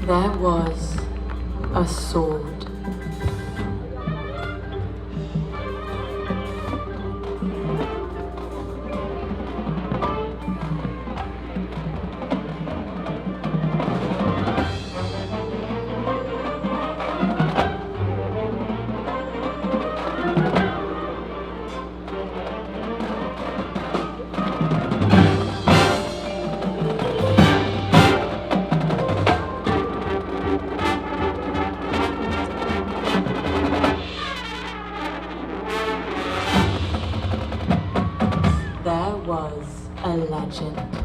There was a sword. There was a legend.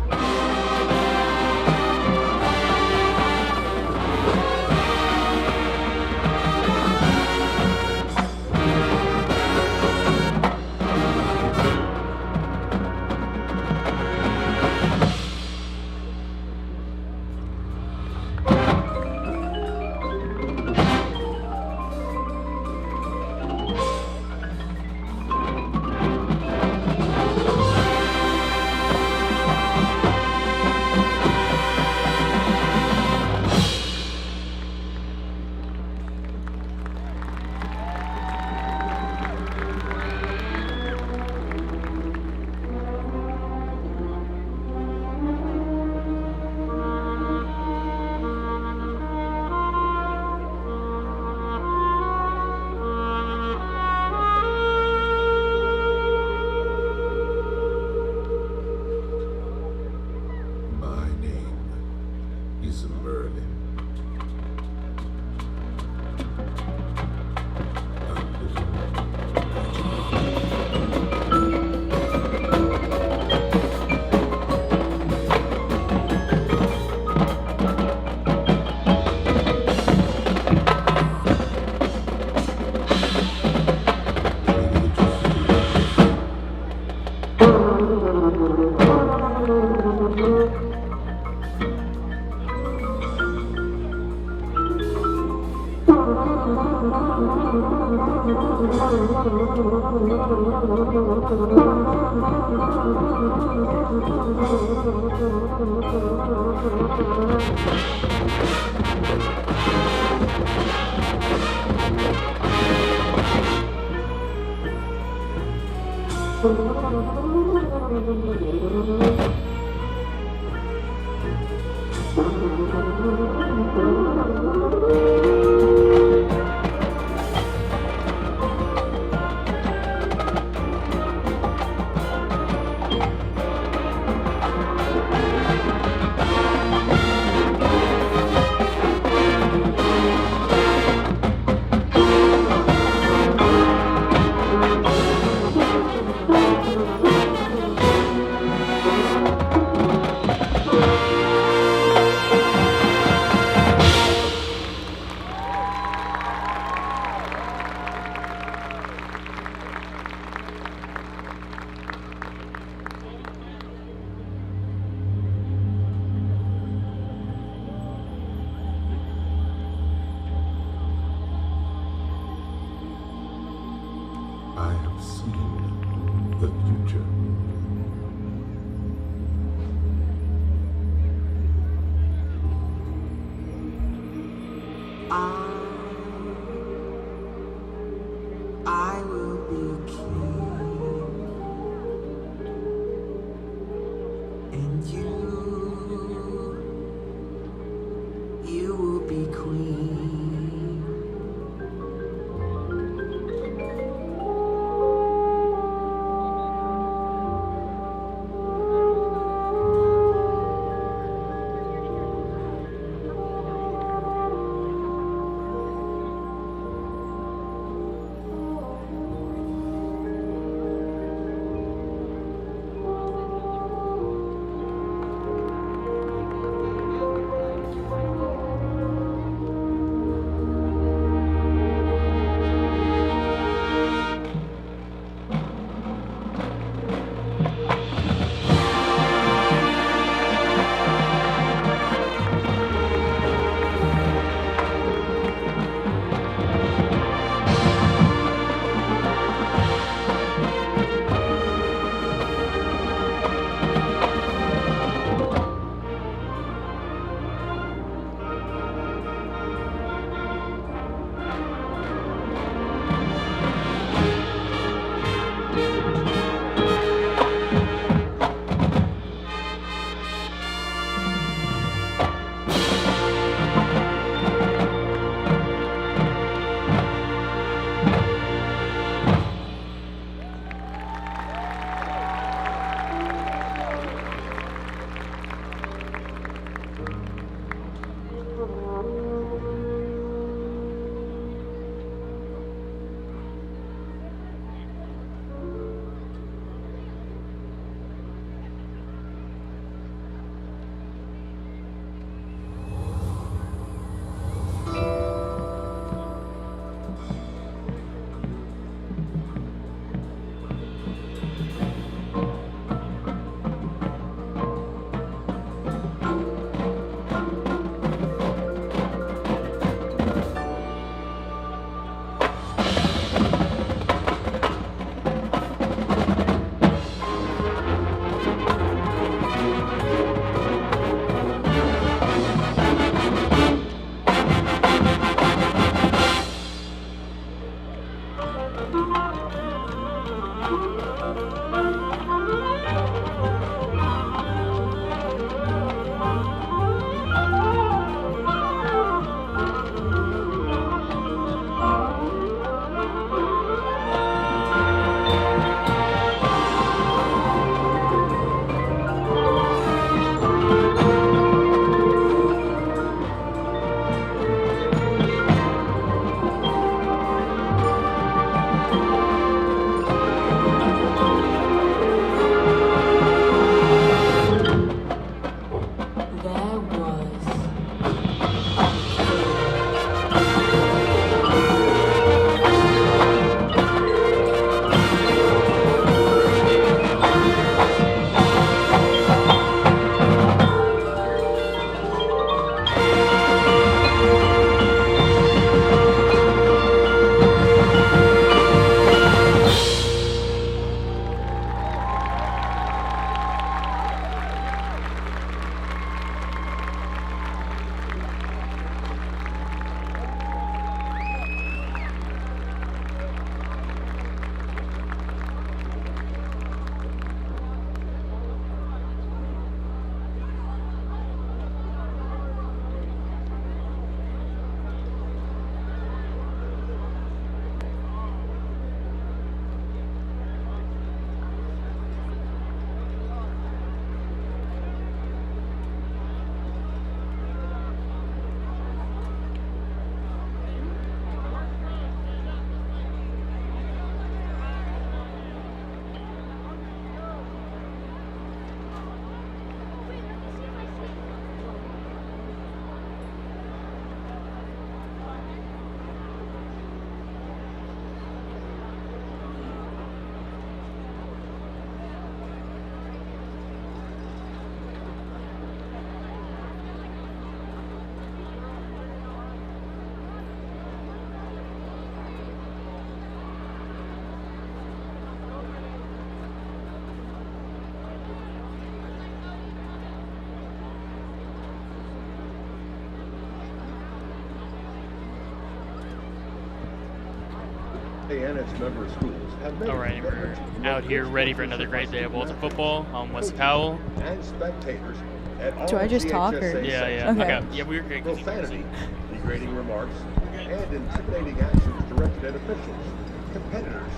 and its member schools have made All right, we're out here ready for another great day of Walton football. I'm Wes Powell. And spectators at all Do I just talk, or- Yeah. Okay. Okay. Yeah, we're great. profanity, degrading remarks, and intimidating actions directed at officials, competitors,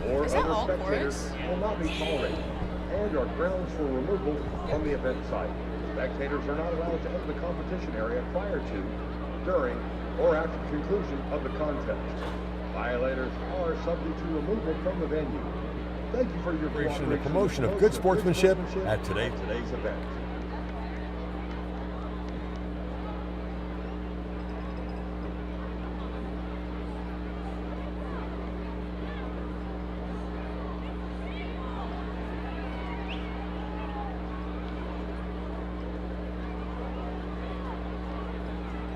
or Is that other all spectators will not be tolerated and are grounds for removal from the event site. Spectators are not allowed to enter the competition area prior to, during, or after the conclusion of the contest. Violators are subject to removal from the venue. Thank you for your cooperation and the promotion of good sportsmanship at today's event.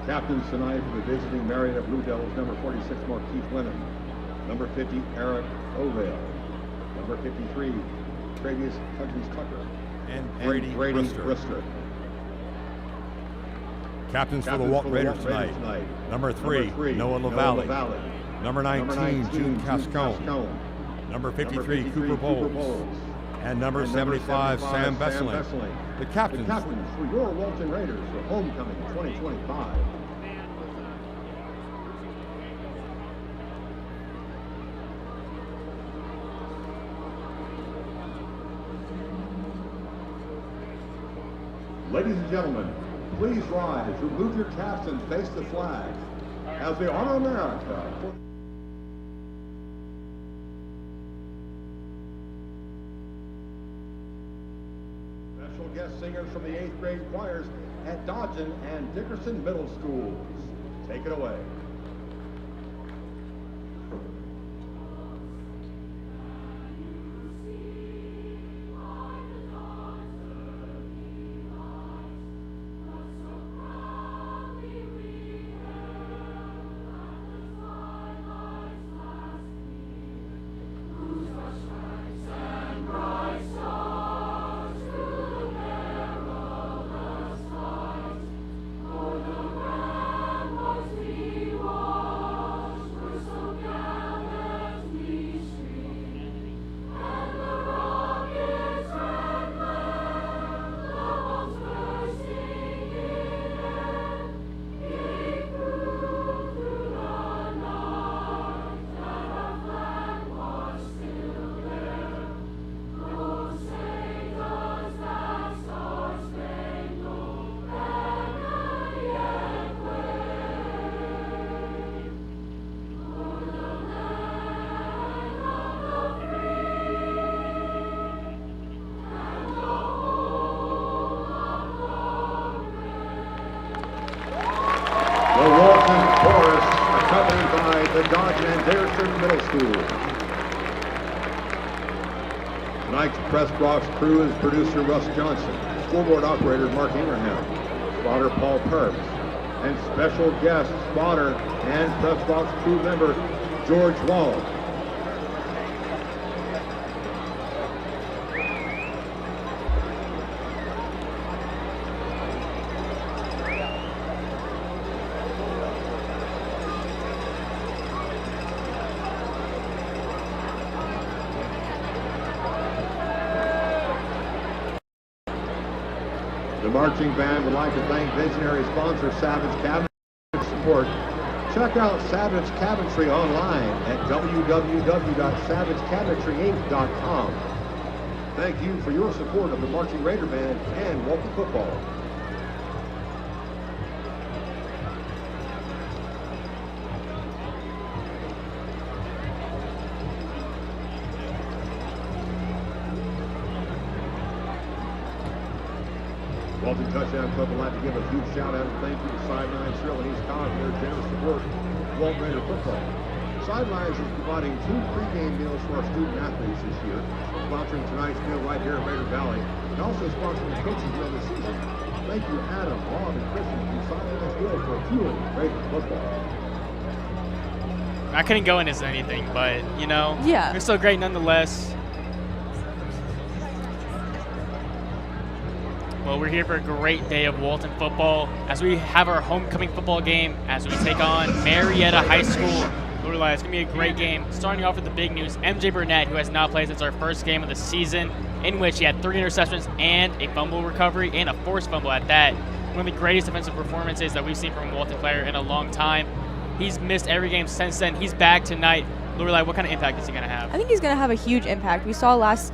Captains tonight for the visiting Marietta Blue Devils, number 46, Markeith Lennon. Number 50, Eric Ovale. Number 53, Travius Countries Tucker. And Brady Brister. Captains for the Walton Raiders tonight. Number 3, Noah LaValle. Number 19, June Cascone. Number 53, Cooper Bowles. And number 75, Sam Besseling. The captains for your Walton Raiders for homecoming 2025. Ladies and gentlemen, please rise, remove your caps and face the flag as we honor America. Special guest singers from the 8th grade choirs at Dodgen and Dickerson Middle Schools. Take it away. The Walton Chorus, accompanied by the Dodgen and Dickerson Middle School. Tonight's press box crew is producer Russ Johnson, scoreboard operator Mark Ingraham, spotter Paul Perbs, and special guest spotter and press box crew member George Wall. The marching band would like to thank visionary sponsor Savage Cabinetry for support. Check out Savage Cabinetry online at www.savagecabinetryinc.com. Thank you for your support of the Marching Raider Band and Walton football. Walton Touchdown Club would like to give a huge shout out and thank you to Sidelines Shrill and East College for their generous support of Walton Raider football. Sidelines is providing 2 pregame meals for our student athletes this year, sponsoring tonight's meal right here in Raider Valley, and also sponsoring the coaches meal this season. Thank you, Adam, Bob, and Christian from Sidelines Grill for fueling Raider football. I couldn't go into anything, but, you know, Yeah. they're still great nonetheless. Well, we're here for a great day of Walton football as we have our homecoming football game as we take on Marietta High School Lorelei, it's going to be a great game. Starting off with the big news, MJ Burnett, who has not played since our first game of the season, in which he had 3 interceptions and a fumble recovery and a forced fumble at that. One of the greatest defensive performances that we've seen from a Walton player in a long time. He's missed every game since then. He's back tonight. Lorelei, what kind of impact is he going to have? I think he's going to have a huge impact. We saw last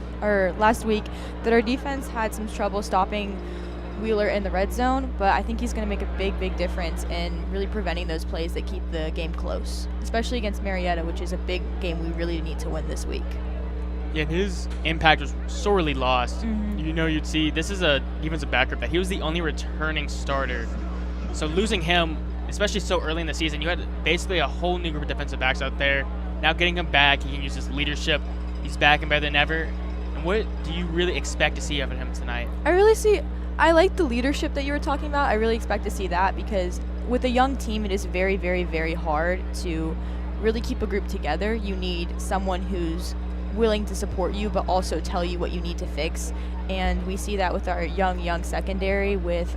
week that our defense had some trouble stopping Wheeler in the red zone, but I think he's going to make a big difference in really preventing those plays that keep the game close, especially against Marietta, which is a big game we really need to win this week. Yeah, his impact was sorely lost. You know, you'd see this is a defensive backup that he was the only returning starter. So losing him, especially so early in the season, you had basically a whole new group of defensive backs out there. Now getting him back, he can use his leadership. He's back and better than ever. And what do you really expect to see out of him tonight? I like the leadership that you were talking about. I really expect to see that because with a young team, it is very hard to really keep a group together. You need someone who's willing to support you but also tell you what you need to fix. And we see that with our young secondary with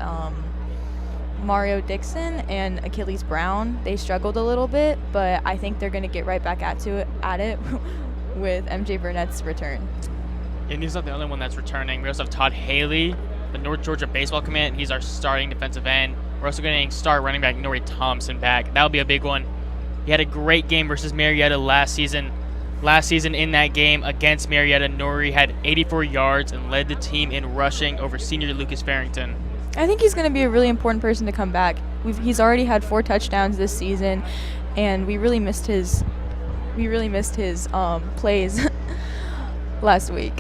Mario Dixon and Achilles Brown. They struggled a little bit, but I think they're going to get right back at it with MJ Burnett's return. And he's not the only one that's returning. We also have Todd Haley, the North Georgia baseball commit. He's our starting defensive end. We're also getting star running back Nori Thompson back. That'll be a big one. He had a great game versus Marietta last season. Last season in that game against Marietta, Nori had 84 yards and led the team in rushing over senior Lucas Farrington. I think he's going to be a really important person to come back. He's already had 4 touchdowns this season, and we really missed his plays last week.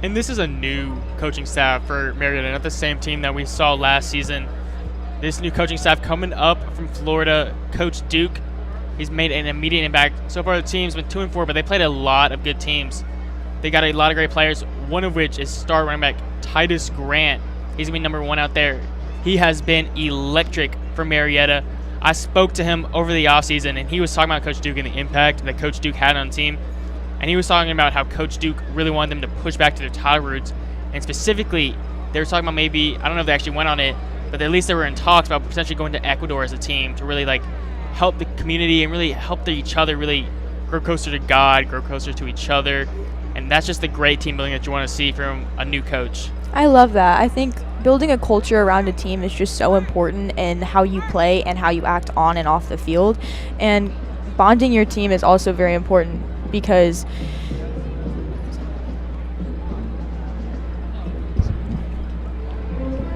And this is a new coaching staff for Marietta, not the same team that we saw last season. This new coaching staff coming up from Florida, Coach Duke. He's made an immediate impact. So far the team's been 2-4, but they played a lot of good teams. They got a lot of great players, one of which is star running back Titus Grant. He's going to be #1 out there. He has been electric for Marietta. I spoke to him over the offseason, and he was talking about Coach Duke and the impact that Coach Duke had on the team. And he was talking about how Coach Duke really wanted them to push back to their title roots. And specifically, they were talking about maybe, I don't know if they actually went on it, but at least they were in talks about potentially going to Ecuador as a team to really help the community and really help each other really grow closer to God, grow closer to each other. And that's just the great team building that you want to see from a new coach. I love that. I think building a culture around a team is just so important in how you play and how you act on and off the field. And bonding your team is also very important because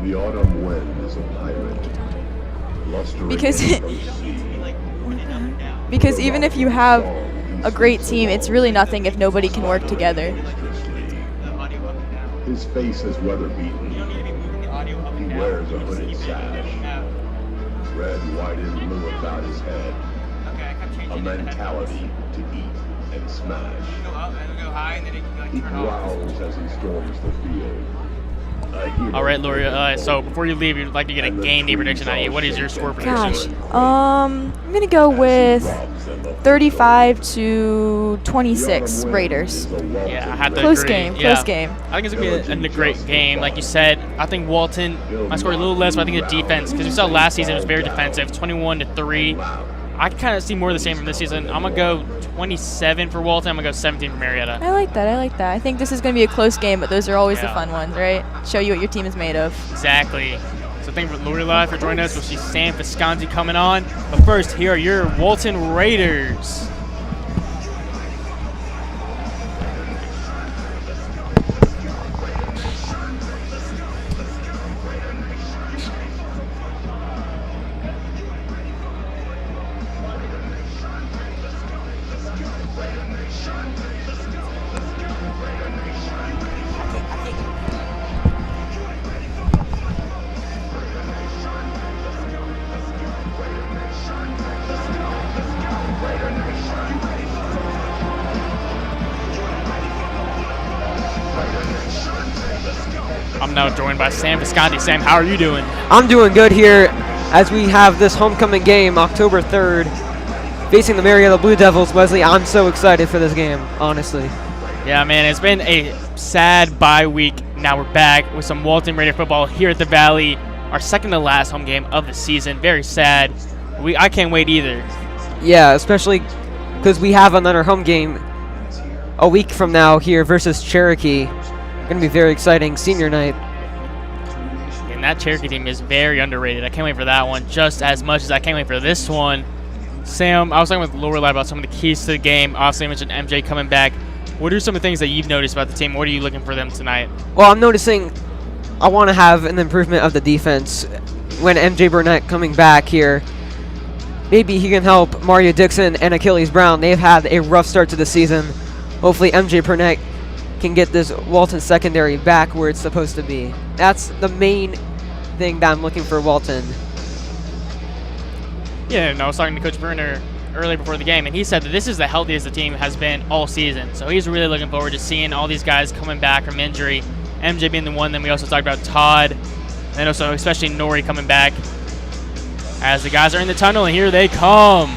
the autumn wind is a pirate. Because even if you have a great team, it's really nothing if nobody can work together. His face is weather beaten. He wears a hooded sash. Red, white, and blue about his head. A mentality to eat and smash. He growls as he storms the field. All right, Lori. So before you leave, you'd like to get a game day prediction out of you. What is your score prediction? I'm gonna go with 35-26 Raiders. Yeah, I had to Close agree. game. Yeah. Close game. I think it's gonna be a great game. Like you said, I think Walton might score a little less, but I think the defense, because we saw last season it was very defensive, 21-3. I kind of see more of the same from this season. I'm gonna go 27 for Walton. I'm gonna go 17 for Marietta. I like that. I think this is gonna be a close game, but those are always the fun ones, right? Show you what your team is made of. Exactly. So thank you for Lorelei for joining us. We'll see Sam Visconti coming on. But first, here are your Walton Raiders. I'm now joined by Sam Visconti. Sam, how are you doing? I'm doing good here as we have this homecoming game October 3rd facing the Marietta Blue Devils. Wesley, I'm so excited for this game, honestly. Yeah, man, it's been a sad bye week. Now we're back with some Walton Raider football here at the Valley. Our second to last home game of the season. Very sad. I can't wait either. Yeah, especially because we have another home game a week from now here versus Cherokee. Going to be very exciting senior night. And that Cherokee team is very underrated. I can't wait for that one just as much as I can't wait for this one. Sam, I was talking with Lorelai about some of the keys to the game. Obviously, I mentioned MJ coming back. What are some of the things that you've noticed about the team? What are you looking for them tonight? Well, I'm noticing I want to have an improvement of the defense. When MJ Burnett coming back here, maybe he can help Mario Dixon and Achilles Brown. They've had a rough start to the season. Hopefully MJ Burnett can get this Walton secondary back where it's supposed to be. That's the main thing that I'm looking for Walton. Yeah, and I was talking to Coach Bruner earlier before the game, and he said that this is the healthiest the team has been all season. So he's really looking forward to seeing all these guys coming back from injury. MJ being the one, then we also talked about Todd, and also especially Nori coming back as the guys are in the tunnel, and here they come.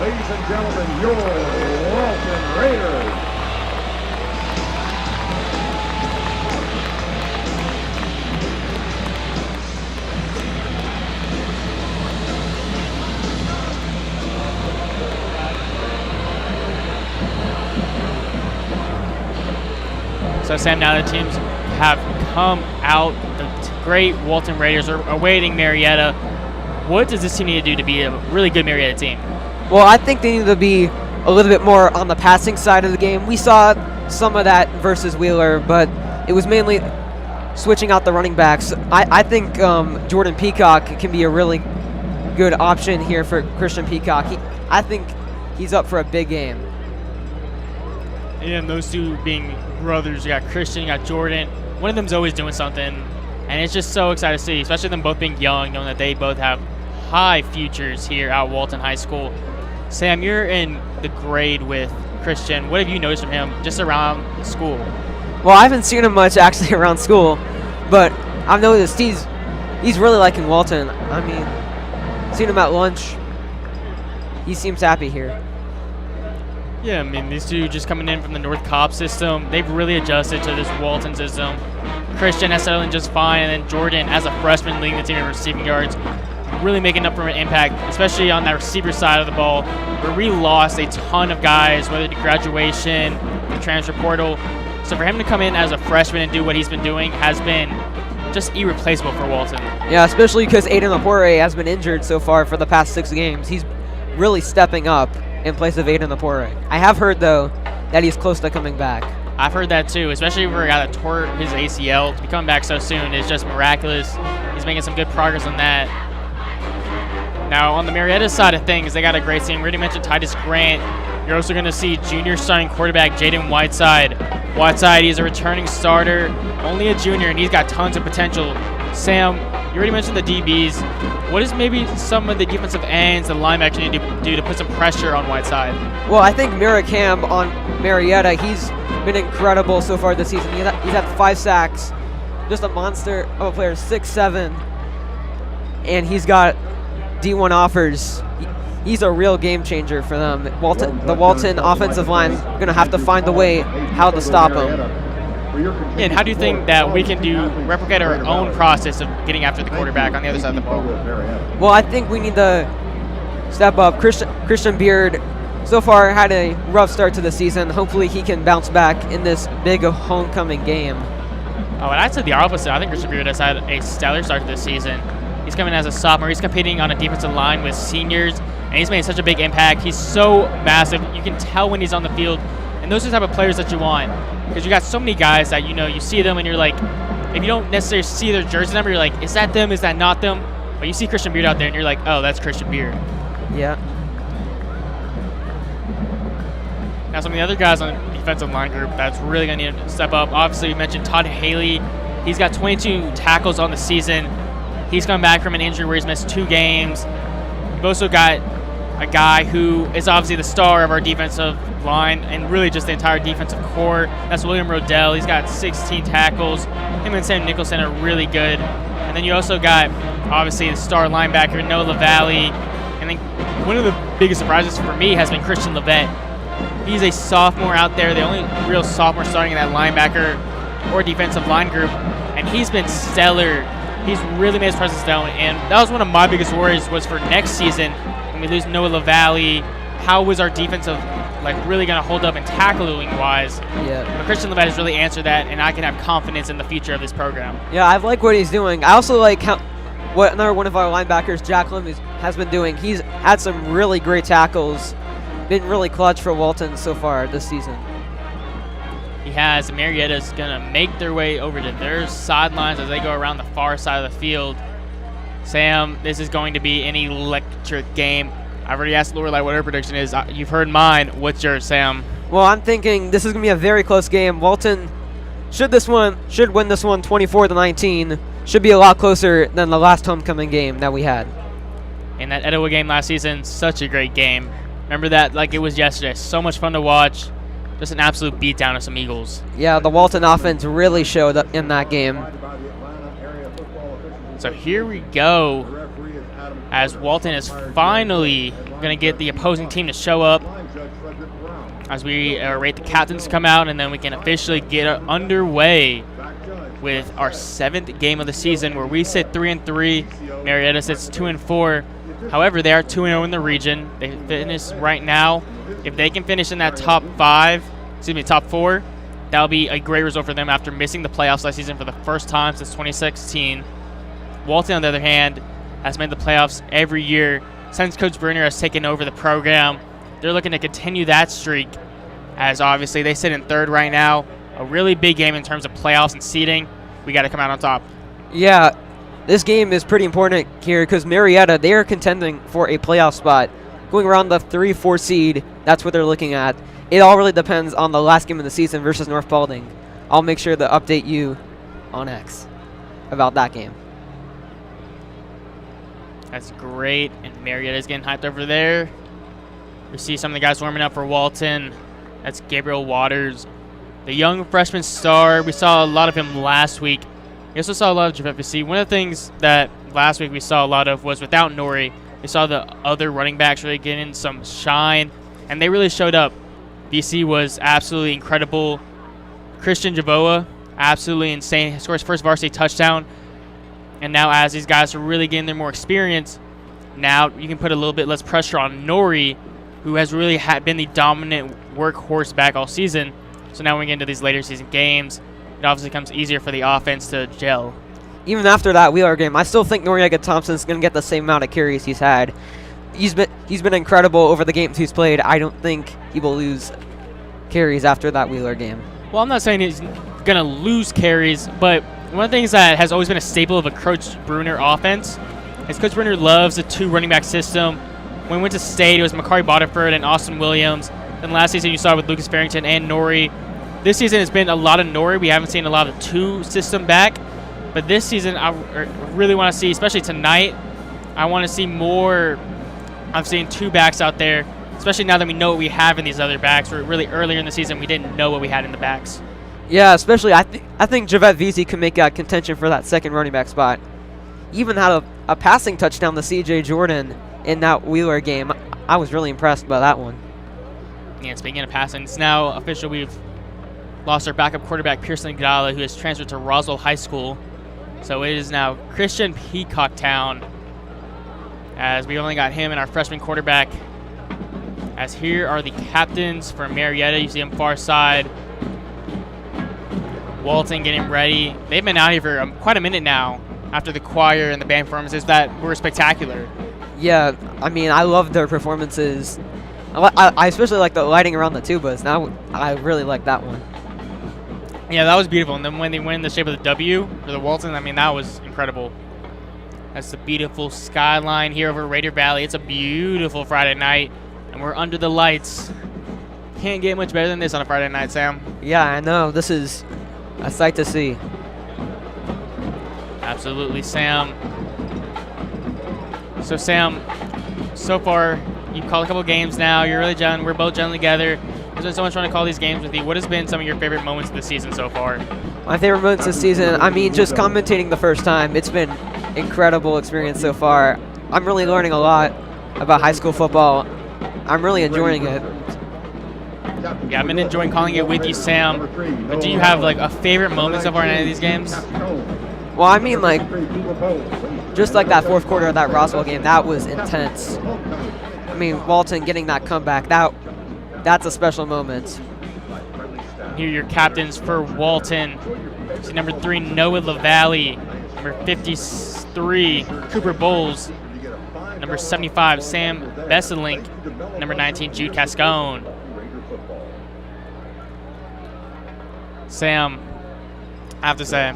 Ladies and gentlemen, your Walton Raiders. So Sam, now the teams have come out. The great Walton Raiders are awaiting Marietta. What does this team need to do to be a really good Marietta team? Well, I think they need to be a little bit more on the passing side of the game. We saw some of that versus Wheeler, but it was mainly switching out the running backs. I think Jordan Peacock can be a really good option here for Christian Peacock. I think he's up for a big game. And those two being brothers, you got Christian, you got Jordan. One of them's always doing something, and it's just so exciting to see, especially them both being young, knowing that they both have high futures here at Walton High School. Sam, you're in the grade with Christian. What have you noticed from him just around school? Well, I haven't seen him much actually around school, but I've noticed he's really liking Walton. I mean, seen him at lunch. He seems happy here. Yeah, I mean, these two just coming in from the North Cobb system, they've really adjusted to this Walton system. Christian has settled in just fine, and then Jordan, as a freshman, leading the team in receiving yards, really making up for an impact, especially on that receiver side of the ball, where we lost a ton of guys, whether it be graduation, the transfer portal. So for him to come in as a freshman and do what he's been doing has been just irreplaceable for Walton. Yeah, especially because Aiden Lapore has been injured so far for the past 6 games. He's really stepping up in place of Aiden Lapore. I have heard, though, that he's close to coming back. I've heard that, too, especially for a guy that tore his ACL. To be coming back so soon is just miraculous. He's making some good progress on that. Now, on the Marietta side of things, they got a great team. We already mentioned Titus Grant. You're also going to see junior starting quarterback Jaden Whiteside. Whiteside, he's a returning starter, only a junior, and he's got tons of potential. Sam, you already mentioned the DBs. What is maybe some of the defensive ends, the linebackers need to do to put some pressure on Whiteside? Well, I think Miracam on Marietta, he's been incredible so far this season. He's had 5 sacks, just a monster of a player, 6'7", and he's got D1 offers. He's a real game changer for them. The Walton offensive line is going to have to find a way how to stop him. And how do you think that we can replicate our own process of getting after the quarterback on the other side of the ball? Well, I think we need to step up. Christian Beard so far had a rough start to the season. Hopefully he can bounce back in this big homecoming game. Oh, and I'd say the opposite. I think Christian Beard has had a stellar start to this season. He's coming as a sophomore. He's competing on a defensive line with seniors, and he's made such a big impact. He's so massive. You can tell when he's on the field, and those are the type of players that you want, because you got so many guys that, you see them and you're like, if you don't necessarily see their jersey number, you're like, is that them? Is that not them? But you see Christian Beard out there, and you're like, oh, that's Christian Beard. Yeah. Now, some of the other guys on the defensive line group that's really going to need to step up. Obviously, we mentioned Todd Haley. He's got 22 tackles on the season. He's coming back from an injury where he's missed 2 games. We've also got a guy who is obviously the star of our defensive line and really just the entire defensive core. That's William Rodell. He's got 16 tackles. Him and Sam Nicholson are really good. And then you also got, obviously, the star linebacker, Noah LaValle. And then one of the biggest surprises for me has been Christian Levette. He's a sophomore out there, the only real sophomore starting in that linebacker or defensive line group. And he's been stellar He's really made his presence known, and that was one of my biggest worries was for next season when we lose Noah LaValle. How was our defensive really going to hold up and tackling-wise? Yeah. But Christian LeVat has really answered that, and I can have confidence in the future of this program. Yeah, I like what he's doing. I also like what another one of our linebackers, Jack Lim, has been doing. He's had some really great tackles, been really clutch for Walton so far this season. He has. Marietta's going to make their way over to their sidelines as they go around the far side of the field. Sam, this is going to be an electric game. I've already asked Lorelai what her prediction is. You've heard mine. What's yours, Sam? Well, I'm thinking this is going to be a very close game. Walton should win this one 24-19. Should be a lot closer than the last homecoming game that we had. And that Etowah game last season, such a great game. Remember that like it was yesterday. So much fun to watch. Just an absolute beatdown of some Eagles. Yeah, the Walton offense really showed up in that game. So here we go, as Walton is finally going to get the opposing team to show up, as we rate the captains to come out, and then we can officially get underway with our 7th game of the season, where we sit 3-3. Marietta sits 2-4. However, they are 2-0 in the region. They finish right now. If they can finish in that top 4, that'll be a great result for them after missing the playoffs last season for the first time since 2016. Walton, on the other hand, has made the playoffs every year since Coach Bruner has taken over the program. They're looking to continue that streak, as obviously they sit in 3rd right now. A really big game in terms of playoffs and seeding. We got to come out on top. Yeah, this game is pretty important here because Marietta, they are contending for a playoff spot. Going around the 3-4 seed, that's what they're looking at. It all really depends on the last game of the season versus North Paulding. I'll make sure to update you on X about that game. That's great, and Marietta's getting hyped over there. We see some of the guys warming up for Walton. That's Gabriel Waters, the young freshman star. We saw a lot of him last week. We also saw a lot of JFC. One of the things that last week we saw a lot of was without Nori, we saw the other running backs really getting some shine, and they really showed up. BC was absolutely incredible. Christian Javoa, absolutely insane. He scores first varsity touchdown. And now as these guys are really getting their more experience, now you can put a little bit less pressure on Nori, who has really been the dominant workhorse back all season. So now when we get into these later season games, it obviously becomes easier for the offense to gel. Even after that Wheeler game, I still think Noriega Thompson's going to get the same amount of carries he's had. He's been incredible over the games he's played. I don't think he will lose carries after that Wheeler game. Well, I'm not saying he's going to lose carries, but one of the things that has always been a staple of a Coach Bruner offense is Coach Bruner loves a 2 running back system. When we went to state, it was Makari Bodiford and Austin Williams. Then last season you saw it with Lucas Farrington and Nori. This season it's been a lot of Nori. We haven't seen a lot of 2 system back. But this season I really want to see, especially tonight, I want to see more. I'm seeing 2 backs out there, especially now that we know what we have in these other backs. Where really earlier in the season we didn't know what we had in the backs. Yeah, especially I think Javette Vesey can make a contention for that second running back spot. Even had a passing touchdown to C.J. Jordan in that Wheeler game. I was really impressed by that one. Yeah, speaking of passing, it's now official. We've lost our backup quarterback, Pearson Gdala, who has transferred to Roswell High School. So it is now Christian Peacocktown, as we only got him and our freshman quarterback. As here are the captains for Marietta. You see him far side. Walton getting ready. They've been out here for quite a minute now after the choir and the band performances that were spectacular. Yeah, I mean, I love their performances. I especially like the lighting around the tubas. Now I really like that one. Yeah, that was beautiful. And then when they went in the shape of the W for the Walton, I mean, that was incredible. That's the beautiful skyline here over Raider Valley. It's a beautiful Friday night, and we're under the lights. Can't get much better than this on a Friday night, Sam. Yeah, I know. This is a sight to see. Absolutely, Sam. So, Sam, so far, you've called a couple games now. You're really gelling. We're both gelling together. There's been so much fun to call these games with you. What has been some of your favorite moments of the season so far? My favorite moments this season, I mean, just commentating the first time. It's been incredible experience so far. I'm really learning a lot about high school football. I'm really enjoying it. Yeah, I've been enjoying calling it with you, Sam. But do you have like a favorite moment so far in any of these games? Well, I mean, like, just like that fourth quarter of that Roswell game, that was intense. I mean, Walton getting that comeback, that's a special moment. Here are your captains for Walton. See number 3, Noah LaValle. Number 53, Cooper Bowles. Number 75, Sam Besselink. Number 19, Jude Cascone. Sam, I have to say,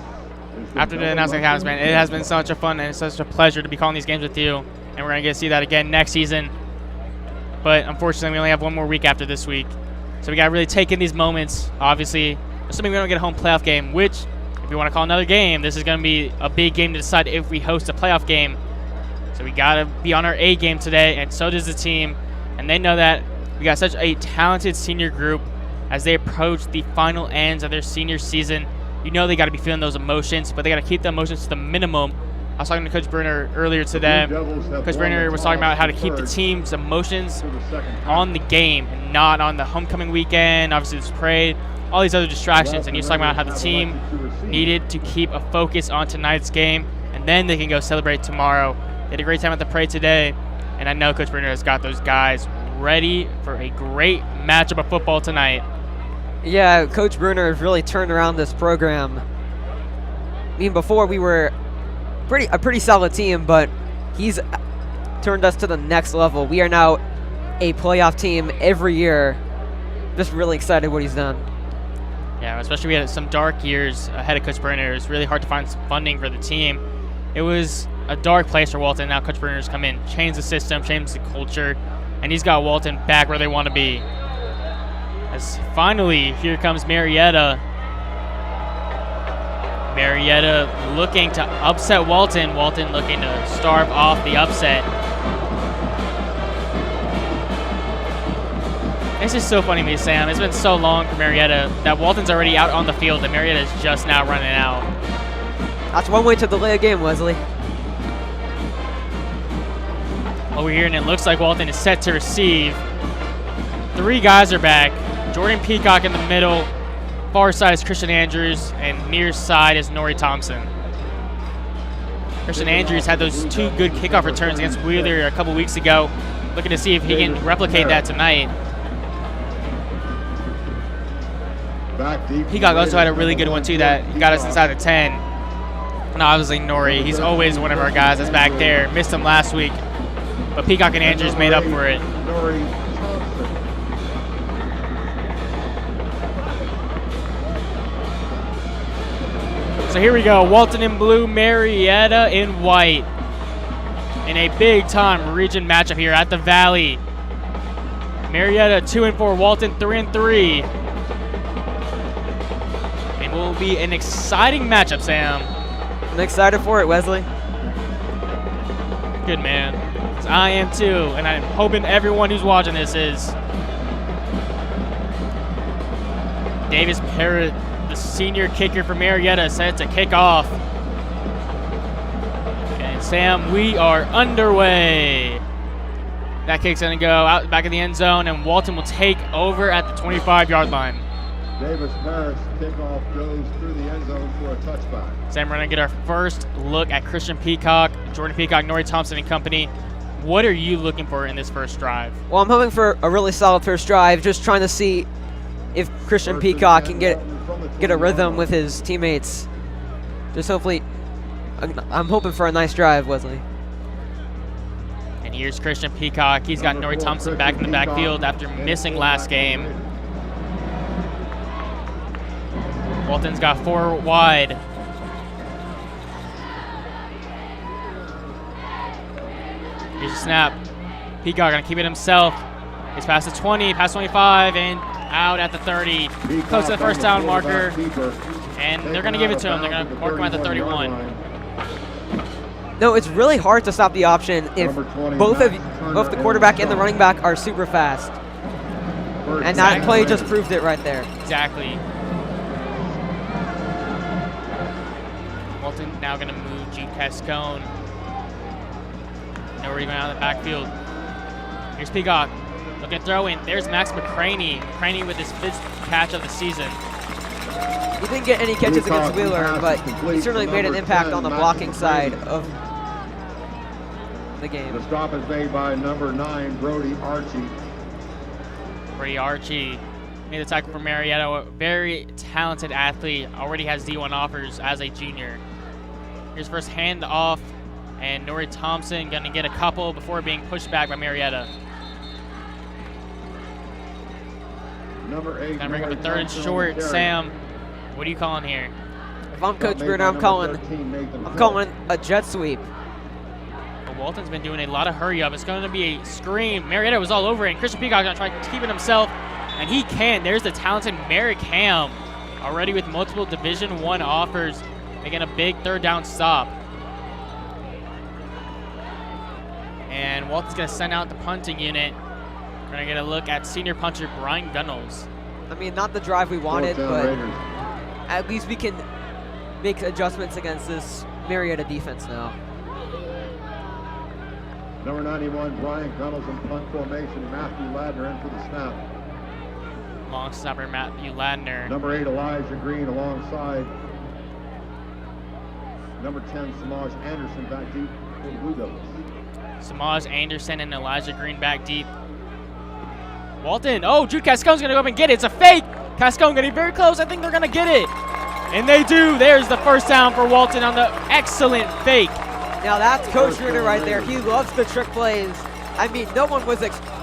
after the announcement happens, man, it has been such a fun and such a pleasure to be calling these games with you. And we're going to get to see that again next season. But unfortunately, we only have one more week after this week. So we got to really take in these moments. Obviously, assuming we don't get a home playoff game, which, if you want to call another game, this is going to be a big game to decide if we host a playoff game. So we got to be on our A game today, and so does the team. And they know that we got such a talented senior group as they approach the final ends of their senior season. You know they got to be feeling those emotions, but they got to keep the emotions to the minimum. I was talking to Coach Brenner earlier today. Coach Brenner was talking about how to keep the team's emotions on the game and not on the homecoming weekend, obviously this parade, all these other distractions. And he was talking about how the team needed to keep a focus on tonight's game, and then they can go celebrate tomorrow. They had a great time at the parade today, and I know Coach Brenner has got those guys ready for a great matchup of football tonight. Yeah, Coach Bruner has really turned around this program. I mean, before we were a pretty solid team, but he's turned us to the next level. We are now a playoff team every year. Just really excited what he's done. Yeah, especially we had some dark years ahead of Coach Brenner. It was really hard to find some funding for the team. It was a dark place for Walton. Now Coach Brenner's come in, changed the system, changed the culture, and he's got Walton back where they want to be. As finally, here comes Marietta. Marietta looking to upset Walton. Walton looking to starve off the upset. This is so funny to me, Sam. It's been so long for Marietta that Walton's already out on the field and Marietta's just now running out. That's one way to delay a game, Wesley. Over here, and it looks like Walton is set to receive. 3 guys are back. Jordan Peacock in the middle. Far side is Christian Andrews, and near side is Nori Thompson. Christian Andrews had those 2 good kickoff returns against Wheeler a couple weeks ago. Looking to see if he can replicate that tonight. Peacock also had a really good one, too, that got us inside the 10. And obviously, Nori, he's always one of our guys that's back there. Missed him last week, but Peacock and Andrews made up for it. So here we go, Walton in blue, Marietta in white. In a big-time region matchup here at the Valley. Marietta 2-4, Walton 3-3. And will be an exciting matchup, Sam. I'm excited for it, Wesley. Good, man. I am too, and I'm hoping everyone who's watching this is. Davis Parrott, the senior kicker for Marietta, set to kick off. And Sam, we are underway. That kick's gonna go out back of the end zone, and Walton will take over at the 25-yard line. Davis Parrott's kickoff goes through the end zone for a touchback. Sam, we're gonna get our first look at Christian Peacock, Jordan Peacock, Nori Thompson and company. What are you looking for in this first drive? Well, I'm hoping for a really solid first drive, just trying to see if Christian Peacock can get a rhythm with his teammates. Just hopefully, I'm hoping for a nice drive, Wesley. And here's Christian Peacock. He's got Nori Thompson back in the backfield after missing last game. Walton's got 4 wide. Here's a snap. Peacock gonna keep it himself. He's past the 20, past 25, and out at the 30. Close to the first down marker. And they're gonna give it to him. They're gonna mark him at the 31. No, it's really hard to stop the option if both the quarterback and the running back are super fast. And that play just proved it right there. Exactly. Walton now gonna move Jude Cascone. Nowhere even out of the backfield. Here's Peacock. Looking to throw in. There's Max McCraney. McCraney with his 5th catch of the season. He didn't get any catches against Wheeler, but he certainly made an impact on the blocking side of the game. The stop is made by number 9, Brody Archie. Brody Archie made the tackle for Marietta. A very talented athlete. Already has D1 offers as a junior. Here's first hand off, and Nori Thompson going to get a couple before being pushed back by Marietta. Number 8. Going to bring up a third and short. Sam, what are you calling here? If I'm Coach Bruno, I'm calling a jet sweep. Well, Walton's been doing a lot of hurry up. It's going to be a scream. Marietta was all over it, and Christian Peacock going to try to keep it himself, and he can. There's the talented Merrick Ham, already with multiple Division I offers, making a big third down stop. And Walton's going to send out the punting unit. We're going to get a look at senior punter Brian Gunnels. I mean, not the drive we wanted, but at least we can make adjustments against this Marietta defense now. Number 91, Brian Gunnels in punt formation. Matthew Ladner in for the snap. Long snapper Matthew Ladner. Number 8, Elijah Green alongside number 10, Samaj Anderson back deep for the Blue Devils. Samaj Anderson and Elijah Green back deep. Walton, oh, Jude Cascone's going to go up and get it. It's a fake. Cascone getting very close. I think they're going to get it. And they do. There's the first down for Walton on the excellent fake. Now that's Coach Bruno right there. He loves the trick plays. I mean, no one was,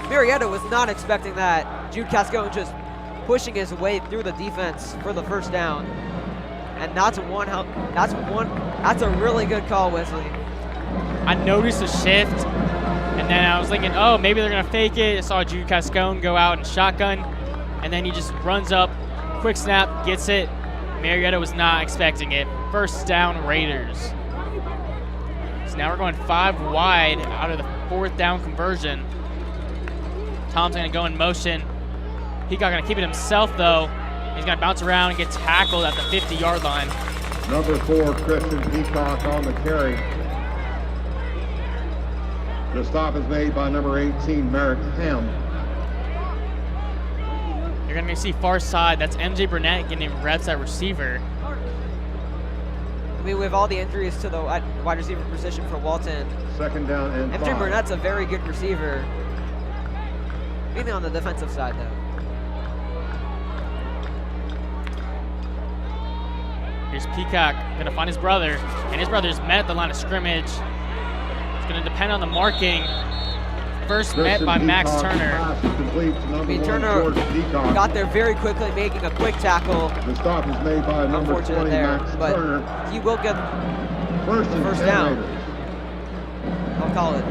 Marietta was not expecting that. Jude Cascone just pushing his way through the defense for the first down. And that's a really good call, Wesley. I noticed a shift, and then I was thinking, oh, maybe they're going to fake it. I saw Jude Cascone go out and shotgun, and then he just runs up, quick snap, gets it. Marietta was not expecting it. First down, Raiders. So now we're going 5 wide out of the 4th down conversion. Tom's going to go in motion. Peacock going to keep it himself, though. He's going to bounce around and get tackled at the 50-yard line. Number 4, Christian Peacock on the carry. The stop is made by number 18, Merrick Ham. You're going to see far side. That's MJ Burnett getting reps at receiver. I mean, with all the injuries to the wide receiver position for Walton, Second down and MJ 5. Burnett's a very good receiver. Mainly on the defensive side, though. Here's Peacock going to find his brother, and his brother's met at the line of scrimmage. It's going to depend on the marking. First met by Max Turner. I mean, Turner got there very quickly, making a quick tackle. The stop is made by number 20, there, Max but Turner. he will get First down. I'll call it.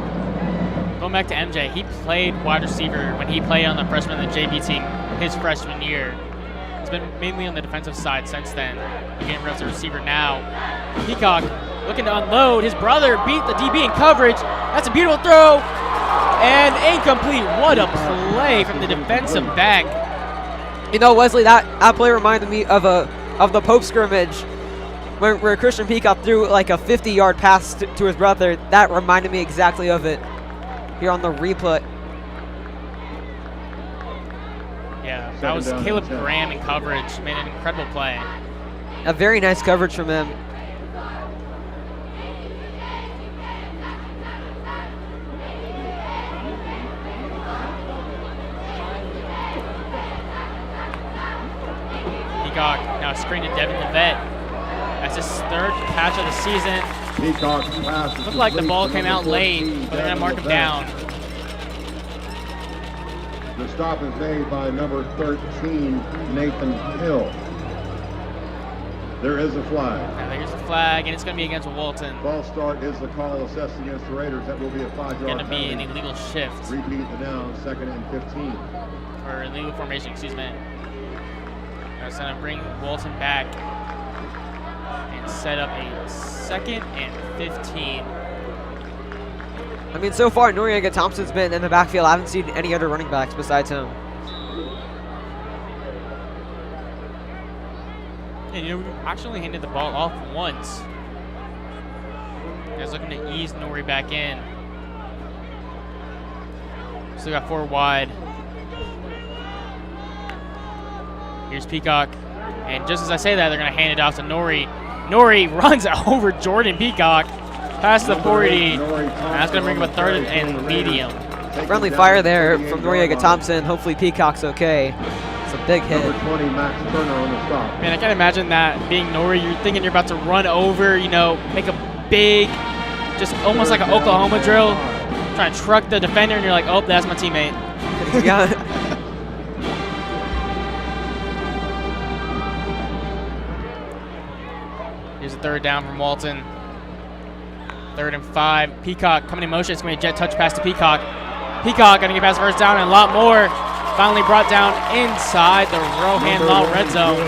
Going back to MJ, he played wide receiver when he played on the freshman and the JV team his freshman year. It's been mainly on the defensive side since then. Again, reps a receiver now. Peacock looking to unload. His brother beat the DB in coverage. That's a beautiful throw. And incomplete. What a play from the defensive back. You know, Wesley, that play reminded me of the Pope scrimmage where Christian Peacock threw like a 50-yard pass to his brother. That reminded me exactly of it here on the replay. Yeah, that was Caleb Graham in coverage. Made an incredible play. A very nice coverage from him. Peacock now screen to Devin the Vet. That's his 3rd catch of the season. Peacock's pass Looked like the ball came out late, but they're going to mark him down. The stop is made by number 13, Nathan Hill. There is a flag. And there's the flag, and it's going to be against Walton. False start is the call assessed against the Raiders. That will be a 5-yard Going to be an penalty. illegal shift. Repeat the down, 2nd and 15. Or illegal formation, excuse me. It's going to bring Walton back and set up a 2nd and 15. I mean, so far, Noriega Thompson's been in the backfield. I haven't seen any other running backs besides him. And you know, we actually handed the ball off once. Guys looking to ease Nori back in. Still got 4 wide. Here's Peacock And just as I say that, they're going to hand it off to Nori. Nori runs over Jordan Peacock past the 40. That's going to bring him a 3rd and medium. Friendly fire there from Noriega Thompson. Hopefully Peacock's okay. It's a big hit. Number 20, Max Turner on the stop. Man, I can't imagine that being Nori. You're thinking you're about to run over, you know, make a big, just almost like an Oklahoma drill, trying to truck the defender, and you're like, oh, that's my teammate. Yeah. Here's a 3rd down from Walton. 3rd and 5. Peacock coming in motion. It's going to be a jet touch pass to Peacock. Peacock going to get past the 1st down and a lot more. Finally brought down inside the Rohan Law red zone.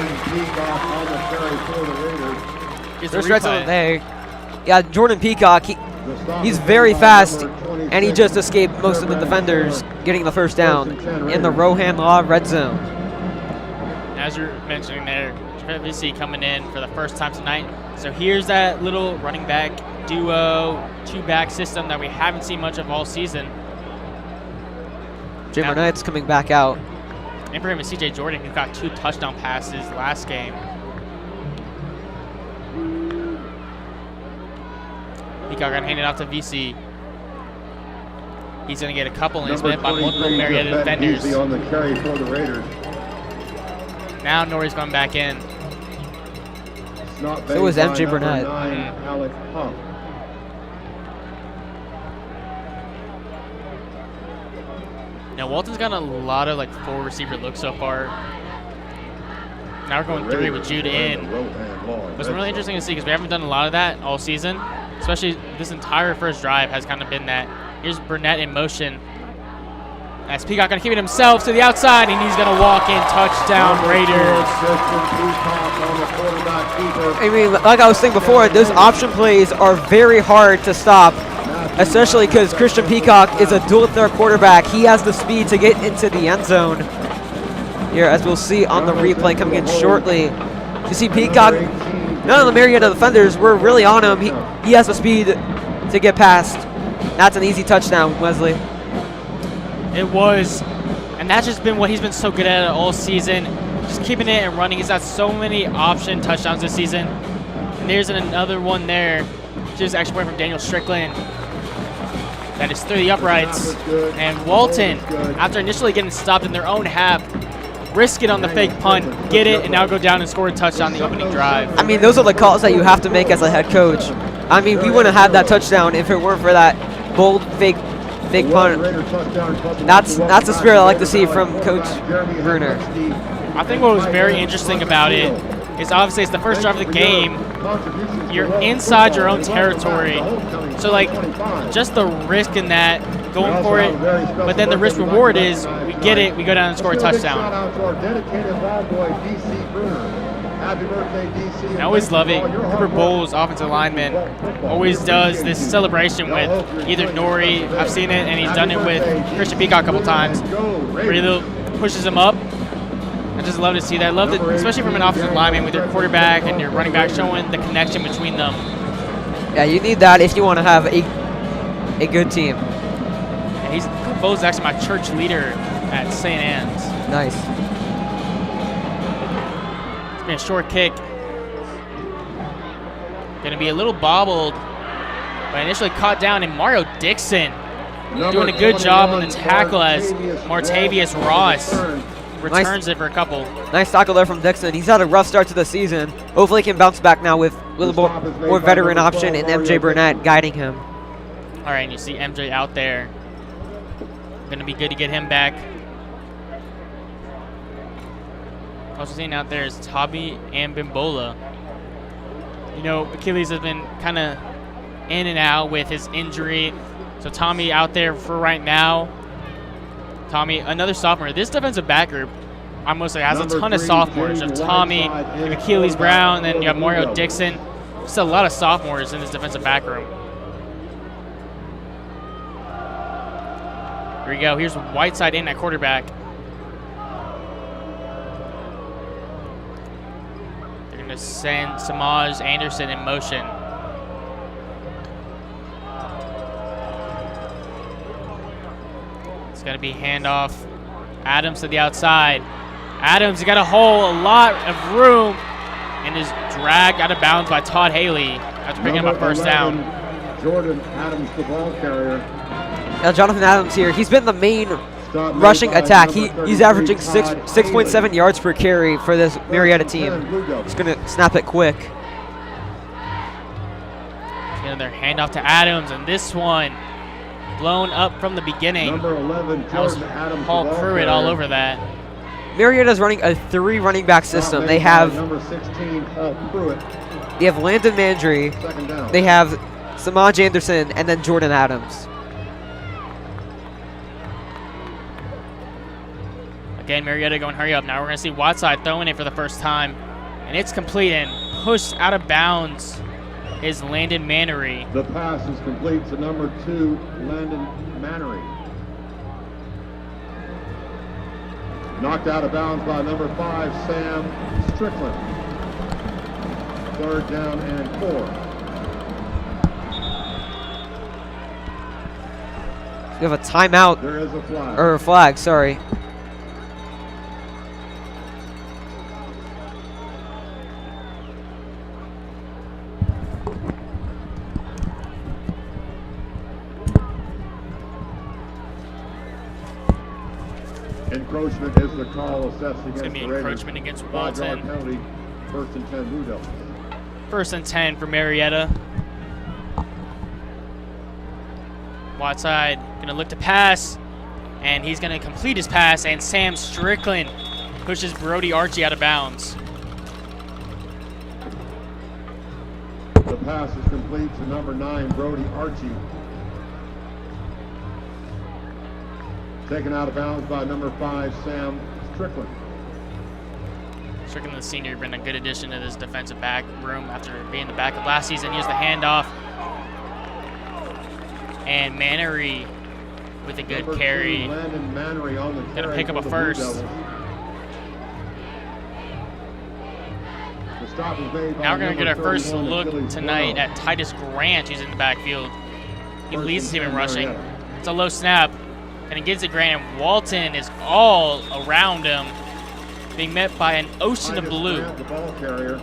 There's red zone there. Yeah, Jordan Peacock, he's very fast, and he just escaped most of the defenders, getting the 1st down in the Rohan Law red zone. As you're mentioning there, VC coming in for the first time tonight. So here's that little running back duo, 2-back system that we haven't seen much of all season. Jay Burnett's coming back out. And for him is CJ Jordan, who got 2 touchdown passes last game. Peacock going to hand it off to VC. He's going to get a couple in his minute by multiple Marietta defenders. On the carry for the Raiders. Now Nori's going back in. So was MJ Burnett. Alec Huff. Now Walton's got a lot of like 4 receiver looks so far. Now we're going 3 with Jude in. What's really interesting to see, because we haven't done a lot of that all season, especially this entire first drive has kind of been that. Here's Burnett in motion. As Peacock going to keep it himself to the outside, and he's going to walk in. Touchdown, Raiders. I mean, like I was saying before, those option plays are very hard to stop, especially because Christian Peacock is a dual-threat quarterback. He has the speed to get into the end zone. Here, as we'll see on the replay coming in shortly. You see Peacock, none of the Marietta defenders were really on him. He has the speed to get past. That's an easy touchdown, Wesley. It was, and that's just been what he's been so good at all season, just keeping it and running. He's got so many option touchdowns this season. And there's another one there, just extra point from Daniel Strickland. That is through the uprights. And Walton, after initially getting stopped in their own half, risk it on the fake punt, get it, and now go down and score a touchdown on the opening drive. I mean, those are the calls that you have to make as a head coach. I mean, we wouldn't have had that touchdown if it weren't for that bold fake punt. That's the spirit I like to see from Coach Bruner. I think what was very interesting about it is obviously it's the first drive of the game. You're inside your own territory. So, like, just the risk in that, going for it, but then the risk reward is we get it, we go down and score a touchdown. I always love it. Cooper Bowles, offensive lineman, always does this celebration with either Nori, I've seen it, and he's done it with Christian Peacock a couple times, where he pushes him up. I just love to see that. I love it, especially from an offensive lineman with your quarterback and your running back, showing the connection between them. Yeah, you need that if you want to have a good team. Yeah, Bowles is actually my church leader at St. Anne's. Nice. It's been a short kick. Going to be a little bobbled, but initially caught down, and Mario Dixon doing a good job on the tackle as Martavius Ross returns it for a couple. Nice tackle there from Dixon. He's had a rough start to the season. Hopefully he can bounce back now with a little more veteran option and MJ Burnett guiding him. All right, and you see MJ out there. Going to be good to get him back. Also seeing out there is Tabi Ambimbola. You know, Achilles has been kind of in and out with his injury. So Tommy out there for right now. Tommy, another sophomore. This defensive back group, I must say, has a ton of sophomores. You have Tommy, you have Achilles Brown, then you have Mario Dixon. Just a lot of sophomores in this defensive back room. Here we go. Here's Whiteside in at quarterback. They're going to send Samaj Anderson in motion. It's going to be handoff. Adams to the outside. Adams, he got a hole, a lot of room, and is dragged out of bounds by Todd Haley after picking up a first down. Jordan Adams, the ball carrier. Now Jonathan Adams here, he's been the main rushing attack. He's averaging 6.7 yards per carry for this Marietta team. He's going to snap it quick. Another handoff to Adams, and this one blown up from the beginning. Number 11, Jordan Adams, Paul Pruitt all over that. Marietta's running a 3 running back system. They have number 16, Paul Pruitt. They have Landon Mandry. They have Samaj Anderson, and then Jordan Adams. Again, Marietta going hurry up. Now we're going to see Whiteside throwing it for the first time, and it's complete and pushed out of bounds is Landon Mannery. The pass is complete to number 2, Landon Mannery. Knocked out of bounds by number 5, Sam Strickland. 3rd down and 4. We have a timeout. There is a flag. Or a flag, sorry. Encroachment is the call assessed against It's going to be the Raiders. encroachment against 5-yard Walton. penalty, 1st and 10 Blue Devils. 1st and 10 for Marietta. Whiteside going to look to pass, and he's going to complete his pass, and Sam Strickland pushes Brody Archie out of bounds. The pass is complete to number 9, Brody Archie. Taken out of bounds by number 5, Sam Strickland. Strickland, the senior, been a good addition to this defensive back room after being the backup last season. Here's the handoff. And Mannery with a good Number carry. 2, Landon Mannery on the Gonna carry pick up for a the first. Blue Devils. The stop is made by Now we're going to get our number first 31, look Achilles tonight Brown. at Titus Grant, who's in the backfield. He First leads the and team in 10 rushing. Marietta. It's a low snap, and he gives it Grant, and Walton is all around him, being met by an ocean of Titus blue. Grant, the ball carrier.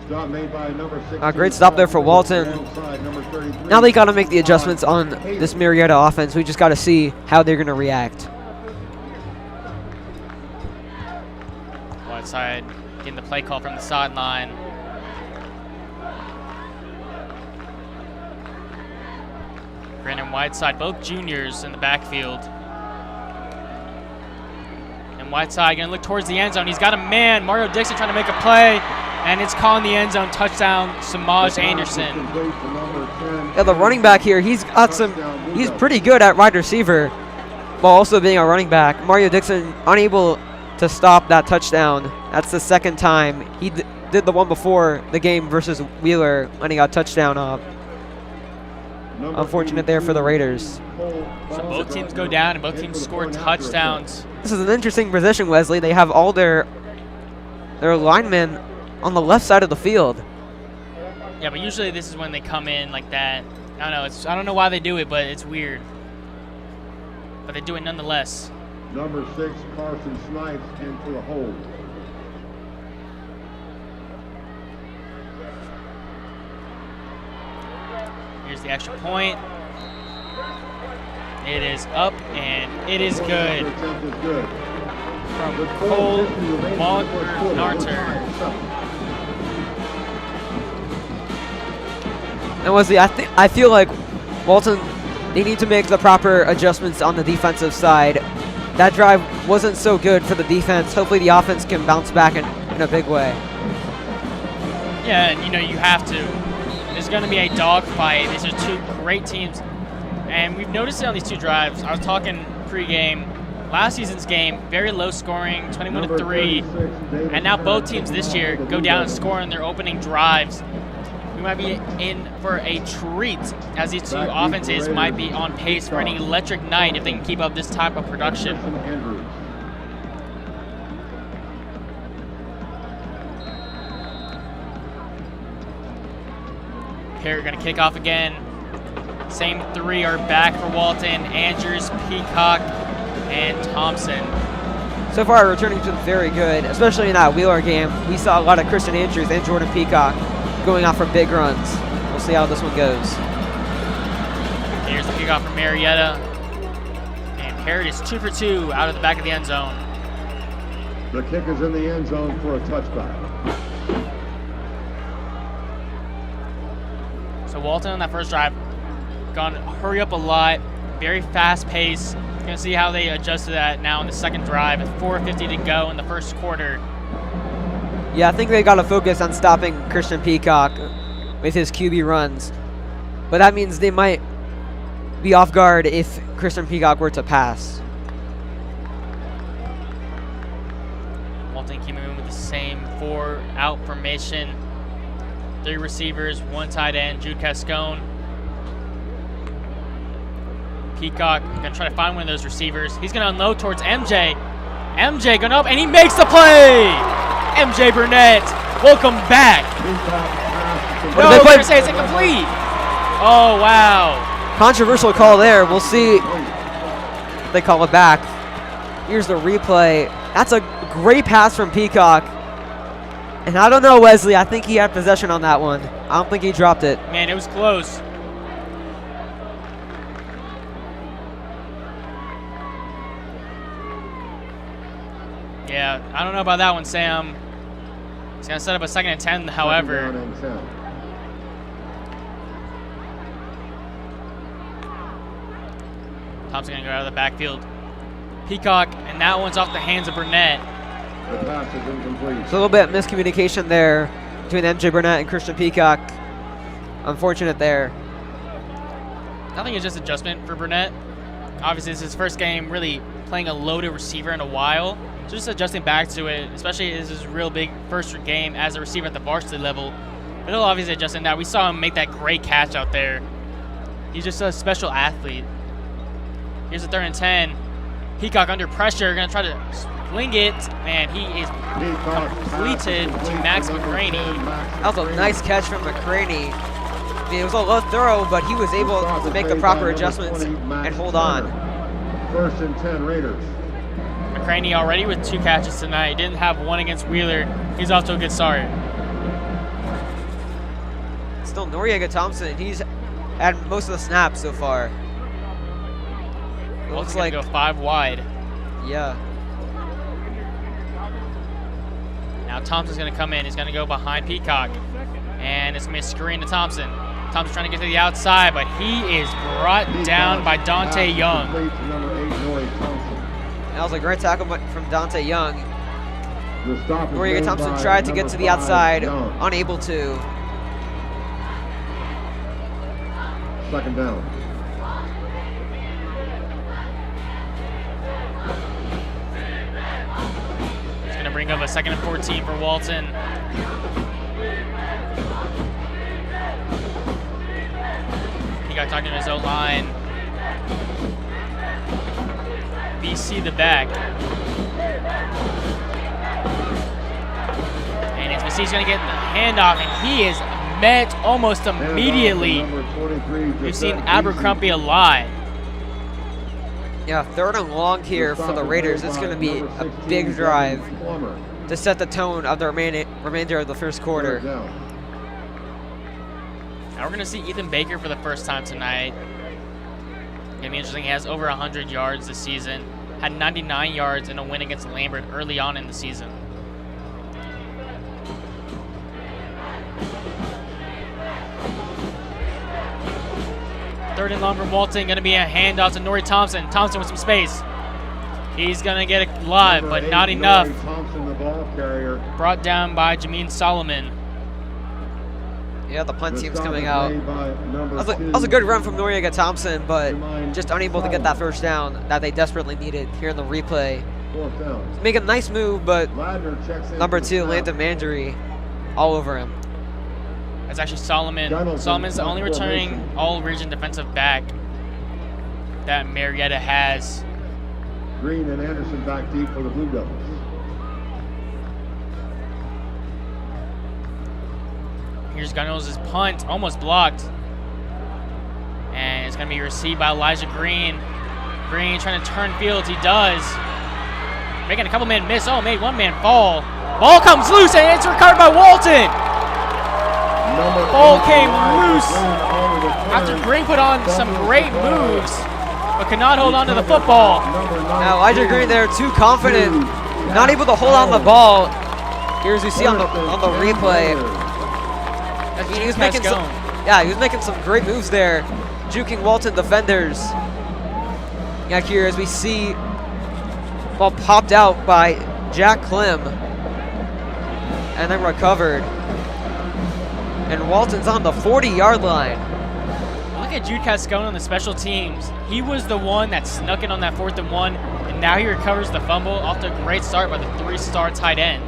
Stop made by number 16, Great stop there for Walton. Alongside number 33. Now they got to make the adjustments on this Marietta offense. We just got to see how they're going to react. Whiteside getting the play call from the sideline. Brandon Whiteside, both juniors in the backfield. And Whiteside going to look towards the end zone. He's got a man, Mario Dixon, trying to make a play, and it's calling the end zone touchdown, Samaj Anderson. Yeah, the running back here, he's pretty good at wide receiver while also being a running back. Mario Dixon unable to stop that touchdown. That's the 2nd time. He did the one before the game versus Wheeler when he got touchdown up. Unfortunate there for the Raiders. So both teams go down and both teams score touchdowns. This is an interesting position, Wesley. They have all their linemen on the left side of the field. Yeah, but usually this is when they come in like that. I don't know. I don't know why they do it, but it's weird. But they do it nonetheless. Number 6, Carson Snipes into a hold. Here's the extra point. It is up, and it is good. Attempt is good. From Cole Narter. And Wesley, I feel like Walton, they need to make the proper adjustments on the defensive side. That drive wasn't so good for the defense. Hopefully the offense can bounce back in a big way. Yeah, and you have to. There's going to be a dogfight. These are two great teams. And we've noticed it on these two drives. I was talking pregame. Last season's game, very low scoring, 21-3. And now both teams this year go down and score on their opening drives. We might be in for a treat, as these two offenses might be on pace for an electric night if they can keep up this type of production. Here, going to kick off again. Same 3 are back for Walton. Andrews, Peacock, and Thompson. So far, our returning's been very good, especially in that Wheeler game. We saw a lot of Christian Andrews and Jordan Peacock going out for big runs. We'll see how this one goes. Here's the kickoff from Marietta. And Harrod is 2 for 2 out of the back of the end zone. The kick is in the end zone for a touchback. So Walton on that first drive, gone hurry up a lot, very fast pace. Going to see how they adjust to that now in the second drive with 4:50 to go in the first quarter. Yeah, I think they got to focus on stopping Christian Peacock with his QB runs. But that means they might be off guard if Christian Peacock were to pass. Walton came in with the same 4-out formation. 3 receivers, 1 tight end, Jude Cascone. Peacock gonna try to find one of those receivers. He's gonna unload towards MJ. MJ going up, and he makes the play! MJ Burnett, welcome back. No, they're gonna say it's incomplete. Oh, wow. Controversial call there. We'll see if they call it back. Here's the replay. That's a great pass from Peacock. And I don't know, Wesley. I think he had possession on that one. I don't think he dropped it. Man, it was close. Yeah, I don't know about that one, Sam. He's going to set up a 2nd and 10, however. Thompson going to go out of the backfield. Peacock, and that one's off the hands of Burnett. The pass is incomplete. It's a little bit of miscommunication there between MJ Burnett and Christian Peacock. Unfortunate there. I think it's just adjustment for Burnett. Obviously, it's his first game really playing a loaded receiver in a while. So just adjusting back to it, especially as his real big first game as a receiver at the varsity level. But he'll obviously adjust in that. We saw him make that great catch out there. He's just a special athlete. Here's a 3rd and 10. Peacock under pressure, gonna try to swing it, and he is completed to Max McCraney. That was a nice catch from McCraney. I mean, it was a low throw, but he was able to make the proper adjustments and hold on. 1st and 10 Raiders. McCraney already with 2 catches tonight. Didn't have 1 against Wheeler. He's off to a good start. Still Noriega Thompson. He's had most of the snaps so far. It looks like go 5 wide. Yeah. Now Thompson's going to come in. He's going to go behind Peacock. And it's going to be a screen to Thompson. Thompson's trying to get to the outside, but he is brought down by Dante Young. That was a great tackle from Dante Young. Noriega Thompson tried to get to the outside, unable to. 2nd down. He's going to bring up a 2nd and 14 for Walton. Peacock talking to his O-line. BC the back. And it's BC's going to get the handoff, and he is met almost immediately. We've seen Abercrombie a lot. Yeah, 3rd and long here for the Raiders. It's going to be a big drive to set the tone of the remainder of the first quarter. Now we're going to see Ethan Baker for the first time tonight. It's going to be interesting. He has over 100 yards this season. Had 99 yards in a win against Lambert early on in the season. Third and long from Walton. Going to be a handoff to Nori Thompson. Thompson with some space. He's going to get it live, but not enough. Thompson, the ball carrier. Brought down by Jameen Solomon. Yeah, the punt team's coming out. That was a good run from Noriega Thompson, but just unable to get that first down that they desperately needed here in the replay. Make a nice move, but number 2, Landon Mandry, all over him. That's actually Solomon. Solomon's the only returning all-region defensive back that Marietta has. Green and Anderson back deep for the Blue Devils. Here's Gunnels' punt, almost blocked. And it's going to be received by Elijah Green. Green trying to turn fields. He does. Making a couple men miss. Oh, made one man fall. Ball comes loose and it's recovered by Walton. Ball came loose after Green put on some great moves, but could not hold on to the football. Now Elijah Green there, too confident, not able to hold on the ball. Here as you see on the replay, he was making some great moves there, juking Walton defenders. Yeah, here as we see, ball popped out by Jack Klim, and then recovered. And Walton's on the 40-yard line. Look at Jude Cascone on the special teams. He was the one that snuck in on that 4th and 1, and now he recovers the fumble off to a great start by the 3-star tight end.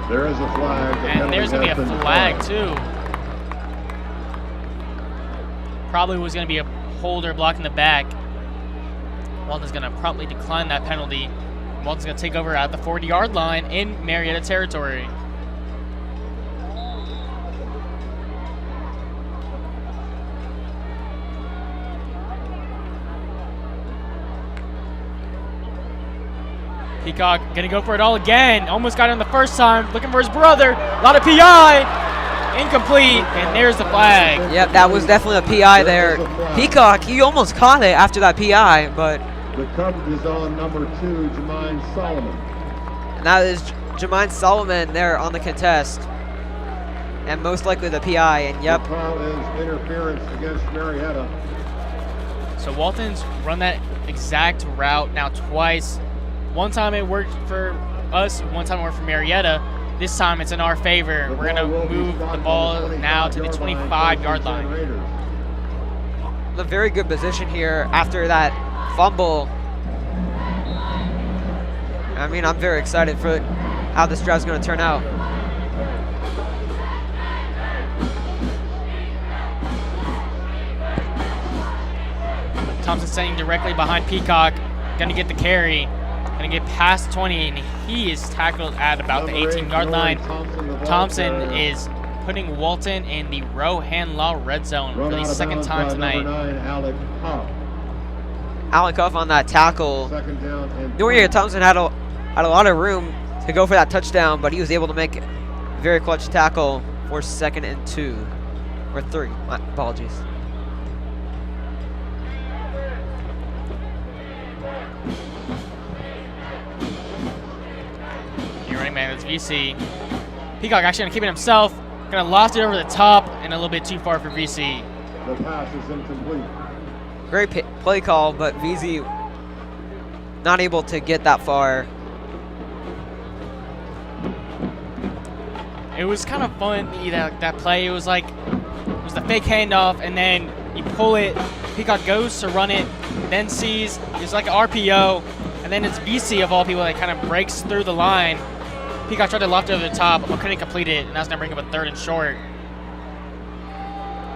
There is a flag. And there's going to be a flag, too. Probably was going to be a holder blocking the back. Walton's going to promptly decline that penalty. Walton's going to take over at the 40-yard line in Marietta territory. Peacock going to go for it all again. Almost got it on the first time. Looking for his brother. A lot of PI. Incomplete. And there's the flag. Yep, that was definitely a PI there. Peacock, he almost caught it after that PI, but... The coverage is on number 2, Jermaine Solomon. And that is Jermaine Solomon there on the contest. And most likely the PI, and yep. The call is interference against Marietta. So Walton's run that exact route now twice. One time it worked for us, one time it worked for Marietta. This time it's in our favor. We're going to move the ball now to the 25-yard line. A very good position here after that fumble. I mean, I'm very excited for how this drive's going to turn out. Thompson standing directly behind Peacock, going to get the carry, going to get past 20, and he is tackled at about the 18-yard line. Thompson is putting Walton in the Rohan-Law red zone for the second time tonight. Alec Huff on that tackle. Noriega Thompson had a lot of room to go for that touchdown, but he was able to make a very clutch tackle for 2nd and 2. Or 3, my apologies. Your running man is VC. Peacock actually going to keep it himself. Going to loft it over the top and a little bit too far for VC. The pass is incomplete. Great play call, but VZ not able to get that far. It was kind of fun, that play. It was like, it was the fake handoff, and then you pull it, Peacock goes to run it, then sees, it's like an RPO, and then it's VC of all people that kind of breaks through the line. Peacock tried to loft it over the top, but couldn't complete it, and that's going to bring up a 3rd and short.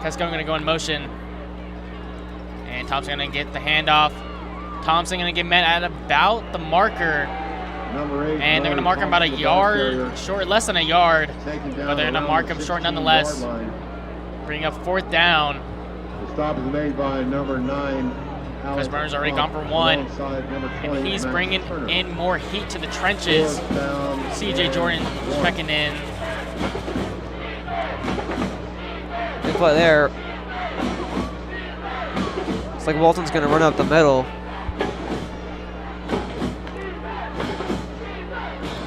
Cascone going to go in motion. And Thompson going to get the handoff. Thompson going to get met at about the marker. And they're going to mark him about a yard short, less than a yard. But they're going to mark him short nonetheless. Bring up 4th down. The stop is made by number 9. Chris Burns already gone for 1. And he's bringing in more heat to the trenches. CJ Jordan checking in. Good play there. Looks like Walton's going to run up the middle.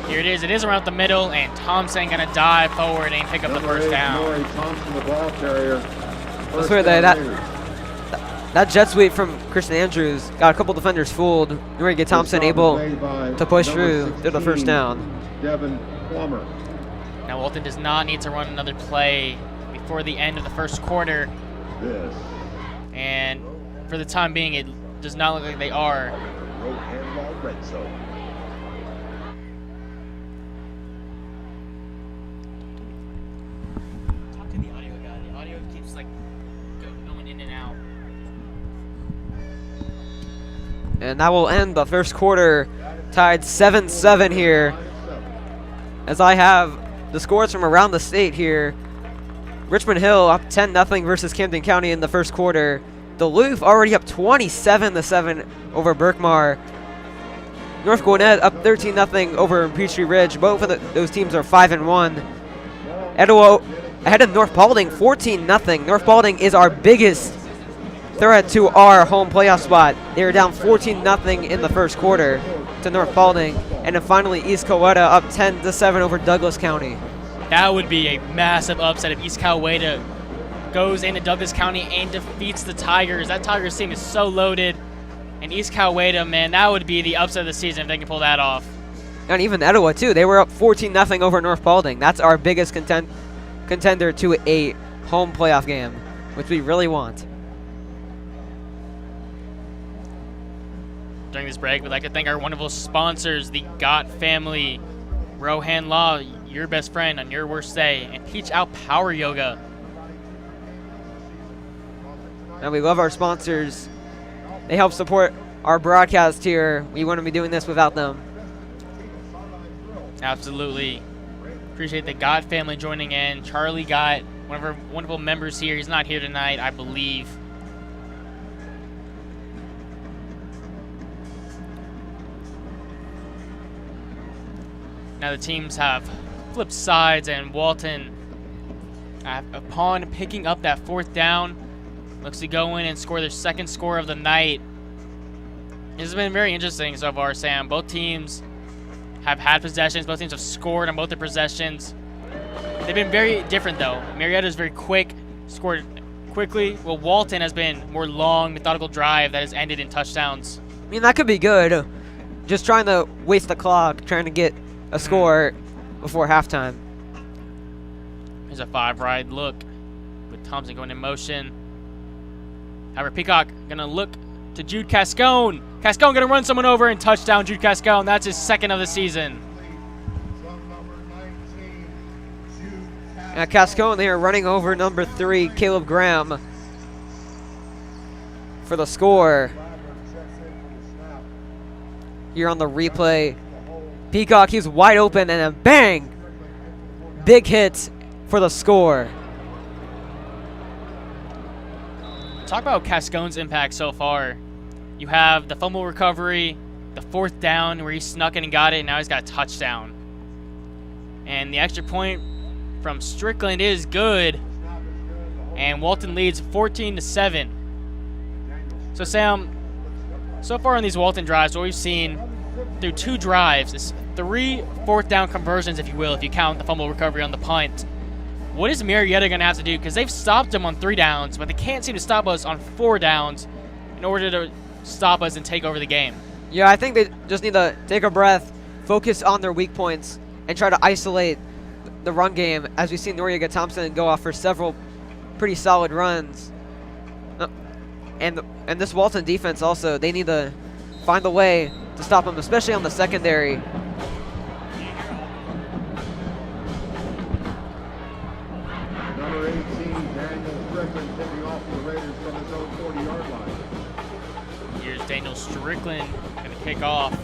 Here it is. It is around the middle, and Thompson going to dive forward and pick up the first down. Thompson, the ball carrier. That's where that jet sweep from Christian Andrews got a couple defenders fooled. Noriega Thompson able to push through to the first down. Devin Plummer. Now Walton does not need to run another play before the end of the first quarter. And for the time being, it does not look like they are. Rohan-Law red zone. Talk to the audio guy. The audio keeps like going in and out. And that will end the first quarter, tied 7-7 here. As I have the scores from around the state here. Richmond Hill up 10-0 versus Camden County in the first quarter. Duluth already up 27-7 over Berkmar. North Gwinnett up 13-0 over Peachtree Ridge. Both of those teams are 5-1. Etowah ahead of North Paulding 14-0. North Paulding is our biggest threat to our home playoff spot. They were down 14-0 in the first quarter to North Paulding. And then finally East Coweta up 10-7 over Douglas County. That would be a massive upset if East Coweta goes into Douglas County and defeats the Tigers. That Tigers team is so loaded. And East Coweta, man, that would be the upset of the season if they can pull that off. And even Etowah, too. They were up 14-0 over North Paulding. That's our biggest contender to a home playoff game, which we really want. During this break, we'd like to thank our wonderful sponsors, the Gott family, Rohan Law, your best friend on your worst day, and Teach Out Power Yoga. And we love our sponsors. They help support our broadcast here. We wouldn't be doing this without them. Absolutely. Appreciate the Gott family joining in. Charlie Gott, one of our wonderful members here. He's not here tonight, I believe. Now the teams have flipped sides, and Walton, upon picking up that fourth down, looks to go in and score their second score of the night. This has been very interesting so far, Sam. Both teams have had possessions. Both teams have scored on both their possessions. They've been very different, though. Marietta is very quick, scored quickly, while Walton has been more long, methodical drive that has ended in touchdowns. I mean, that could be good. Just trying to waste the clock, trying to get a score before halftime. Here's a 5-ride look with Thompson going in motion. However, Peacock going to look to Jude Cascone. Cascone going to run someone over and touchdown Jude Cascone. That's his second of the season. Cascone there running over number 3, Caleb Graham, for the score. Here on the replay, Peacock, he's wide open, and then bang! Big hit for the score. Talk about Cascone's impact so far. You have the fumble recovery, the fourth down where he snuck in and got it, and now he's got a touchdown. And the extra point from Strickland is good, and Walton leads 14-7. So Sam, so far on these Walton drives, what we've seen through 2 drives is 3 fourth down conversions, if you will, if you count the fumble recovery on the punt. What is Marietta going to have to do? Because they've stopped them on 3 downs, but they can't seem to stop us on 4 downs in order to stop us and take over the game. Yeah, I think they just need to take a breath, focus on their weak points, and try to isolate the run game, as we've seen Noriega Thompson go off for several pretty solid runs. And this Walton defense also, they need to find a way to stop them, especially on the secondary. Number 18, Daniel Strickland, tipping off for the Raiders from his own 40-yard line. Here's Daniel Strickland going to kick off.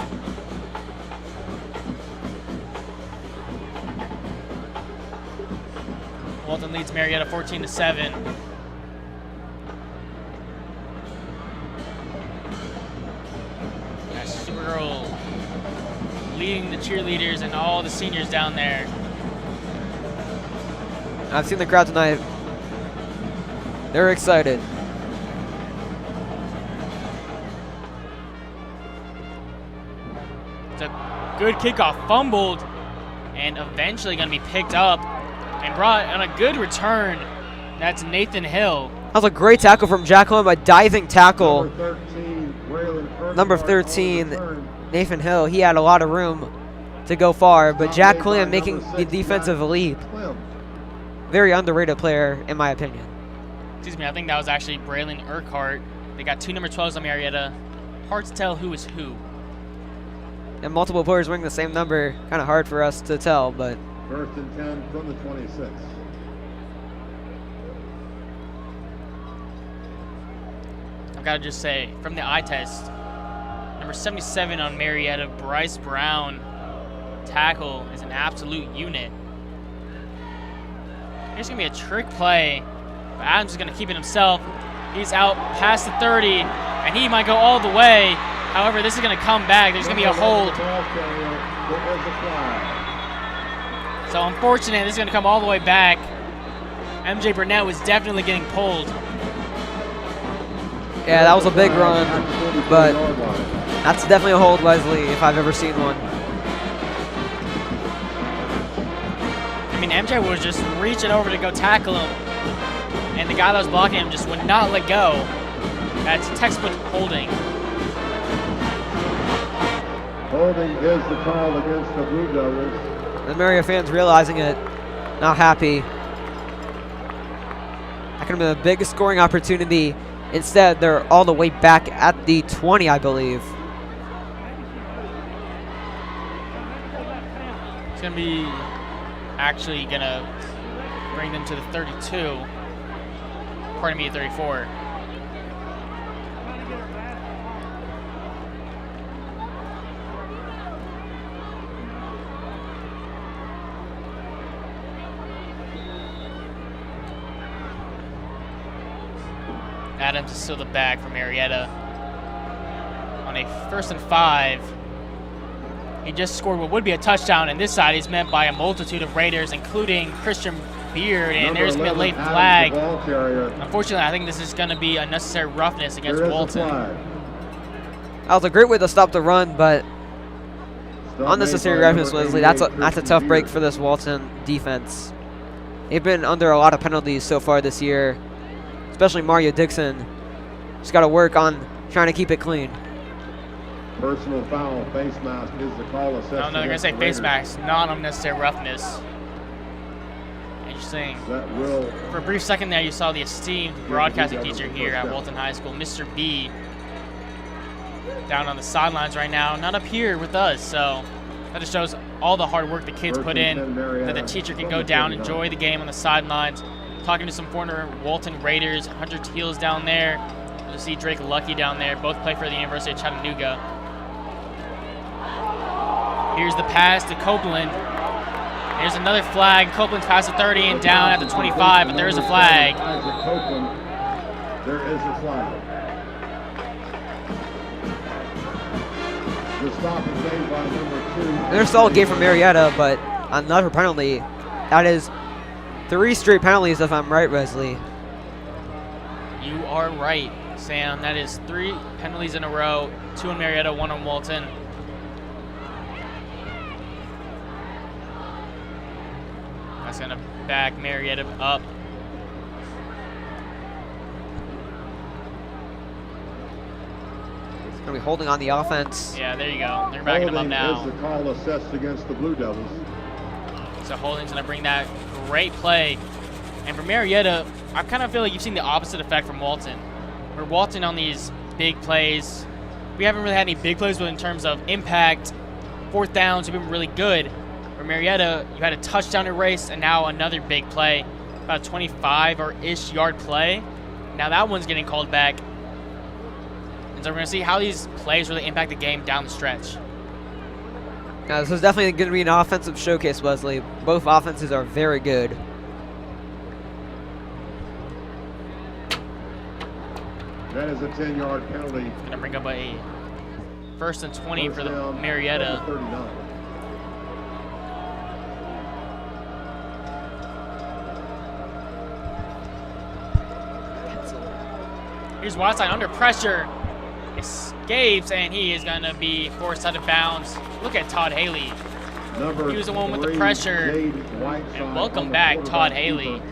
Walton leads Marietta 14-7. Supergirl leading the cheerleaders and all the seniors down there. I've seen the crowd tonight. They're excited. It's a good kickoff, fumbled, and eventually going to be picked up and brought on a good return. That's Nathan Hill. That was a great tackle from Jack Holm, a diving tackle. Number 13, Nathan Hill, he had a lot of room to go far, but Jack Clem making the defensive leap. Very underrated player, in my opinion. Excuse me, I think that was actually Braylon Urquhart. They got 2 number 12s on Marietta. Hard to tell who is who. And multiple players wearing the same number, kind of hard for us to tell, but. 1st and 10 from the 26. I've got to just say, from the eye test, number 77 on Marietta, Bryce Brown, tackle, is an absolute unit. Here's going to be a trick play. But Adams is going to keep it himself. He's out past the 30, and he might go all the way. However, this is going to come back. There's going to be a hold. So unfortunate, this is going to come all the way back. MJ Burnett was definitely getting pulled. Yeah, that was a big run, but that's definitely a hold, Wesley, if I've ever seen one. I mean, MJ was just reaching over to go tackle him, and the guy that was blocking him just would not let go. That's textbook holding. Holding is the call against the Blue Devils. The Marietta fans realizing it, not happy. That could have been the biggest scoring opportunity. Instead, they're all the way back at the 20, I believe. It's going to be actually going to bring them to the 32. Pardon me, 34. Adams is still the back for Marietta. On a 1st and 5. He just scored what would be a touchdown, and this side is met by a multitude of Raiders, including Christian Beard, and there's going to be a late flag. Unfortunately, I think this is going to be unnecessary roughness against Walton. That was a great way to stop the run, but unnecessary roughness, Wesley. That's a tough break for this Walton defense. They've been under a lot of penalties so far this year, especially Mario Dixon. Just got to work on trying to keep it clean. Personal foul, face mask is the call. No, they're going to say face mask, not unnecessary roughness. Interesting. For a brief second there, you saw the esteemed broadcasting teacher here at Walton High School, Mr. B, down on the sidelines right now, not up here with us. So that just shows all the hard work the kids put in, that the teacher can go down, enjoy the game on the sidelines. Talking to some former Walton Raiders, Hunter Teals down there. You'll see Drake Lucky down there. Both play for the University of Chattanooga. Here's the pass to Copeland. There's another flag. Copeland's past the 30 and down at the 25, but there is a flag. There is a flag. The stop is made by number 2. There's a solid game from Marietta, but another penalty. That is 3 straight penalties, if I'm right, Wesley. You are right, Sam. That is 3 penalties in a row. 2 on Marietta, 1 on Walton. That's going to back Marietta up. It's going to be holding on the offense. Yeah, there you go. They're backing him up now. Is the call assessed against the Blue Devils. So Holding's going to bring that great play. And for Marietta, I kind of feel like you've seen the opposite effect from Walton. Where Walton on these big plays, we haven't really had any big plays, but in terms of impact, 4th downs have been really good. For Marietta, you had a touchdown erase, and now another big play, about a 25-ish yard play. Now that one's getting called back. And so we're going to see how these plays really impact the game down the stretch. Now, this is definitely going to be an offensive showcase, Wesley. Both offenses are very good. That is a 10-yard penalty. Going to bring up a 1st and 20 for the Marietta. 39. Here's Whiteside under pressure. Escapes, and he is going to be forced out of bounds. Look at Todd Haley. He was the one with the pressure. And welcome back, Todd Haley.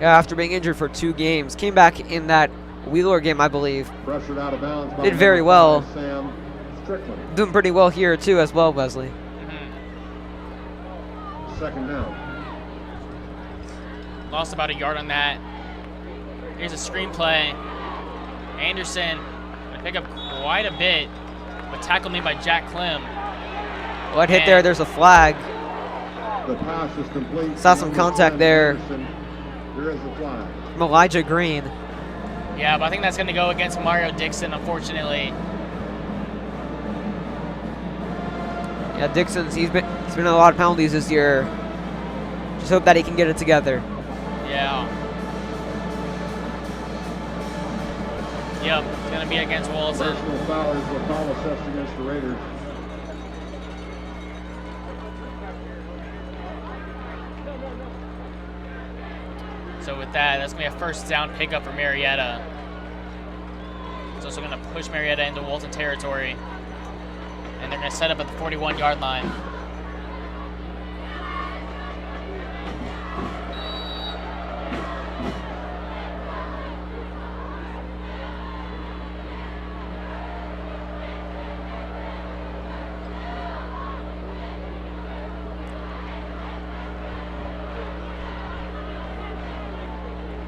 Yeah, after being injured for 2 games. Came back in that Wheeler game, I believe. Pressured out of bounds. Did very well. Sam Strickland. Doing pretty well here, too, as well, Wesley. Second down. Lost about a yard on that. Here's a screenplay. Anderson going to pick up quite a bit, but tackled made by Jack Clem. What hit there? There's a flag. The pass is complete. Saw some contact there. There is a flag. From Elijah Green. Yeah, but I think that's going to go against Mario Dixon, unfortunately. Yeah, Dixon's he's been in a lot of penalties this year. Just hope that he can get it together. Yeah. Yep, it's going to be against Walton. Personal foul is the foul assessed against the Raiders. So with that, that's going to be a first down pickup for Marietta. It's also going to push Marietta into Walton territory. And they're going to set up at the 41-yard line.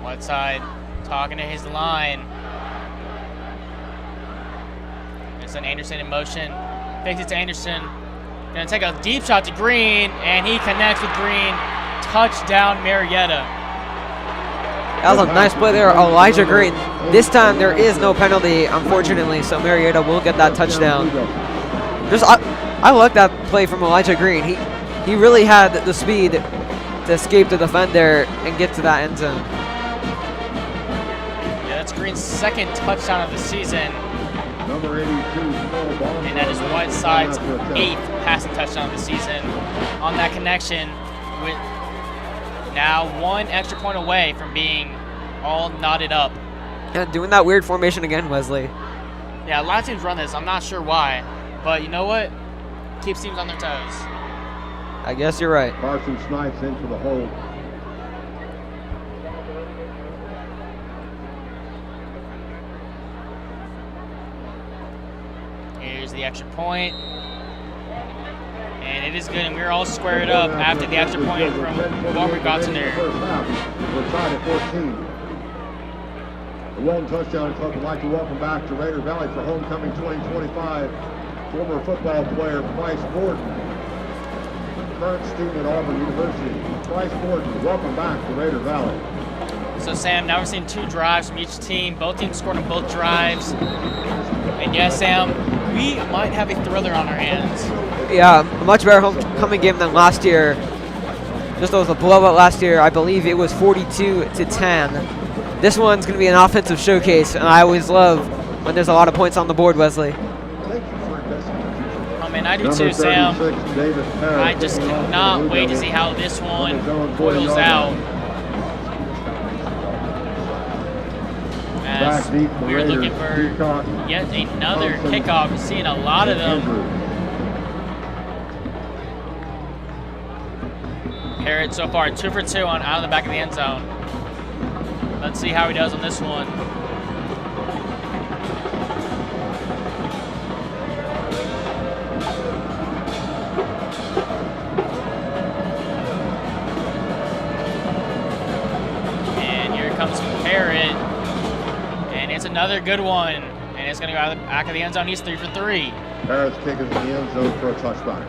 Whiteside talking to his line. It's an Anderson in motion. Fakes it to Anderson. Gonna take a deep shot to Green, and he connects with Green. Touchdown, Marietta. That was a nice play there, Elijah Green. This time there is no penalty, unfortunately, so Marietta will get that touchdown. I like that play from Elijah Green. He really had the speed to escape the defender and get to that end zone. That's Green's second touchdown of the season. Number 82, and that is Whiteside's 8th passing touchdown of the season. On that connection, with now 1 extra point away from being all knotted up. Yeah, doing that weird formation again, Wesley. Yeah, a lot of teams run this. I'm not sure why, but you know what? Keeps teams on their toes. I guess you're right. Carson Snipes into the hole. Here's the extra point. And it is good, and we're all squared up after the extra point from what we got to there. We're tied at 14. The Walton Touchdown Club would like to welcome back to Raider Valley for Homecoming 2025 former football player Bryce Gordon, current student at Auburn University. Bryce Gordon, welcome back to Raider Valley. So Sam, now we're seeing 2 drives from each team. Both teams scored on both drives. And yes, Sam, we might have a thriller on our hands. Yeah, a much better homecoming game than last year. Just though it was a blowout last year, I believe it was 42-10. This one's going to be an offensive showcase, and I always love when there's a lot of points on the board, Wesley. Oh man, I do too, Sam. I just cannot wait to see how this one boils out. As we're looking for yet another kickoff. We're seeing a lot of them. Parrott so far 2 for 2 on out of the back of the end zone. Let's see how he does on this one. And here comes Parrott. And it's another good one. And it's going to go out of the back of the end zone. He's 3 for 3. Parrott's kicking in the end zone for a touchback.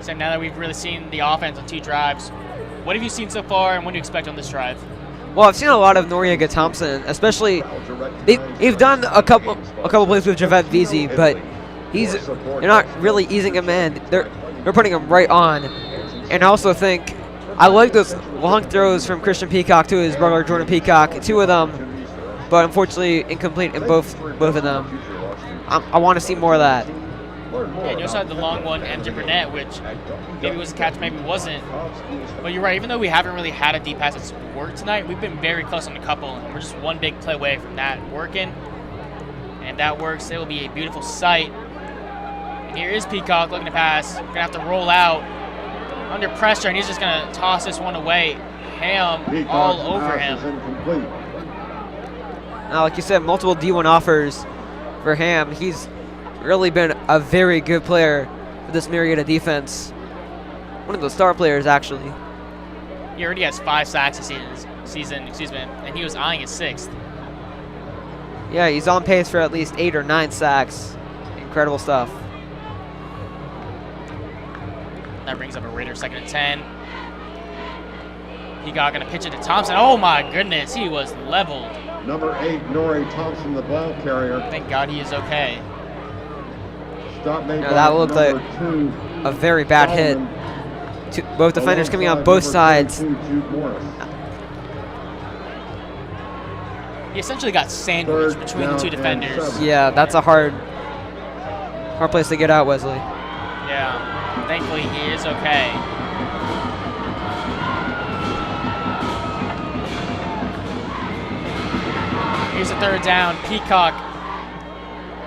So now that we've really seen the offense on 2 drives, what have you seen so far, and what do you expect on this drive? Well, I've seen a lot of Noriega Thompson, especially they've done a couple plays with Javette Veazey, but they're not really easing him in. They're putting him right on. And I also think I like those long throws from Christian Peacock to his brother Jordan Peacock, 2 of them, but unfortunately incomplete in both of them. I want to see more of that. And you also had the long one, MJ Burnett, which maybe was a catch, maybe wasn't. But you're right, even though we haven't really had a deep pass that's worked tonight, we've been very close on a couple, and we're just one big play away from that working. And if that works, it will be a beautiful sight. And here is Peacock looking to pass. Going to have to roll out under pressure, and he's just going to toss this one away. Ham all over him. Now, like you said, multiple D1 offers for Ham. He's really been a very good player for this Marietta defense. One of those star players, actually. He already has 5 sacks this season, and he was eyeing his 6th. Yeah, he's on pace for at least 8 or 9 sacks. Incredible stuff. That brings up a Raider 2nd and 10. Peacock gonna pitch it to Thompson. Oh my goodness, he was leveled. Number 8, Nori Thompson, the ball carrier. Thank God he is okay. Stop made that looked like a very bad hit Both defenders coming on both sides. He essentially got sandwiched between the two defenders. Yeah, that's a hard place to get out, Wesley. Yeah, thankfully he is okay. Here's a third down. Peacock,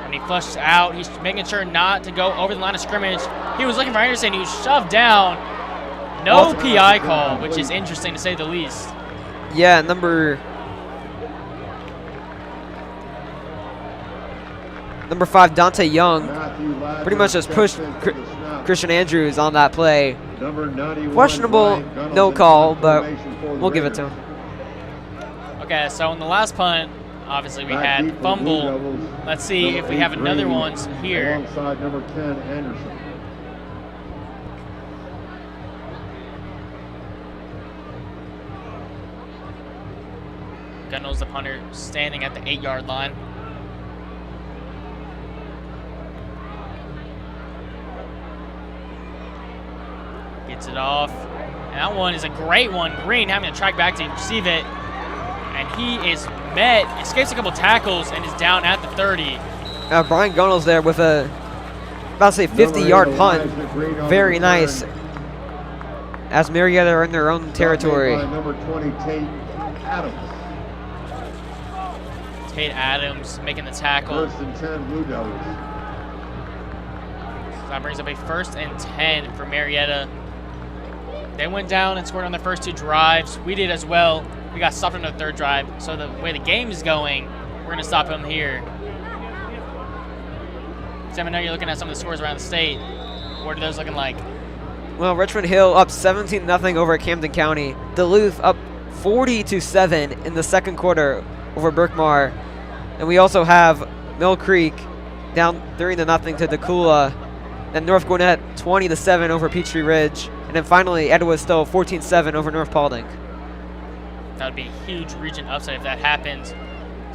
and he flushes out. He's making sure not to go over the line of scrimmage. He was looking for Anderson. He was shoved down. No PI call, which is interesting to say the least. Yeah, number 5, Dante Young, pretty much just pushed Christian Andrews on that play. Questionable no call, but we'll give it to him. Okay, so in the last punt, obviously we had fumble. Let's see if we have another one here. Alongside number 10, Anderson. Gunnels, the punter, standing at the 8-yard line. Gets it off. And that one is a great one. Green having to track back to receive it. And he is met, escapes a couple tackles, and is down at the 30. Brian Gunnels there with a, about to say 50-yard punt. Very nice. As Marietta are in their own territory. Number 20, Tate Adams. Tate Adams making the tackle. 1st and 10, Blue Devils. So that brings up a 1st and 10 for Marietta. They went down and scored on their first 2 drives. We did as well. We got stopped on the 3rd drive. So the way the game is going, we're going to stop them here. Sam, I know you're looking at some of the scores around the state. What are those looking like? Well, Richmond Hill up 17-0 over Camden County. Duluth up 40-7 in the 2nd quarter over Berkmar. And we also have Mill Creek down 3-0 to Decula. Then North Gwinnett 20-7 over Peachtree Ridge. And then finally, Edgewood-Stowe 14-7 over North Paulding. That would be a huge region upset if that happens.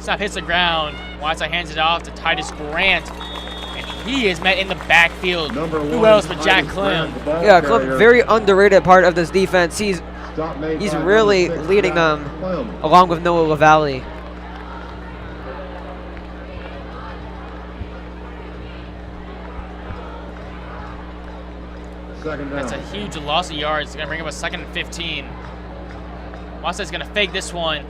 Snap hits the ground. Whiteside hands it off to Titus Grant. And he is met in the backfield. Who else but Jack Clem? Yeah, Clem, very underrated part of this defense. He's really leading them along with Noah LaValle. That's a huge loss of yards. It's going to bring up a 2nd and 15. Whiteside's going to fake this one.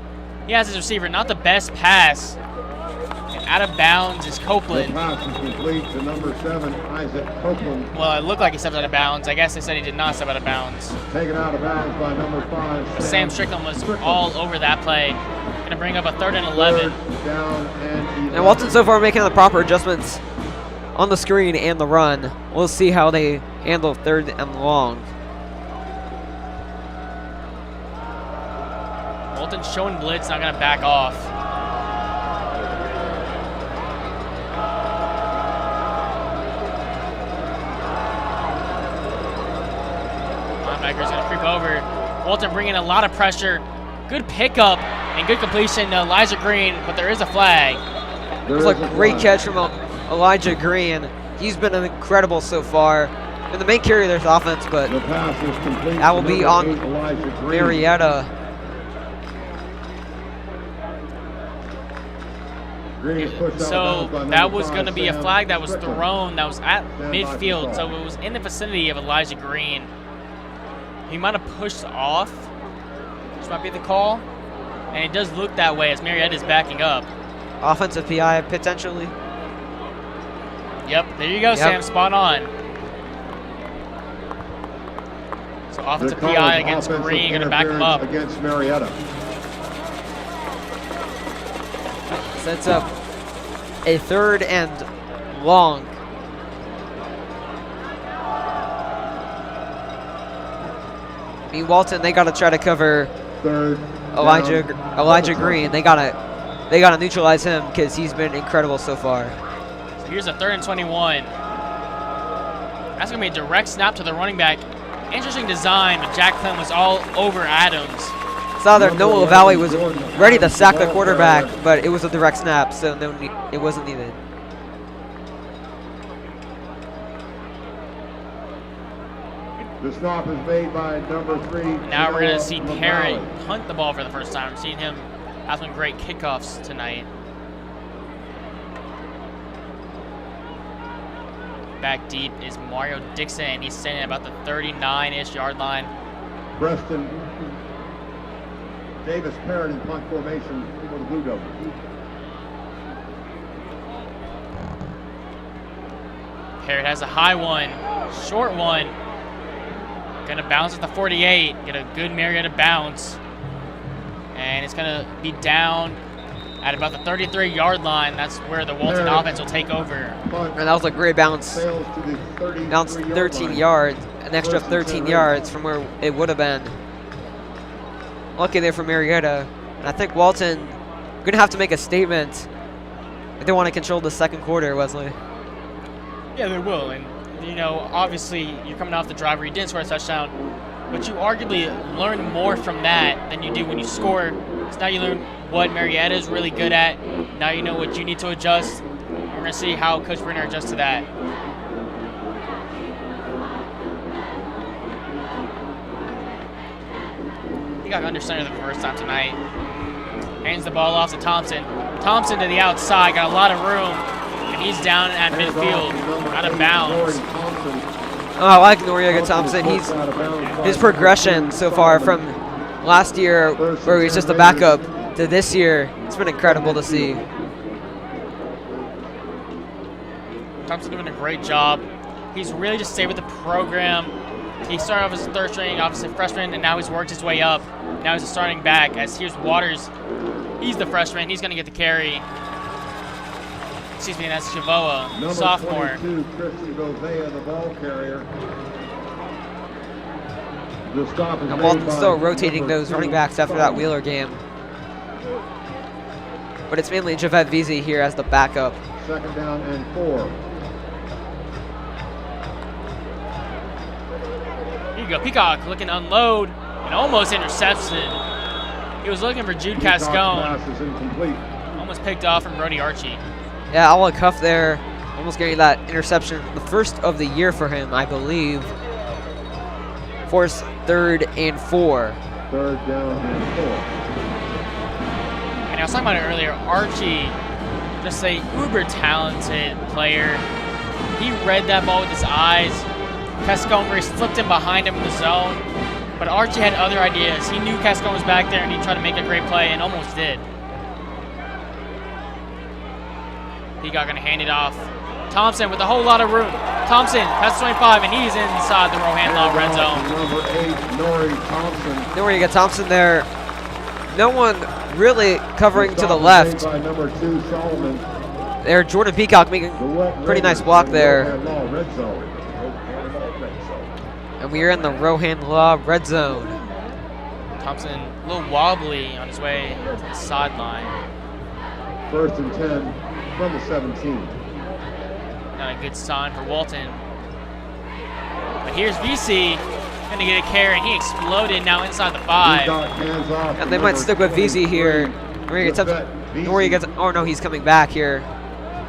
He has his receiver, not the best pass. And out of bounds is Copeland. The pass is complete to number 7, Isaac Copeland. Well, it looked like he stepped out of bounds. I guess they said he did not step out of bounds. Taken out of bounds by number 5, Sam Strickland was all over that play. Going to bring up a 3rd and 11. Down and 11. And Walton so far making the proper adjustments on the screen and the run. We'll see how they handle 3rd and long. Walton showing blitz, not going to back off. Linebacker's going to creep over. Walton bringing a lot of pressure. Good pickup and good completion to Elijah Green, but there is a flag. It was a great catch from Elijah Green. He's been incredible so far. And the main carrier of their offense, but that will be on Marietta. So that was going to be a flag that was thrown, that was at midfield, so it was in the vicinity of Elijah Green. He might have pushed off, which might be the call, and it does look that way as Marietta is backing up. Offensive PI potentially. Yep, there you go, Sam, spot on. So offensive PI against Green, going to back him up. Against Marietta. Sets up a 3rd and long. I mean, Walton, they got to try to cover Elijah Green. They gotta neutralize him because he's been incredible so far. So here's a 3rd and 21. That's gonna be a direct snap to the running back. Interesting design, but Jack Clem was all over Adams. Saw there Noah LaValle was ready to sack the quarterback, but it was a direct snap, so it wasn't needed. The stop is made by number 3. Now we're going to see Parrott punt the ball for the first time. I'm seeing him have some great kickoffs tonight. Back deep is Mario Dixon, and he's standing at about the 39-ish yard line. Preston Davis Parrott in punt formation for the Blue Devils. Parrott has a high one, short one. Gonna bounce at the 48, get a good Marietta bounce. And it's gonna be down at about the 33-yard line. That's where the Walton offense will take over. And that was a great bounce. Bounced 13 yards, an extra 13 yards from where it would have been. Lucky there for Marietta. And I think Walton gonna have to make a statement if they want to control the second quarter, Wesley. Yeah, they will. And you know, obviously, you're coming off the drive where you didn't score a touchdown, but you arguably learn more from that than you do when you score. Because now you learn what Marietta is really good at. Now you know what you need to adjust. We're going to see how Coach Brenner adjusts to that. He got under center the first time tonight. Hands the ball off to Thompson. Thompson to the outside, got a lot of room. And he's down at midfield, out of bounds. Oh, I like Noriega Thompson. His progression so far from last year, where he was just a backup, to this year, it's been incredible to see. Thompson doing a great job. He's really just stayed with the program. He started off as a third string, obviously freshman, and now he's worked his way up. Now he's a starting back. As here's Waters, he's the freshman. He's going to get the carry. Excuse me, that's Chavoa, sophomore. Number 22, Christian Govea, the ball carrier. The stop is And made Walton's by still rotating number those 3, running backs after that Wheeler game. But it's mainly Javette Veazey here as the backup. Second down and 4. Here you go, Peacock looking to unload and almost intercepted. He was looking for Jude Cascone. Pass is incomplete. Almost picked off from Brody Archie. Yeah, Alec Huff there, almost getting that interception. The first of the year for him, I believe. Force 3rd and 4. Third down and 4. And I was talking about it earlier, Archie, just a uber talented player. He read that ball with his eyes. Cascone slipped in behind him in the zone. But Archie had other ideas. He knew Cascone was back there and he tried to make a great play and almost did. Peacock gonna hand it off. Thompson with a whole lot of room. Thompson, pass 25, and he's inside the Rohan Law red zone. Number 8, Nori Thompson. Noriega Thompson there. No one really covering to the left. By number 2, Solomon. There, Jordan Peacock making a pretty nice block there. Red zone. And we are in the Rohan Law red zone. Thompson a little wobbly on his way to the sideline. First and 10 from the 17. Not a good sign for Walton. But here's VC, gonna get a carry, and he exploded now inside the 5. And they might stick with VZ here. Noriega, oh no, he's coming back here.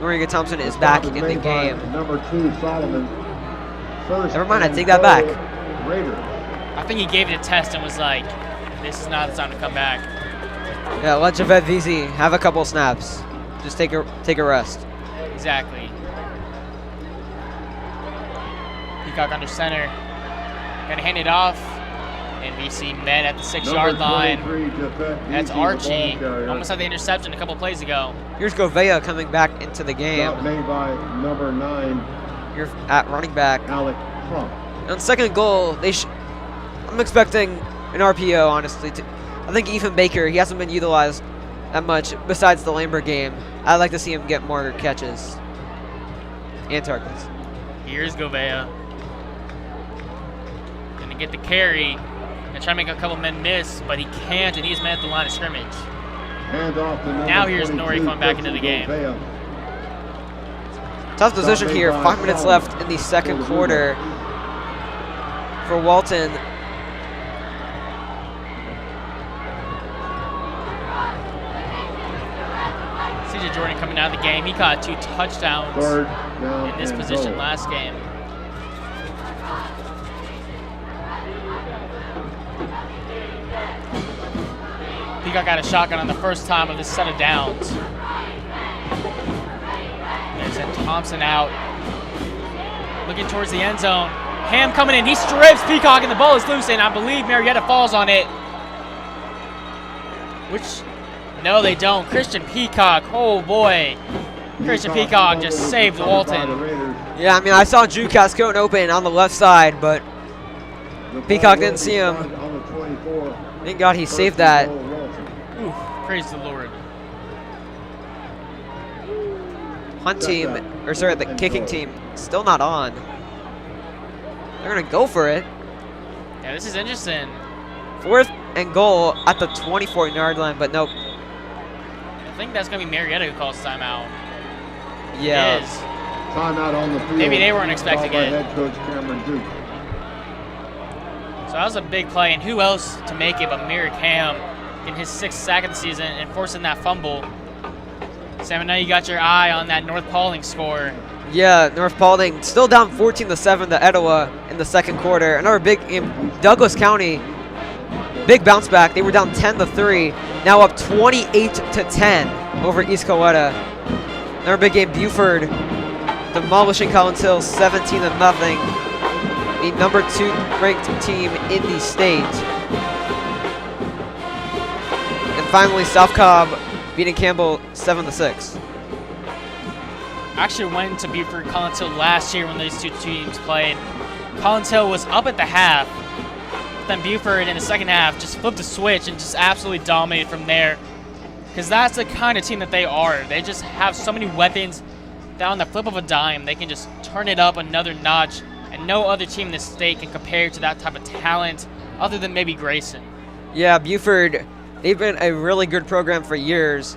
Noriega Thompson is back in the game. Number 2, Solomon. First Never mind, I take that back. Raiders. I think he gave it a test and was like, this is not the time to come back. Yeah, let Javette VZ have a couple snaps. Just take a rest. Exactly. Peacock under center. Gonna hand it off. And VC met at the 6-yard line. That's Archie. Almost had the interception a couple plays ago. Here's Govea coming back into the game. Stop made by number 9. You're at running back. Alec Crump. On second goal, I'm expecting an RPO, honestly. I think Ethan Baker, he hasn't been utilized that much besides the Lambert game. I'd like to see him get more catches and targets. Here's Govea. Gonna get the carry and try to make a couple men miss, but he can't, and he's met at the line of scrimmage. Hand off to number Now here's 22, Nori coming back into the game. Govea. Tough position here. 5 minutes left in the second quarter for Walton. CJ Jordan coming out of the game. He caught 2 touchdowns Third down in this and position goal. last game. Peacock got a shotgun on the first time of this set of downs. They send Thompson out. Looking towards the end zone. Ham coming in. He strips Peacock and the ball is loose, and I believe Marietta falls on it. No, they don't. Christian Peacock. Oh, boy. Christian Peacock just saved Walton. Yeah, I mean, I saw Drew Cascone open on the left side, but Peacock didn't see him. Thank God he saved that. Ooh, praise the Lord. Punt team, or sorry, the kicking team, still not on. They're going to go for it. Yeah, this is interesting. 4th and goal at the 24-yard line, but nope. I think that's going to be Marietta who calls timeout. Yeah. It is. Timeout on the field. Maybe they weren't expecting it. Head coach Cameron Duke. So that was a big play, and who else to make it but Merrick Ham in his 6th sack of the season and forcing that fumble. Sam, I know you got your eye on that North Paulding score. Yeah, North Paulding still down 14-7 to Etowah in the 2nd quarter. Another big in Douglas County, big bounce back. They were down 10-3, now up 28-10 over East Coweta. Another big game, Buford demolishing Collins Hill 17-0. The number 2 ranked team in the state. And finally, South Cobb beating Campbell 7-6. I actually went to Buford Collins Hill last year when these two teams played. Collins Hill was up at the half. Then Buford in the second half just flipped a switch and just absolutely dominated from there. Because that's the kind of team that they are. They just have so many weapons that on the flip of a dime, they can just turn it up another notch. And no other team in the state can compare to that type of talent other than maybe Grayson. Yeah, Buford, they've been a really good program for years.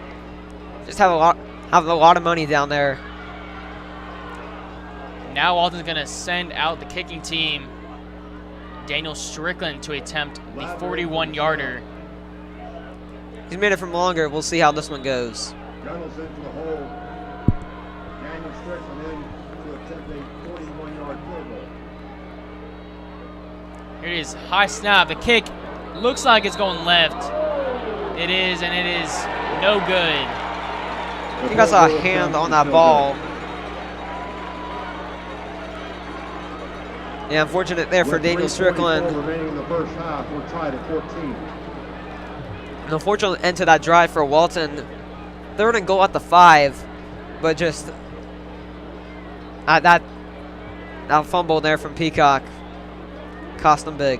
Just have a lot of money down there. Now Walton's going to send out the kicking team, Daniel Strickland, to attempt the 41-yarder. He's made it from longer. We'll see how this one goes. Gunnels into the hole. Daniel Strickland in to attempt a 41-yard field goal. Here it is, high snap. The kick looks like it's going left. It is, and it is no good. I think I saw a hand on that ball. Yeah, unfortunate there for Daniel Strickland. Remaining in the first half, we're tied at 14. An unfortunate end to that drive for Walton. 3rd and goal at the 5, but just that fumble there from Peacock cost them big.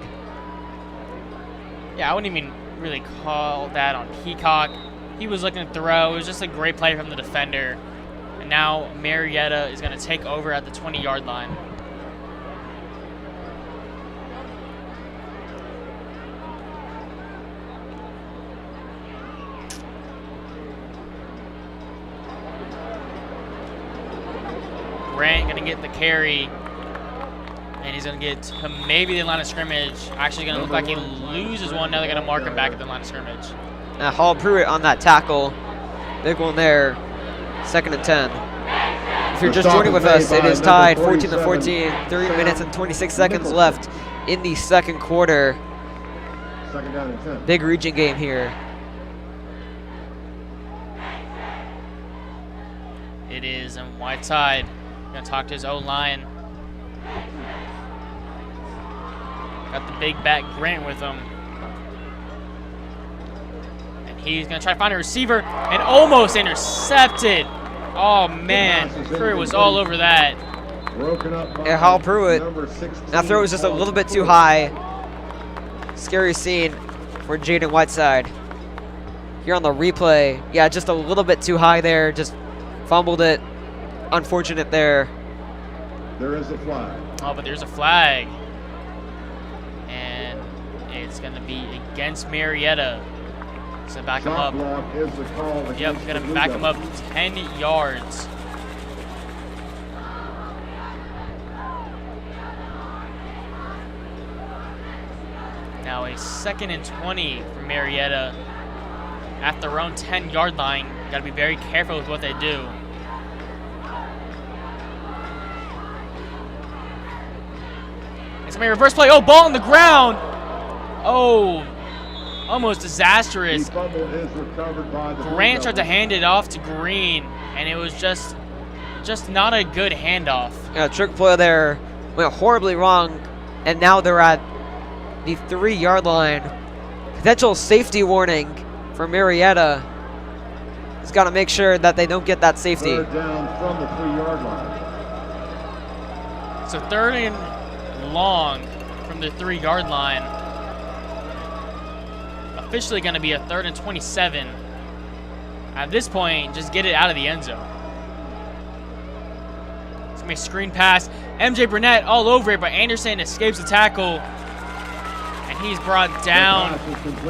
Yeah, I wouldn't even really call that on Peacock. He was looking to throw. It was just a great play from the defender. And now Marietta is going to take over at the 20-yard line. Grant going to get the carry, and he's going to get to maybe the line of scrimmage. Actually going to look like he loses one. Now they're going to mark him back at the line of scrimmage. Hall Pruitt on that tackle. Big one there. 2nd and 10. If you're just joining with us, it is tied 14-14. 3 minutes and 26 seconds left in the 2nd quarter. 2nd down and 10. Big region game here. It is, and Whiteside going to talk to his O-line. Got the big back Grant with him. And he's going to try to find a receiver and almost intercepted. Oh, man. Pruitt was all over that. Broken up by Hall Pruitt. number 16. That throw was just a little bit too high. Scary scene for Jaden Whiteside. Here on the replay. Yeah, just a little bit too high there. Just fumbled it. Unfortunate there. There is a flag. Oh, but there's a flag. And it's going to be against Marietta. So back him up. Block is the call. Yep, going to back him up 10 yards. Now a 2nd and 20 for Marietta at their own 10-yard line. Got to be very careful with what they do. It's going to be a reverse play. Oh, ball on the ground. Oh, almost disastrous. The fumble is recovered by the Grant tried to hand it off to Green, and it was just not a good handoff. Yeah, trick play there went horribly wrong, and now they're at the 3-yard line. Potential safety warning for Marietta. He's got to make sure that they don't get that safety. Third down from the 3-yard line. So 3rd and long from the 3-yard line. Officially going to be a 3rd and 27. At this point, just get it out of the end zone. It's going to be a screen pass. MJ Burnett all over it, but Anderson escapes the tackle. And he's brought down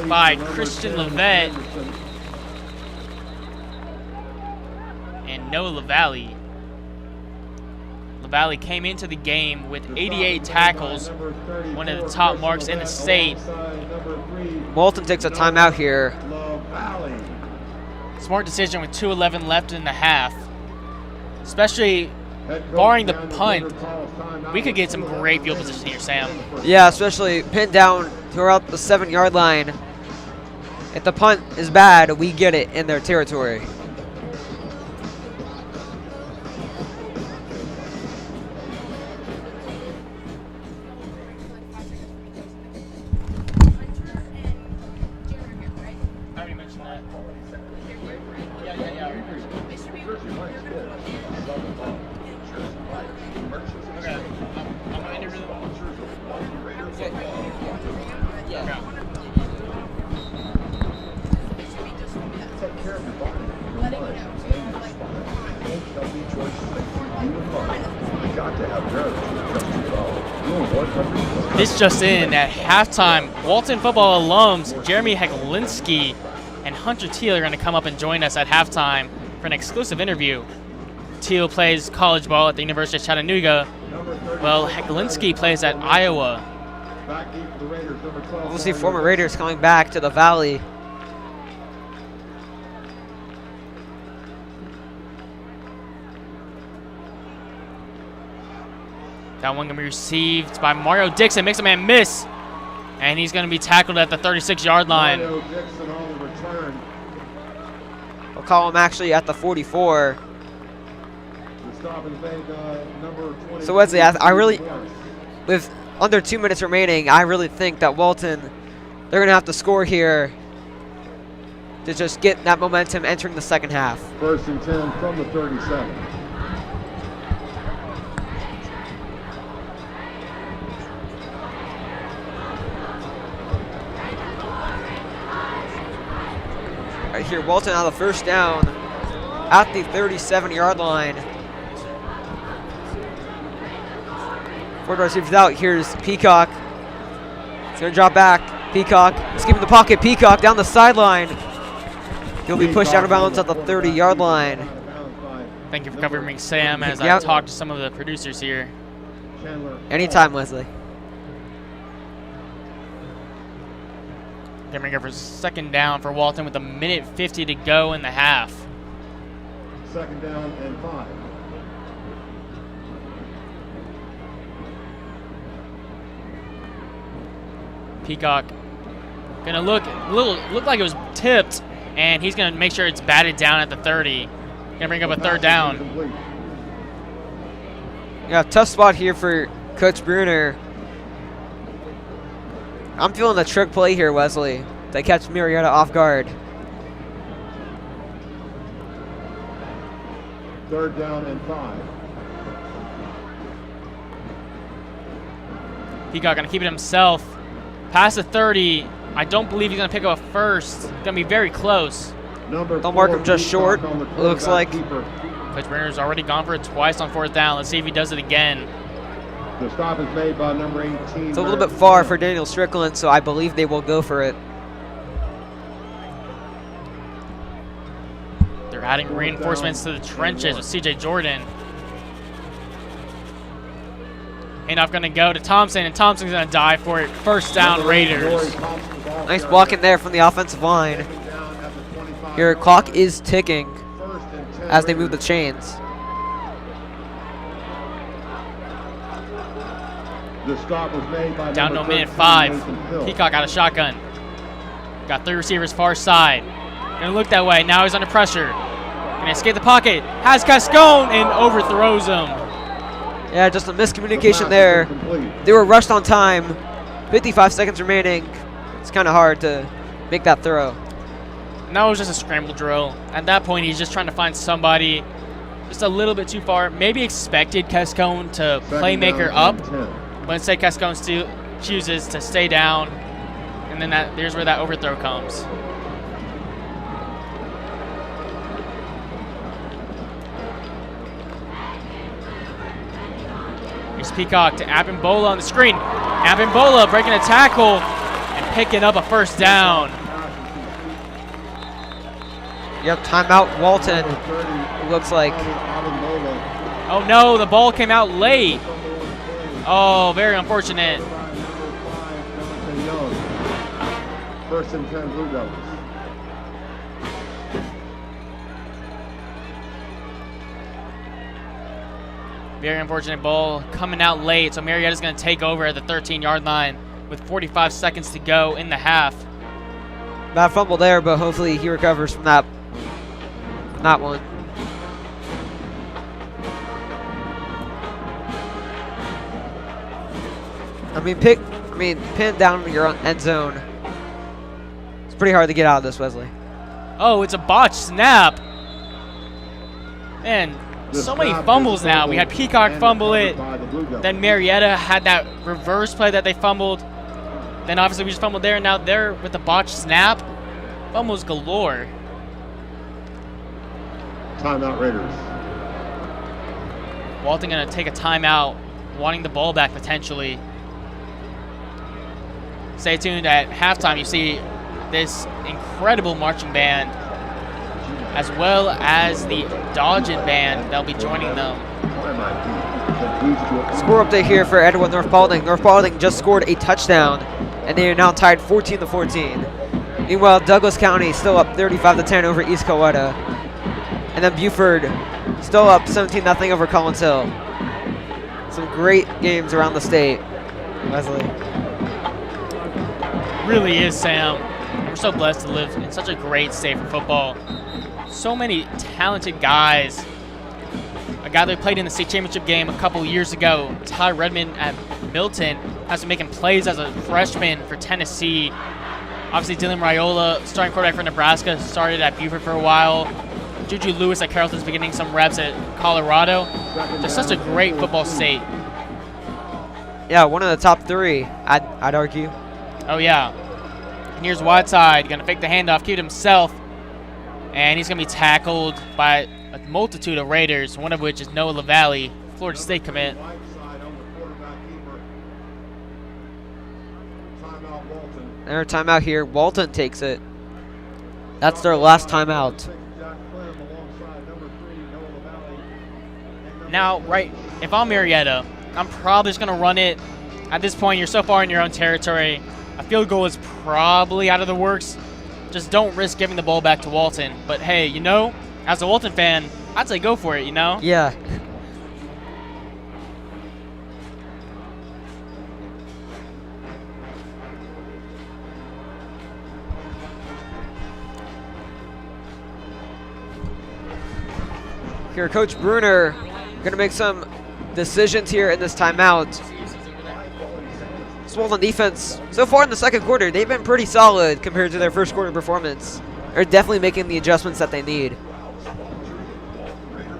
by Christian Levette and Noah LaValle. LaValle came into the game with 88 tackles, one of the top marks in the state. Walton takes a timeout here. Smart decision with 2:11 left in the half. Especially barring the punt, we could get some great field position here, Sam. Yeah, especially pinned down throughout the 7-yard line. If the punt is bad, we get it in their territory. This just in, at halftime, Walton football alums Jeremy Heglinski and Hunter Teal are going to come up and join us at halftime for an exclusive interview. Teal plays college ball at the University of Chattanooga, while Heglinski plays at Iowa. We'll see former Raiders coming back to the Valley. That one going to be received by Mario Dixon. Makes a man miss. And he's going to be tackled at the 36-yard line. Mario Dixon on the return. We'll call him actually at the 44. The stop is made, number 20. So Wesley, I really, with under 2 minutes remaining, I really think that Walton, they're going to have to score here to just get that momentum entering the second half. 1st and 10 from the 37. Right here, Walton on the first down at the 37-yard line. 4 receivers out. Here's Peacock. He's going to drop back. Peacock, escaping the pocket. Peacock down the sideline. He'll be pushed out of bounds at the 30-yard line. Thank you for covering me, Sam, as I talk to some of the producers here. Anytime, Wesley. Coming up for 2nd down for Walton with 1:50 to go in the half. 2nd down and 5. Peacock gonna look like it was tipped, and he's gonna make sure it's batted down at the 30. Gonna bring up a 3rd down. Yeah, tough spot here for Coach Bruner. I'm feeling the trick play here, Wesley, to catch Marietta off guard. 3rd down and 5. Peacock gonna keep it himself. Past the 30. I don't believe he's gonna pick up a first. It's gonna be very close. They'll mark him just short, it looks like. Coach Bruner's already gone for it twice on 4th down. Let's see if he does it again. The stop is made by number 18. It's a little bit far for Daniel Strickland, so I believe they will go for it. They're adding reinforcements to the trenches with CJ Jordan. Handoff going to go to Thompson, and Thompson's going to dive for it. 1st down, Raiders. Nice blocking there from the offensive line. Your clock is ticking as they move the chains. The stop was made by Down to number a minute 13, 5. Nathan Hill. Peacock out of shotgun. Got 3 receivers far side. Gonna look that way. Now he's under pressure. Gonna escape the pocket. Has Cascone and overthrows him. Yeah, just a miscommunication there. They were rushed on time. 55 seconds remaining. It's kind of hard to make that throw. And that was just a scramble drill. At that point, he's just trying to find somebody just a little bit too far. Maybe expected Cascone to playmaker up, but instead Cascone chooses to stay down, and then there's where that overthrow comes. Here's Peacock to Abimbola on the screen. Abimbola breaking a tackle and picking up a first down. Yep, timeout Walton, looks like. Oh no, the ball came out late. Oh, very unfortunate. First and 10 Blue Devils. Very unfortunate ball coming out late, so Marietta's going to take over at the 13-yard line with 45 seconds to go in the half. Bad fumble there, but hopefully he recovers from that one. Pinned down in your end zone. It's pretty hard to get out of this, Wesley. Oh, it's a botched snap. Man, so many fumbles now. We had Peacock fumble it. Then Marietta had that reverse play that they fumbled. Then obviously we just fumbled there, and now they're with the botched snap. Fumbles galore. Timeout Raiders. Walton going to take a timeout, wanting the ball back potentially. Stay tuned at halftime. You see this incredible marching band, as well as the Dodgin band that'll be joining them. Score update here for Edgewood North Paulding. North Paulding just scored a touchdown, and they are now tied 14-14. Meanwhile, Douglas County still up 35-10 over East Coweta. And then Buford still up 17-0 over Collins Hill. Some great games around the state, Wesley. Really is, Sam. We're so blessed to live in such a great state for football. So many talented guys. A guy that played in the state championship game a couple years ago, Ty Redmond at Milton, has been making plays as a freshman for Tennessee. Obviously, Dylan Raiola, starting quarterback for Nebraska, started at Buford for a while. Juju Lewis at Carrollton's been getting some reps at Colorado. Just such a great football state. Yeah, one of the top 3, I'd argue. Oh, yeah. And here's Whiteside, going to fake the handoff, keep it himself. And he's going to be tackled by a multitude of Raiders, one of which is Noah LaValle, Florida State commit. Their timeout here. Walton takes it. That's their last timeout. Now, if I'm Marietta, I'm probably just going to run it. At this point, you're so far in your own territory. A field goal is probably out of the works. Just don't risk giving the ball back to Walton. But hey, as a Walton fan, I'd say go for it, Yeah. Here, Coach Bruner going to make some decisions here in this timeout. Walton defense, so far in the second quarter, they've been pretty solid compared to their first quarter performance. They're definitely making the adjustments that they need.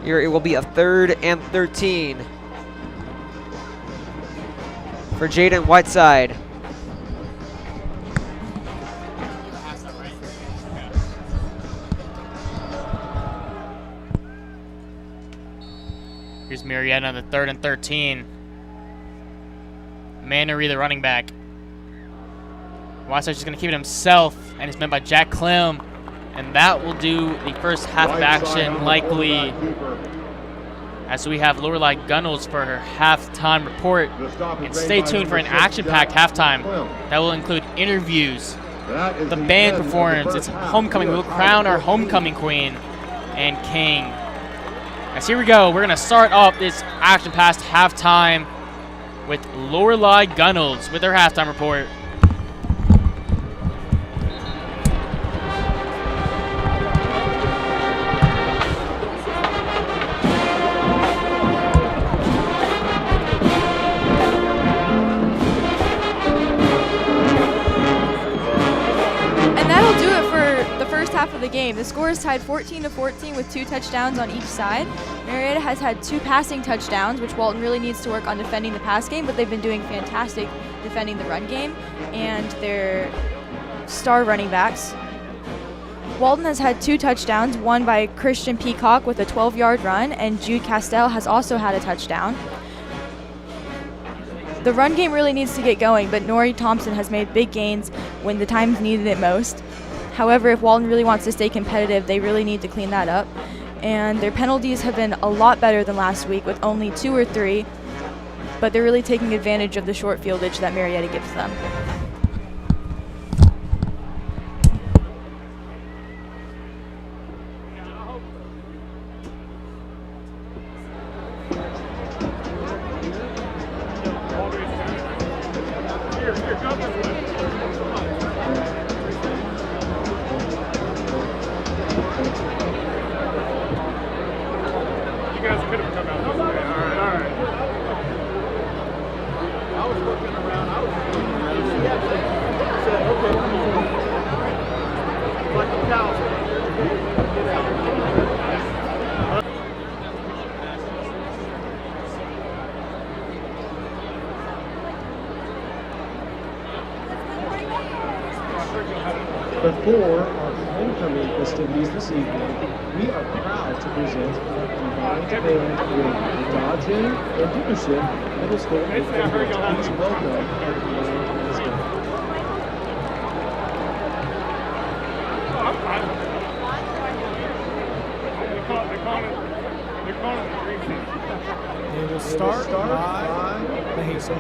Here, it will be a 3rd and 13 for Jaden Whiteside. Here's Marietta on the 3rd and 13. Mannery, the running back. Whiteside's just going to keep it himself, and it's met by Jack Clem. And that will do the first half of action, likely, as we have Lorelei Gunnels for her halftime report. And stay tuned for an action-packed halftime that will include interviews, the band performance, it's homecoming. We'll crown our homecoming queen and king. As here we go, we're going to start off this action-packed halftime with Lorelei Gunnels with their halftime report. Half of the game. The score is tied 14-14 with 2 touchdowns on each side. Marietta has had 2 passing touchdowns, which Walton really needs to work on defending the pass game, but they've been doing fantastic defending the run game and their star running backs. Walton has had 2 touchdowns, one by Christian Peacock with a 12-yard run, and Jude Castell has also had a touchdown. The run game really needs to get going, but Nori Thompson has made big gains when the times needed it most. However, if Walton really wants to stay competitive, they really need to clean that up. And their penalties have been a lot better than last week with only 2 or 3, but they're really taking advantage of the short fieldage that Marietta gives them. Before our homecoming festivities this evening, we are proud to present the combined band with Dodgen and Dickerson Middle School. Please welcome our band this day. They will start by the Hazel.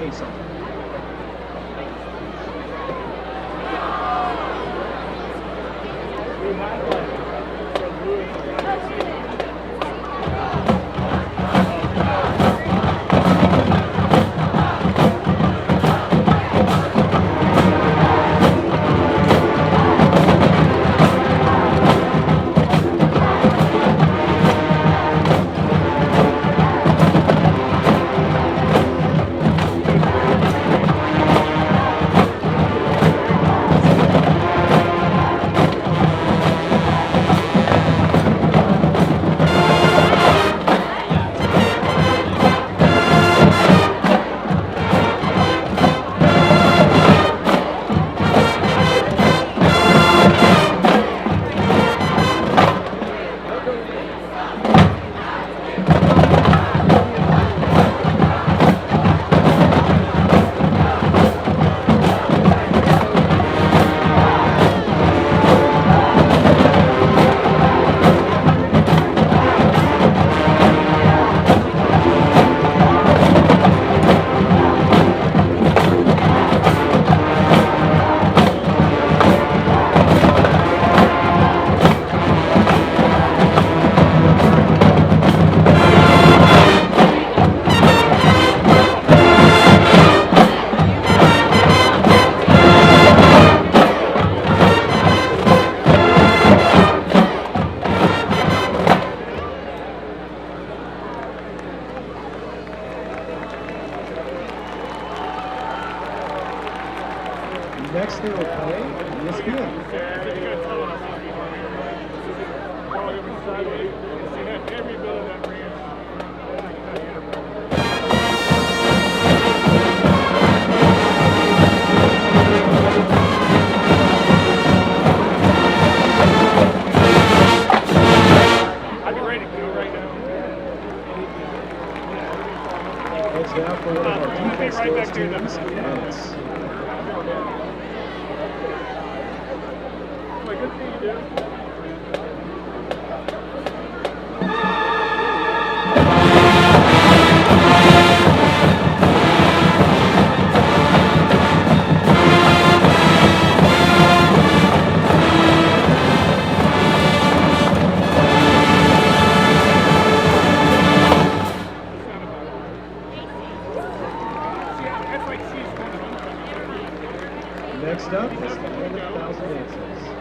Next they will play ESPN. It's now for one of our defense skills teams, and it's good thing you do. Next up is 100,000 Answers.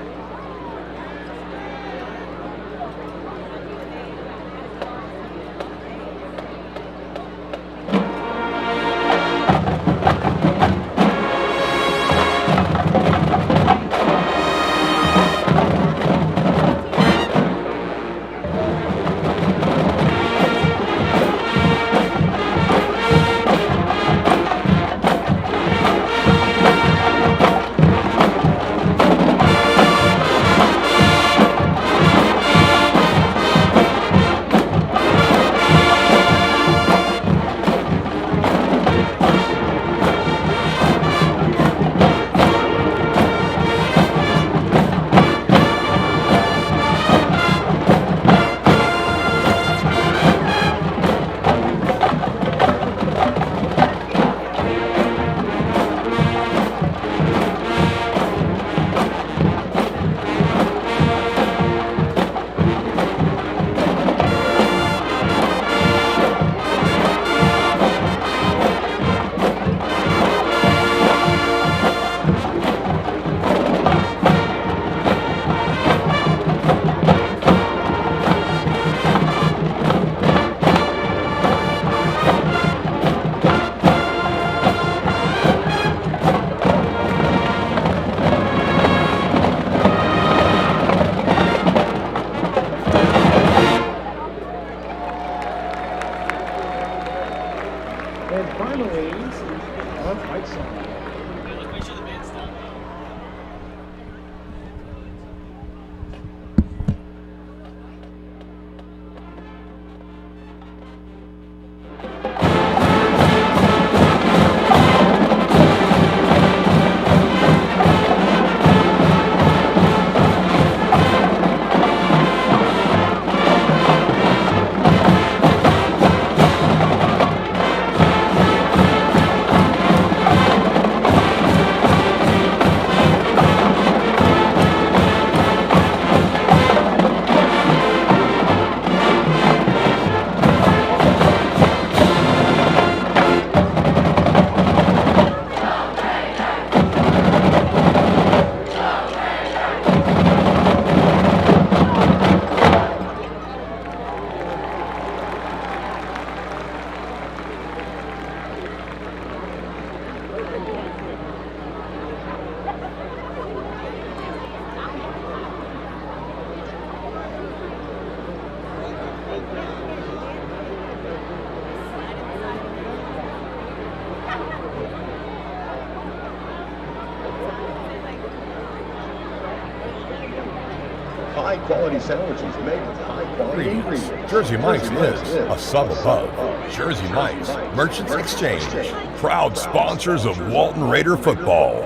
High-quality sandwiches made with high-quality ingredients. Jersey Mike's is a sub above. Jersey Mike's, Merchants Exchange, proud sponsors of Walton Raider football.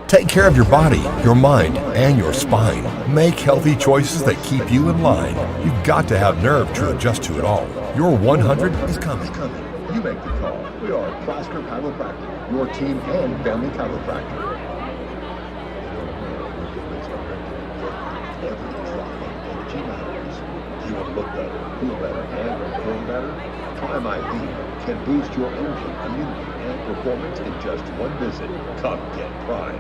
Take care of your body, your mind, and your spine. Make healthy choices that keep you in line. You've got to have nerve to adjust to it all. Your 100 is coming. You make the call. We are Plasker Chiropractic, your team and family chiropractor. Energy matters. You want to look better, feel better, and perform better? Prime IV can boost your energy, immunity, and performance in just one visit. Come get Prime.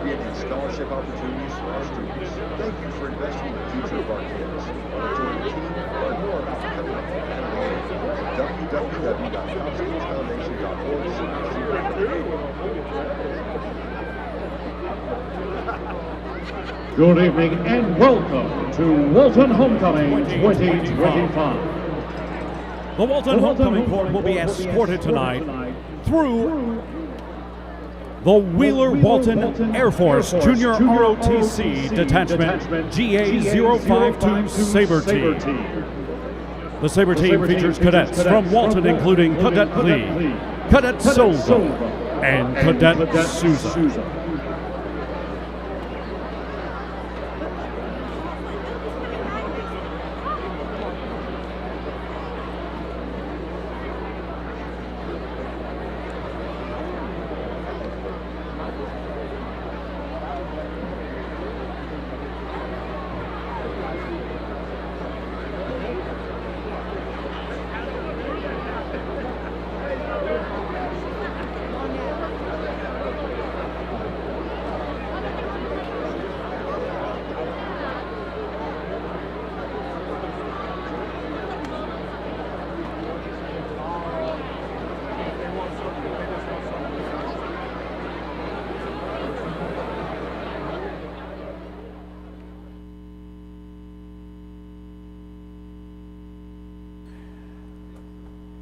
Creating scholarship opportunities for our students. Thank you for investing in the future of our kids. Join the team, learn more about becoming a fan at www.topschools.org. Good evening and welcome to Walton Homecoming 2025. The Walton homecoming court will be escorted tonight through the Wheeler Walton Air Force Junior ROTC Detachment GA-052 Sabre Team. The Sabre Team features cadets from Walton, including Cadet Lee, Cadet Silva, and Cadet Souza.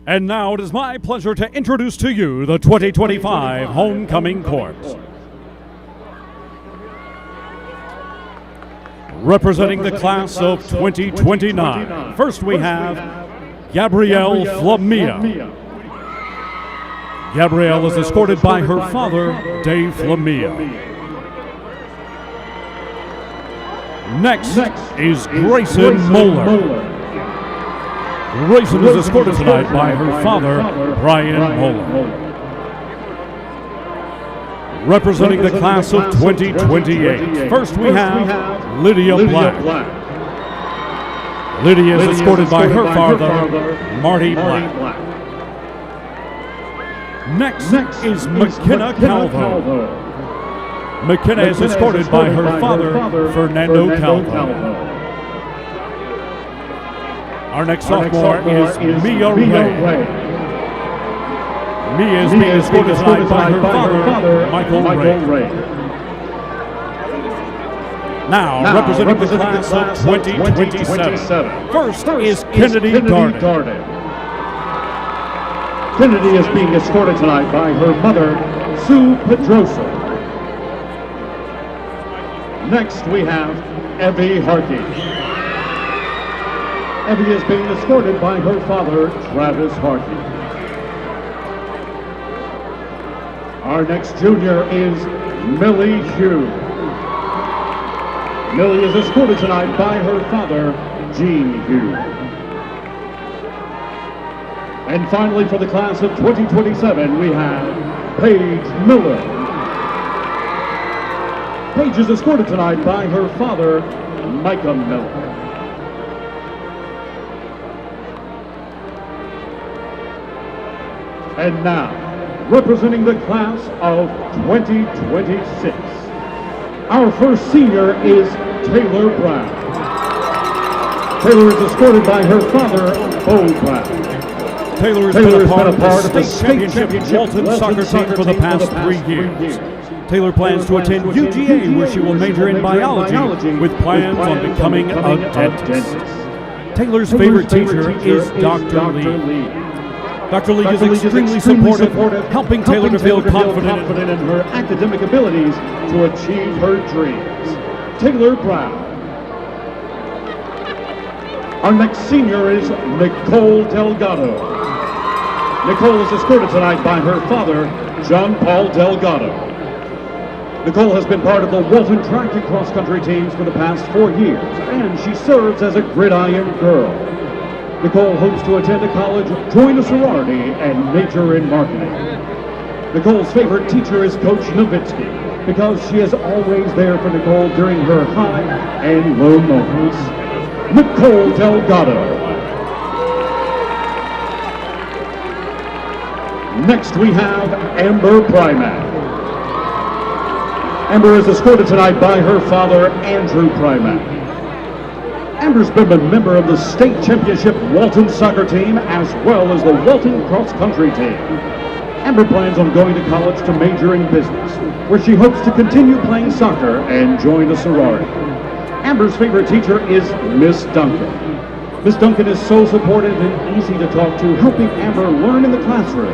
And now it is my pleasure to introduce to you the 2025 Homecoming Court. Representing the class of 2029, first we have Gabrielle Flamia. Gabrielle is escorted by her father, Dave Flamia. Next is Grayson Moeller. Grayson is escorted tonight by her father, Brian Moeller. Representing the class of 2028, first we have Lydia Black. Lydia is escorted by her father, Marty Black. Next is McKenna Calvo. McKenna is escorted by her father, Fernando Calvo. Our next sophomore is Mia Ray. Mia is being escorted tonight by her father, Michael Ray. Now, representing the class of 2027, first is Kennedy Darden. Kennedy is being escorted tonight by her mother, Sue Pedrosa. Next, we have Evie Harkey. Evie is being escorted by her father, Travis Harkey. Our next junior is Millie Hugh. Millie is escorted tonight by her father, Gene Hugh. And finally, for the class of 2027, we have Paige Miller. Paige is escorted tonight by her father, Micah Miller. And now, representing the class of 2026, our first senior is Taylor Brown. Taylor is escorted by her father, Bo Brown. Taylor has been a part of the state championship Walton soccer team for the past 3 years. Taylor plans to attend UGA, where she will major in biology with plans on becoming a dentist. Taylor's favorite teacher is Dr. Lee. Dr. Lee is extremely supportive, helping Taylor to feel confident in her academic abilities to achieve her dreams. Taylor Brown. Our next senior is Nicole Delgado. Nicole is escorted tonight by her father, John Paul Delgado. Nicole has been part of the Walton track and cross-country teams for the past 4 years, and she serves as a gridiron girl. Nicole hopes to attend a college, join a sorority, and major in marketing. Nicole's favorite teacher is Coach Nowitzki, because she is always there for Nicole during her high and low moments. Nicole Delgado. Next we have Amber Primack. Amber is escorted tonight by her father, Andrew Primack. Amber's been a member of the state championship Walton soccer team as well as the Walton cross-country team. Amber plans on going to college to major in business, where she hopes to continue playing soccer and join a sorority. Amber's favorite teacher is Miss Duncan. Miss Duncan is so supportive and easy to talk to, helping Amber learn in the classroom.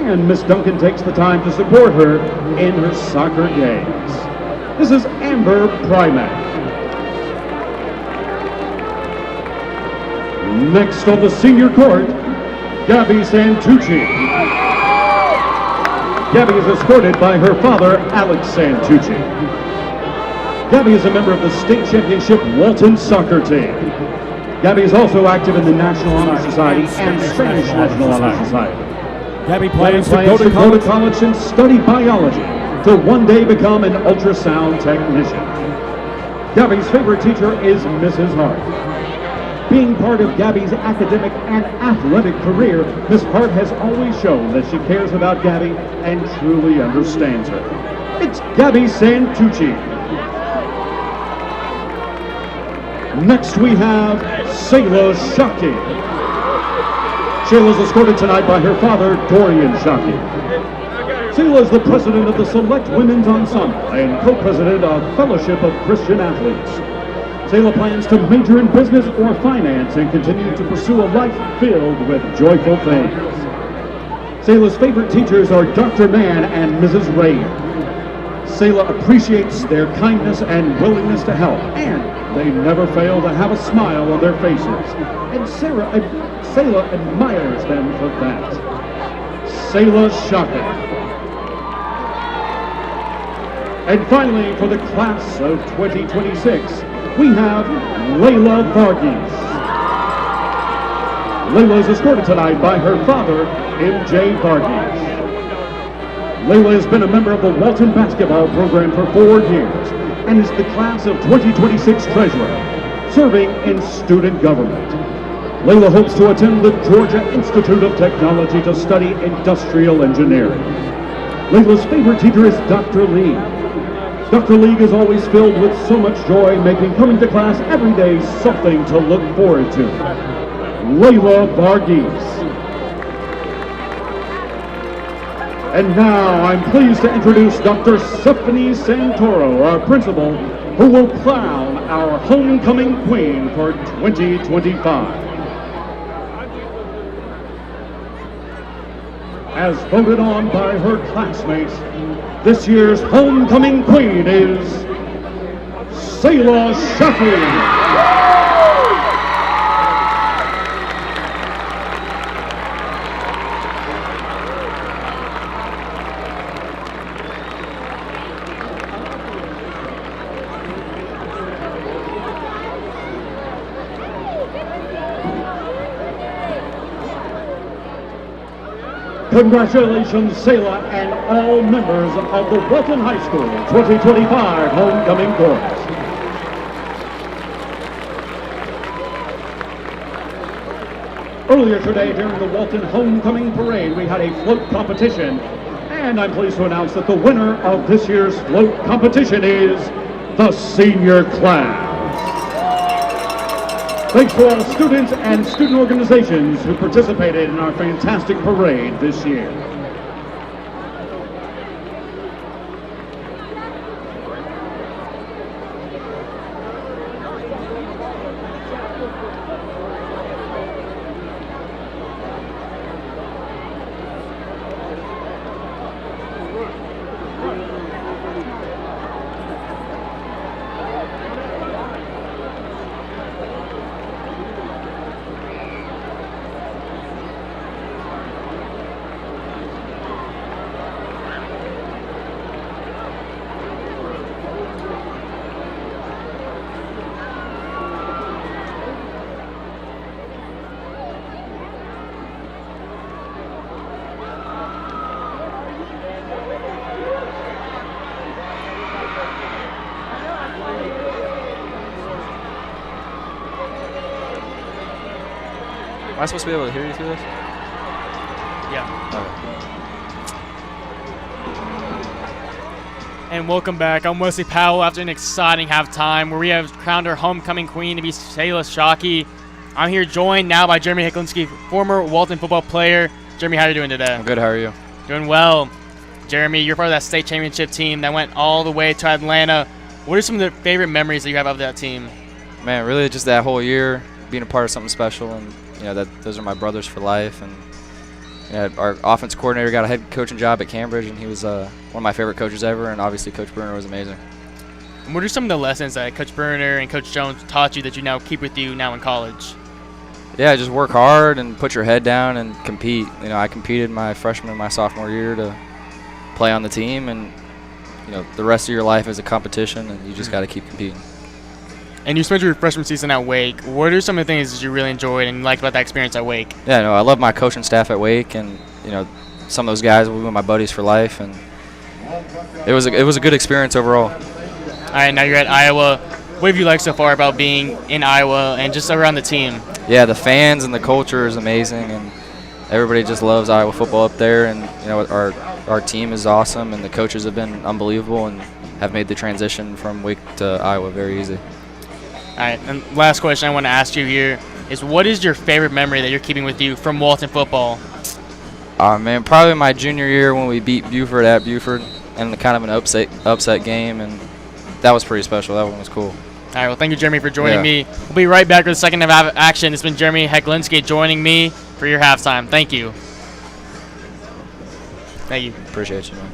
And Miss Duncan takes the time to support her in her soccer games. This is Amber Primack. Next on the senior court, Gabby Santucci. Gabby is escorted by her father, Alex Santucci. Gabby is a member of the state championship Walton soccer team. Gabby is also active in the National Honor Society and Spanish National Honor Society. Gabby plans to go to college and study biology to one day become an ultrasound technician. Gabby's favorite teacher is Mrs. Hart. Being part of Gabby's academic and athletic career, Miss Hart has always shown that she cares about Gabby and truly understands her. It's Gabby Santucci. Next we have Sayla Shockey. Shayla is escorted tonight by her father, Dorian Shockey. Sayla is the president of the Select Women's Ensemble and co-president of Fellowship of Christian Athletes. Sayla plans to major in business or finance and continue to pursue a life filled with joyful things. Sayla's favorite teachers are Dr. Mann and Mrs. Ray. Sayla appreciates their kindness and willingness to help, and they never fail to have a smile on their faces. And Sayla admires them for that. Sayla Shockey. And finally, for the class of 2026, we have Layla Varghese. Layla is escorted tonight by her father, M.J. Varghese. Layla has been a member of the Walton basketball program for 4 years and is the class of 2026 treasurer, serving in student government. Layla hopes to attend the Georgia Institute of Technology to study industrial engineering. Layla's favorite teacher is Dr. Lee. Dr. Lee is always filled with so much joy, making coming to class every day something to look forward to. Layla Varghese. And now I'm pleased to introduce Dr. Stephanie Santoro, our principal, who will crown our homecoming queen for 2025. As voted on by her classmates, this year's homecoming queen is Sayla Shockey. Congratulations, Sayla, and all members of the Walton High School 2025 Homecoming Chorus. Earlier today, during the Walton Homecoming Parade, we had a float competition, and I'm pleased to announce that the winner of this year's float competition is the senior class. Thanks to all students and student organizations who participated in our fantastic parade this year. Am I supposed to be able to hear you through this? Yeah. Okay. And welcome back. I'm Wesley Powell after an exciting halftime where we have crowned our homecoming queen to be Sayla Shockey. I'm here joined now by Jeremy Hicklinski, former Walton football player. Jeremy, how are you doing today? I'm good. How are you? Doing well. Jeremy, you're part of that state championship team that went all the way to Atlanta. What are some of the favorite memories that you have of that team? Man, really just that whole year. being a part of something special, and those are my brothers for life. And our offense coordinator got a head coaching job at Cambridge, and he was one of my favorite coaches ever. And obviously, Coach Bruner was amazing. And what are some of the lessons that Coach Bruner and Coach Jones taught you that you now keep with you now in college? Yeah, just work hard and put your head down and compete. I competed my freshman and my sophomore year to play on the team, and the rest of your life is a competition, and you just got to keep competing. And you spent your freshman season at Wake. What are some of the things that you really enjoyed and liked about that experience at Wake? Yeah, I love my coaching staff at Wake, and some of those guys will be my buddies for life, and it was a good experience overall. All right, now you're at Iowa. What have you liked so far about being in Iowa and just around the team? Yeah, the fans and the culture is amazing, and everybody just loves Iowa football up there. And our team is awesome, and the coaches have been unbelievable and have made the transition from Wake to Iowa very easy. All right, and last question I want to ask you here is, what is your favorite memory that you're keeping with you from Walton football? Man, probably my junior year when we beat Buford at Buford, and kind of an upset game, and that was pretty special. That one was cool. All right, well, thank you, Jeremy, for joining me. We'll be right back with the second half of action. It's been Jeremy Heklinski joining me for your halftime. Thank you. Thank you. Appreciate you, man.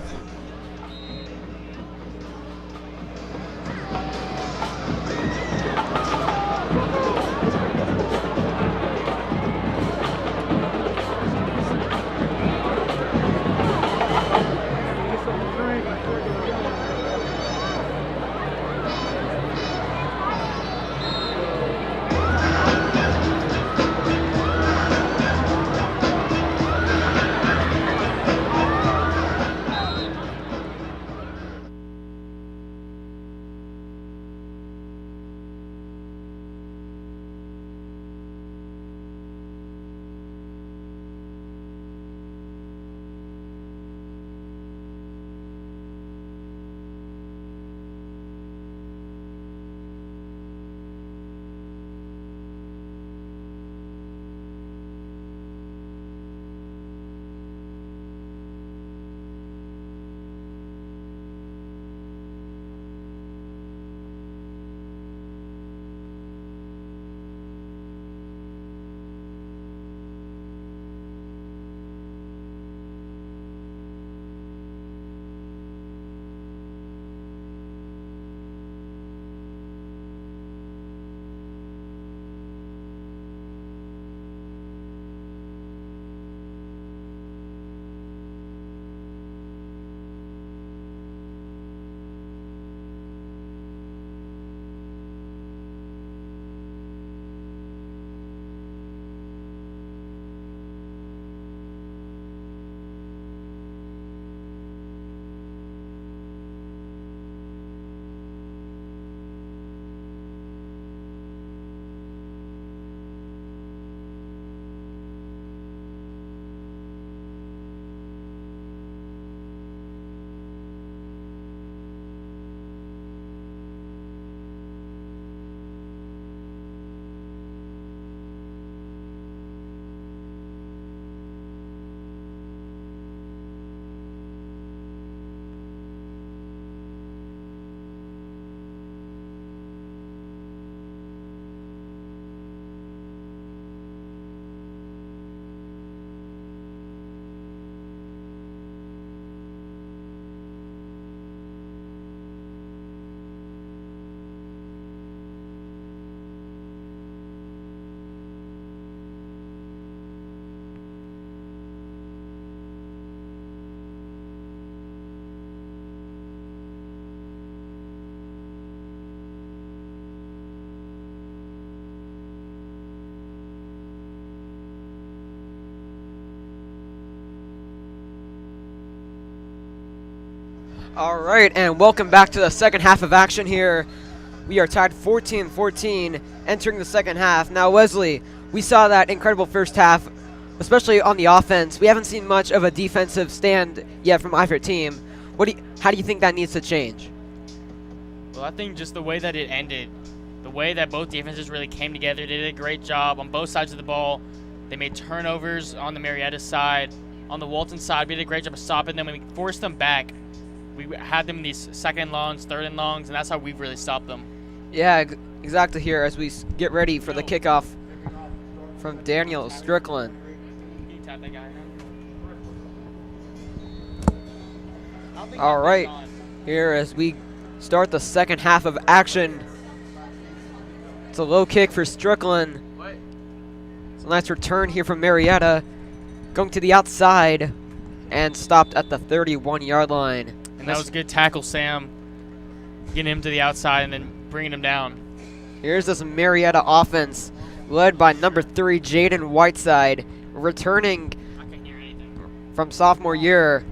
All right, and welcome back to the second half of action here. We are tied 14-14 entering the second half. Now, Wesley, we saw that incredible first half, especially on the offense. We haven't seen much of a defensive stand yet from either team. How do you think that needs to change? Well, I think just the way that it ended, the way that both defenses really came together, they did a great job on both sides of the ball. They made turnovers on the Marietta side. On the Walton side, we did a great job of stopping them, and we forced them back. We had them in these second and longs, third and longs, and that's how we've really stopped them. Yeah, exactly here as we get ready for the kickoff from Daniel Strickland. Can you tap that guy now? All right, here as we start the second half of action. It's a low kick for Strickland. It's a nice return here from Marietta. Going to the outside and stopped at the 31-yard line. And that was a good tackle, Sam. Getting him to the outside and then bringing him down. Here's this Marietta offense led by number 3, Jaden Whiteside, returning from sophomore year.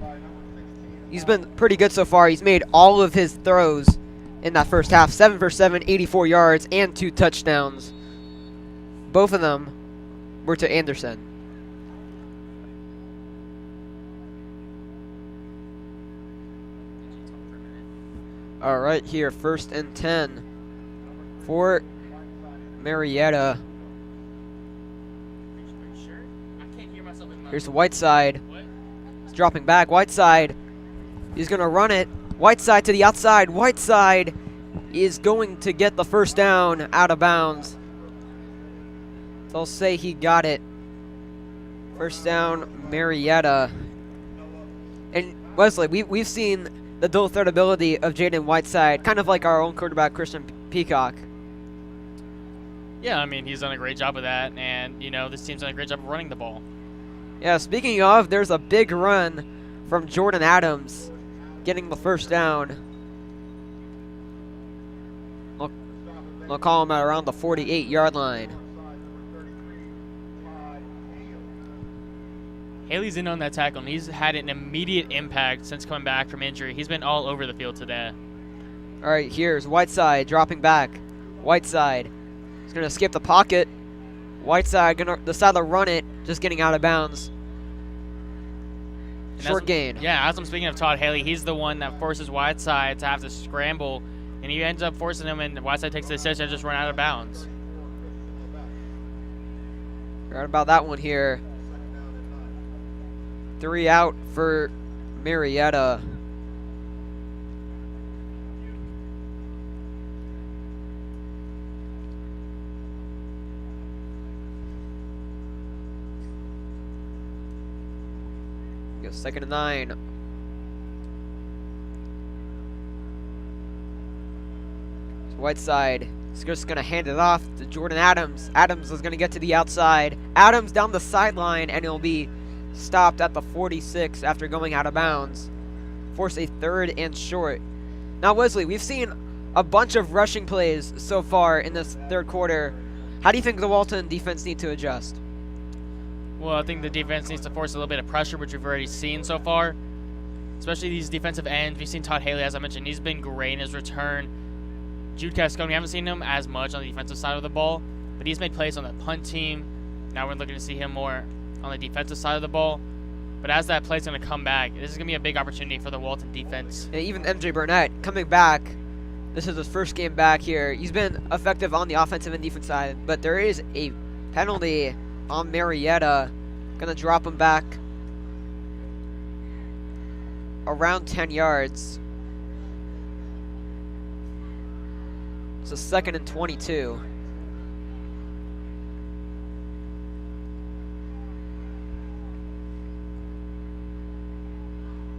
He's been pretty good so far. He's made all of his throws in that first half. 7 for 7, 84 yards, and 2 touchdowns. Both of them were to Anderson. All right, here, 1st and 10 for Marietta. Here's Whiteside. He's dropping back. Whiteside. He's going to run it. Whiteside to the outside. Whiteside is going to get the first down out of bounds. They'll say he got it. First down, Marietta. And Wesley, we've seen the dual threat ability of Jaden Whiteside, kind of like our own quarterback, Christian Peacock. Yeah, I mean, he's done a great job of that. And, you know, this team's done a great job of running the ball. Yeah, speaking of, there's a big run from Jordan Adams getting the first down. They'll call him at around the 48-yard line. Haley's in on that tackle, and he's had an immediate impact since coming back from injury. He's been all over the field today. All right, here's Whiteside dropping back. Whiteside is going to skip the pocket. Whiteside going to decide to run it, just getting out of bounds. Short gain. Yeah, as I'm speaking of Todd Haley, he's the one that forces Whiteside to have to scramble, and he ends up forcing him, and Whiteside takes the decision to just run out of bounds. Right about that one here. 3 out for Marietta. Go 2nd and 9. Whiteside is just going to hand it off to Jordan Adams. Adams is going to get to the outside. Adams down the sideline, and he'll be stopped at the 46 after going out of bounds. Force a 3rd and short. Now, Wesley, we've seen a bunch of rushing plays so far in this 3rd quarter. How do you think the Walton defense need to adjust? Well, I think the defense needs to force a little bit of pressure, which we've already seen so far. Especially these defensive ends. We've seen Todd Haley, as I mentioned. He's been great in his return. Jude Cascone, we haven't seen him as much on the defensive side of the ball, but he's made plays on the punt team. Now we're looking to see him more on the defensive side of the ball. But as that play's going to come back, this is going to be a big opportunity for the Walton defense. And even MJ Burnett coming back. This is his first game back here. He's been effective on the offensive and defensive side, but there is a penalty on Marietta. Going to drop him back around 10 yards. It's a 2nd and 22.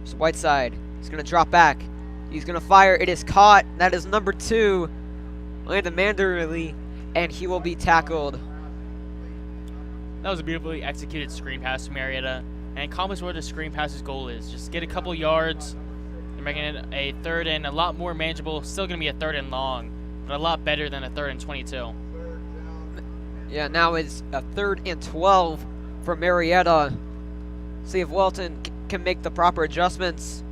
It's Whiteside. He's going to drop back. He's going to fire. It is caught. That is number 2, Landon Manderly, and he will be tackled. That was a beautifully executed screen pass to Marietta, and accomplished what the screen pass's goal is. Just get a couple yards. They're making it a 3rd and a lot more manageable. Still going to be a 3rd and long, but a lot better than a 3rd and 22. Yeah, now it's a 3rd and 12 for Marietta. See if Walton can make the proper adjustments.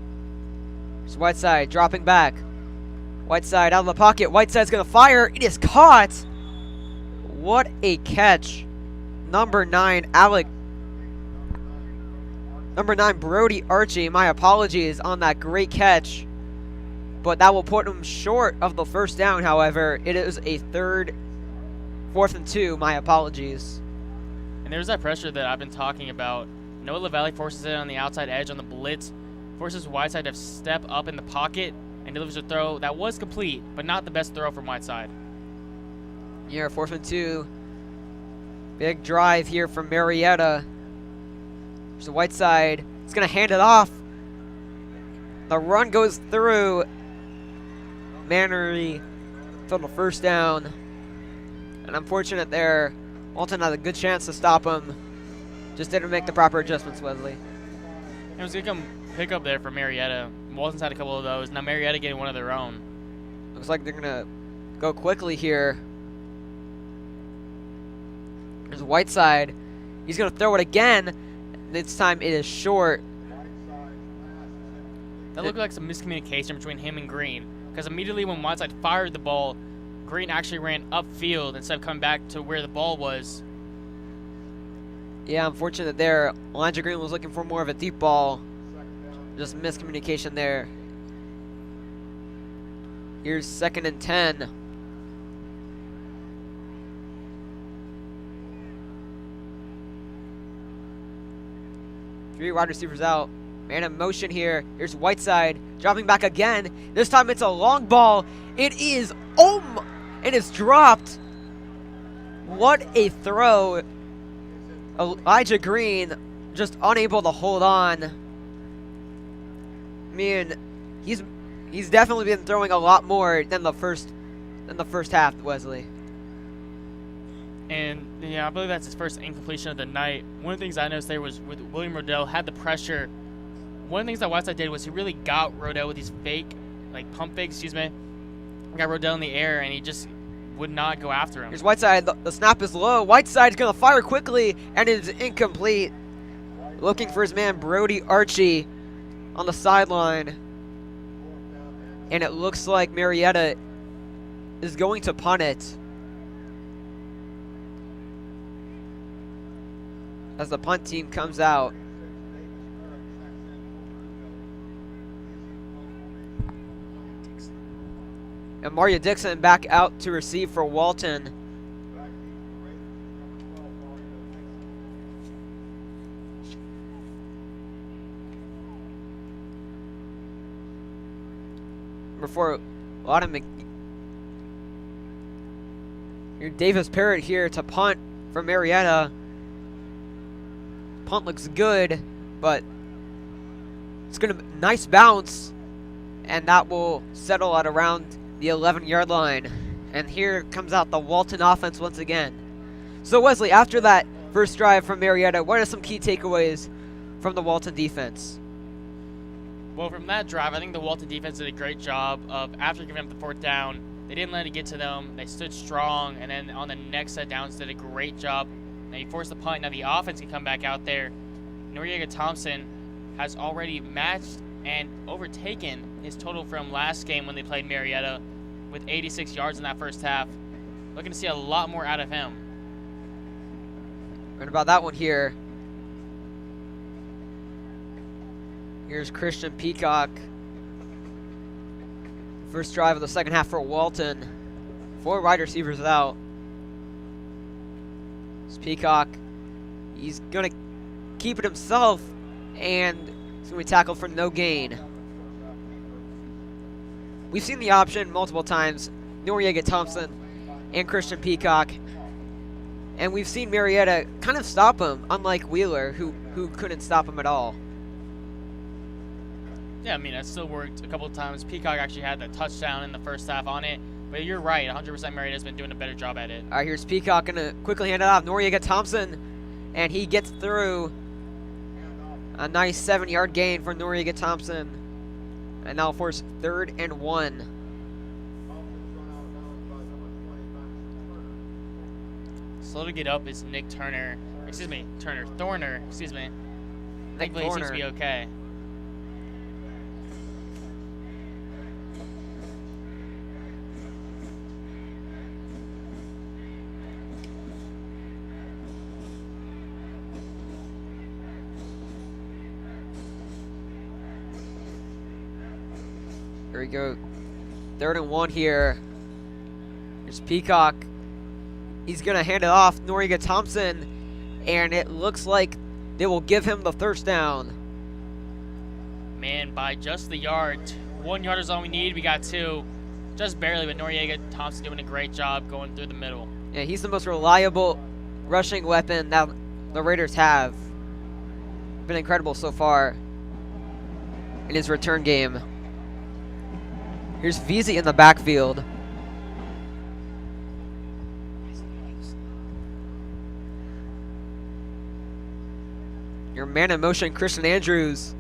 It's Whiteside dropping back. Whiteside out of the pocket. Whiteside's going to fire. It is caught. What a catch. Number 9, Brody Archie, my apologies on that great catch. But that will put him short of the first down, however. It is a 4th and 2, my apologies. And there's that pressure that I've been talking about. Noah LaValle forces it on the outside edge on the blitz, forces Whiteside to step up in the pocket, and delivers a throw that was complete, but not the best throw from Whiteside. Yeah, 4th and 2. Big drive here from Marietta. There's the Whiteside. He's going to hand it off. The run goes through. Mannery for the first down. And unfortunate there. Walton had a good chance to stop him. Just didn't make the proper adjustments, Wesley. It was going to come pick up there for Marietta. Walton's had a couple of those. Now Marietta getting one of their own. Looks like they're going to go quickly here. There's Whiteside. He's going to throw it again. This time it is short. That looked like some miscommunication between him and Green. Because immediately when Whiteside fired the ball, Green actually ran upfield instead of coming back to where the ball was. Yeah, unfortunate there. Elijah Green was looking for more of a deep ball. Just miscommunication there. Here's 2nd and 10. Three wide receivers out. Man in motion here. Here's Whiteside dropping back again. This time it's a long ball. It is and it's dropped. What a throw. Elijah Green just unable to hold on. I mean, he's definitely been throwing a lot more than the first half, Wesley. And yeah, I believe that's his first incompletion of the night. One of the things I noticed there was with William Rodell had the pressure. One of the things that Whiteside did was he really got Rodell with these pump fakes, got Rodell in the air, and he just would not go after him. Here's Whiteside. The snap is low. Whiteside's going to fire quickly, and it is incomplete. Looking for his man, Brody Archie, on the sideline. And it looks like Marietta is going to punt it. As the punt team comes out. And Mario Dixon back out to receive for Walton. Before Here, Davis Parrott here to punt for Marietta. Punt looks good, but it's gonna be nice bounce, and that will settle at around the 11-yard line. And here comes out the Walton offense once again. So Wesley, after that first drive from Marietta, what are some key takeaways from the Walton defense? Well, from that drive, I think the Walton defense did a great job of, after giving up the 4th down, they didn't let it get to them. They stood strong, and then on the next set downs did a great job. Now you force the punt. Now the offense can come back out there. Noriega Thompson has already matched and overtaken his total from last game when they played Marietta with 86 yards in that first half. Looking to see a lot more out of him. Right about that one here. Here's Christian Peacock. First drive of the second half for Walton. 4 wide receivers out. It's Peacock. He's going to keep it himself, and he's going to be tackled for no gain. We've seen the option multiple times, Noriega Thompson and Christian Peacock, and we've seen Marietta kind of stop him, unlike Wheeler, who couldn't stop him at all. Yeah, I mean, that still worked a couple of times. Peacock actually had that touchdown in the first half on it. But you're right, 100% Marietta's been doing a better job at it. All right, here's Peacock going to quickly hand it off. Noriega Thompson, and he gets through. A nice 7-yard gain for Noriega Thompson. And now force 3rd and 1. Slow to get up is Nick Turner. Thorner, excuse me. Thankfully, he seems to be okay. Here we go. 3rd and 1 here. Here's Peacock. He's going to hand it off. Noriega Thompson. And it looks like they will give him the first down. Man, by just the yard. 1 yard is all we need. We got 2. Just barely, but Noriega Thompson doing a great job going through the middle. Yeah, he's the most reliable rushing weapon that the Raiders have. Been incredible so far in his return game. Here's Veazey in the backfield. Your man in motion, Christian Andrews.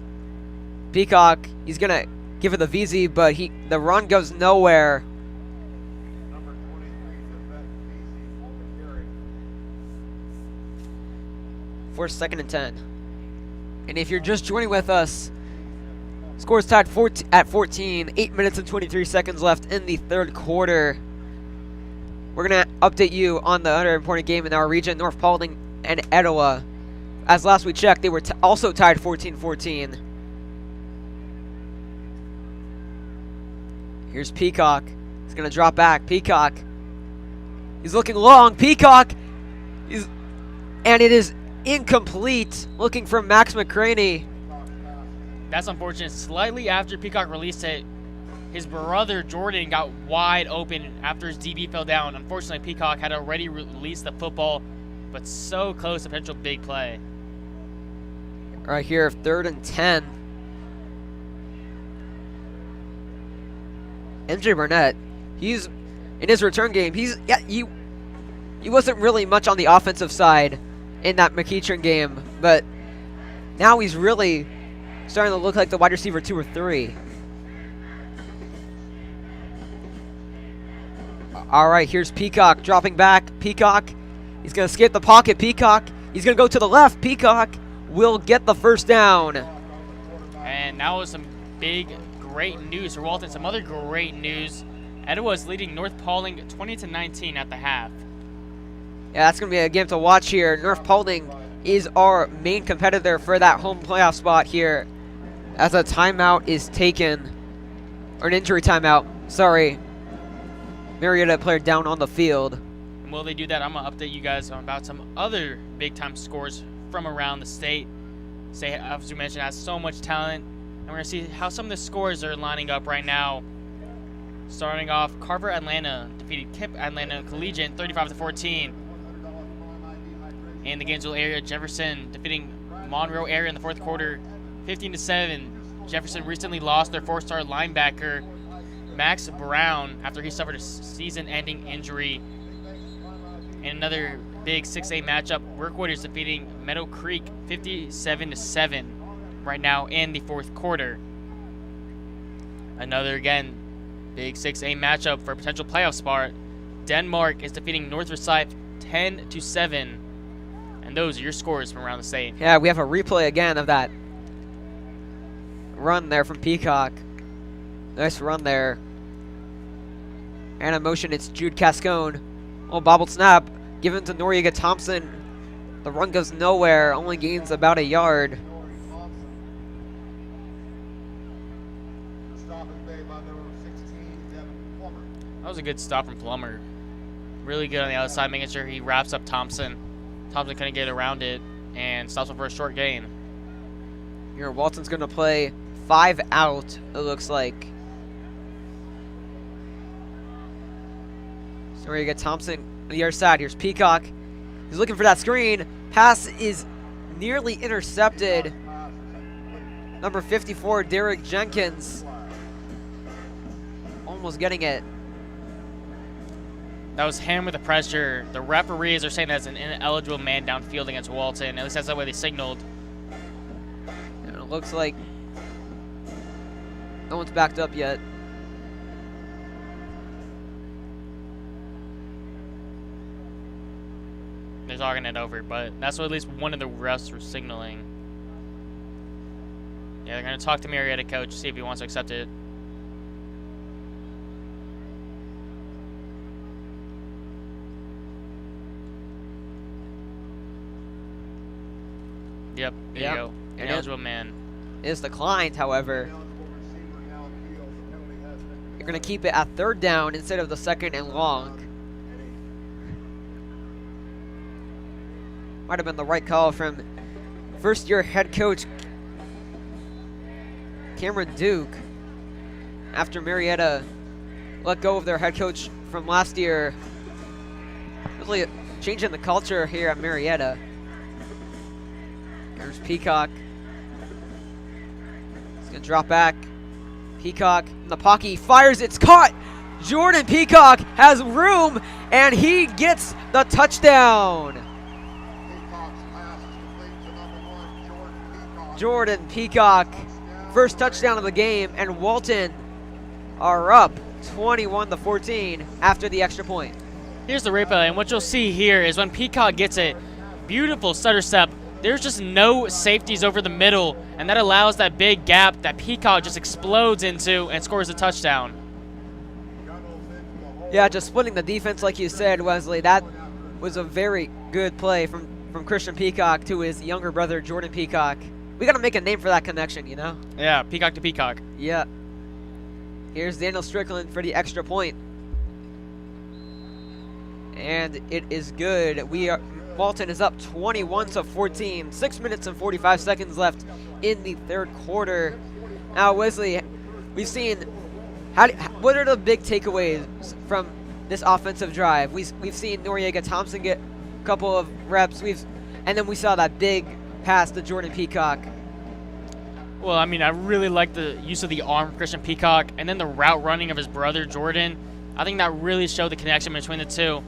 Peacock, he's gonna give it to Veazey, but the run goes nowhere. For 2nd and 10. And if you're just joining with us, score's tied at 14, 8 minutes and 23 seconds left in the third quarter. We're going to update you on the other important game in our region, North Paulding and Etowah. As last we checked, they were also tied 14-14. Here's Peacock. He's going to drop back. Peacock. He's looking long. Peacock. And it is incomplete. Looking for Max McCraney. That's unfortunate. Slightly after Peacock released it, his brother Jordan got wide open after his DB fell down. Unfortunately, Peacock had already released the football, but so close to potential big play. Right here, 3rd and 10. MJ Burnett, he's in his return game. He wasn't really much on the offensive side in that McEachern game, but now he's really starting to look like the wide receiver 2 or 3. All right, here's Peacock dropping back. Peacock, he's going to skip the pocket. Peacock, he's going to go to the left. Peacock will get the first down. And now with some great news for Walton. Some other great news. Etowah is leading North Paulding 20-19 at the half. Yeah, that's going to be a game to watch here. North Paulding is our main competitor for that home playoff spot here, as a timeout is taken, or an injury timeout. Sorry. Marietta player down on the field. And while they do that, I'm going to update you guys about some other big-time scores from around the state. State, as you mentioned, has so much talent. And we're going to see how some of the scores are lining up right now. Starting off, Carver Atlanta defeated Kip Atlanta Collegiate 35-14. In the Gainesville area, Jefferson defeating Monroe area in the fourth quarter 15-7. Jefferson recently lost their 4-star linebacker, Max Brown, after he suffered a season-ending injury. And another big 6A matchup, Work Warriors defeating Meadow Creek 57-7 right now in the fourth quarter. Another, again, big 6A matchup for a potential playoff spot. Denmark is defeating North Forsyth 10-7. And those are your scores from around the state. Yeah, we have a replay again of that run there from Peacock. Nice run there. And in motion, it's Jude Cascone. Oh, bobbled snap. Given to Noriega Thompson. The run goes nowhere. Only gains about a yard. That was a good stop from Plummer. Really good on the outside, making sure he wraps up Thompson. Thompson couldn't get around it and stops him for a short gain. Here, Walton's going to play 5 out, it looks like. So where you get Thompson on the other side. Here's Peacock. He's looking for that screen. Pass is nearly intercepted. Number 54, Derek Jenkins. Almost getting it. That was him with the pressure. The referees are saying that's an ineligible man downfield against Walton. At least that's the way they signaled. And it looks like no one's backed up yet. They're talking it over, but that's what at least one of the refs were signaling. Yeah, they're going to talk to Marietta coach, see if he wants to accept it. Yep, there you go. Ineligible man. It is declined, however. You're going to keep it at 3rd down instead of the 2nd and long. Might have been the right call from first-year head coach Cameron Duke after Marietta let go of their head coach from last year. Really changing the culture here at Marietta. There's Peacock. He's going to drop back. Peacock in the pocket. He fires. It's caught. Jordan Peacock has room, and he gets the touchdown. Jordan Peacock, first touchdown of the game, and Walton are up 21-14 after the extra point. Here's the replay, and what you'll see here is when Peacock gets it, beautiful stutter step, there's just no safeties over the middle, and that allows that big gap that Peacock just explodes into and scores a touchdown. Yeah, just splitting the defense like you said, Wesley. That was a very good play from Christian Peacock to his younger brother, Jordan Peacock. We got to make a name for that connection, you know? Yeah, Peacock to Peacock. Yeah. Here's Daniel Strickland for the extra point. And it is good. Walton is up 21-14. 6 minutes and 45 seconds left in the third quarter. Now, Wesley, we've seen what are the big takeaways from this offensive drive? We've seen Noriega Thompson get a couple of reps. And then we saw that big pass to Jordan Peacock. Well, I mean, I really like the use of the arm of Christian Peacock, and then the route running of his brother Jordan. I think that really showed the connection between the two.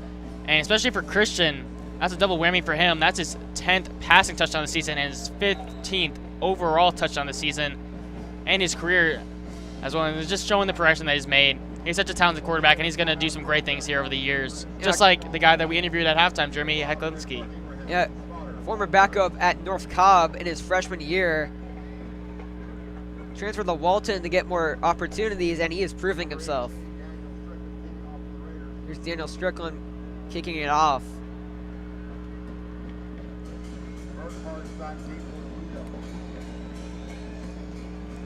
And especially for Christian, that's a double whammy for him. That's his 10th passing touchdown this season and his 15th overall touchdown this season and his career as well. And it's just showing the progression that he's made. He's such a talented quarterback, and he's going to do some great things here over the years. Yeah. Just like the guy that we interviewed at halftime, Jeremy Heklinski. Yeah, former backup at North Cobb in his freshman year. Transferred to Walton to get more opportunities, and he is proving himself. Here's Daniel Strickland kicking it off.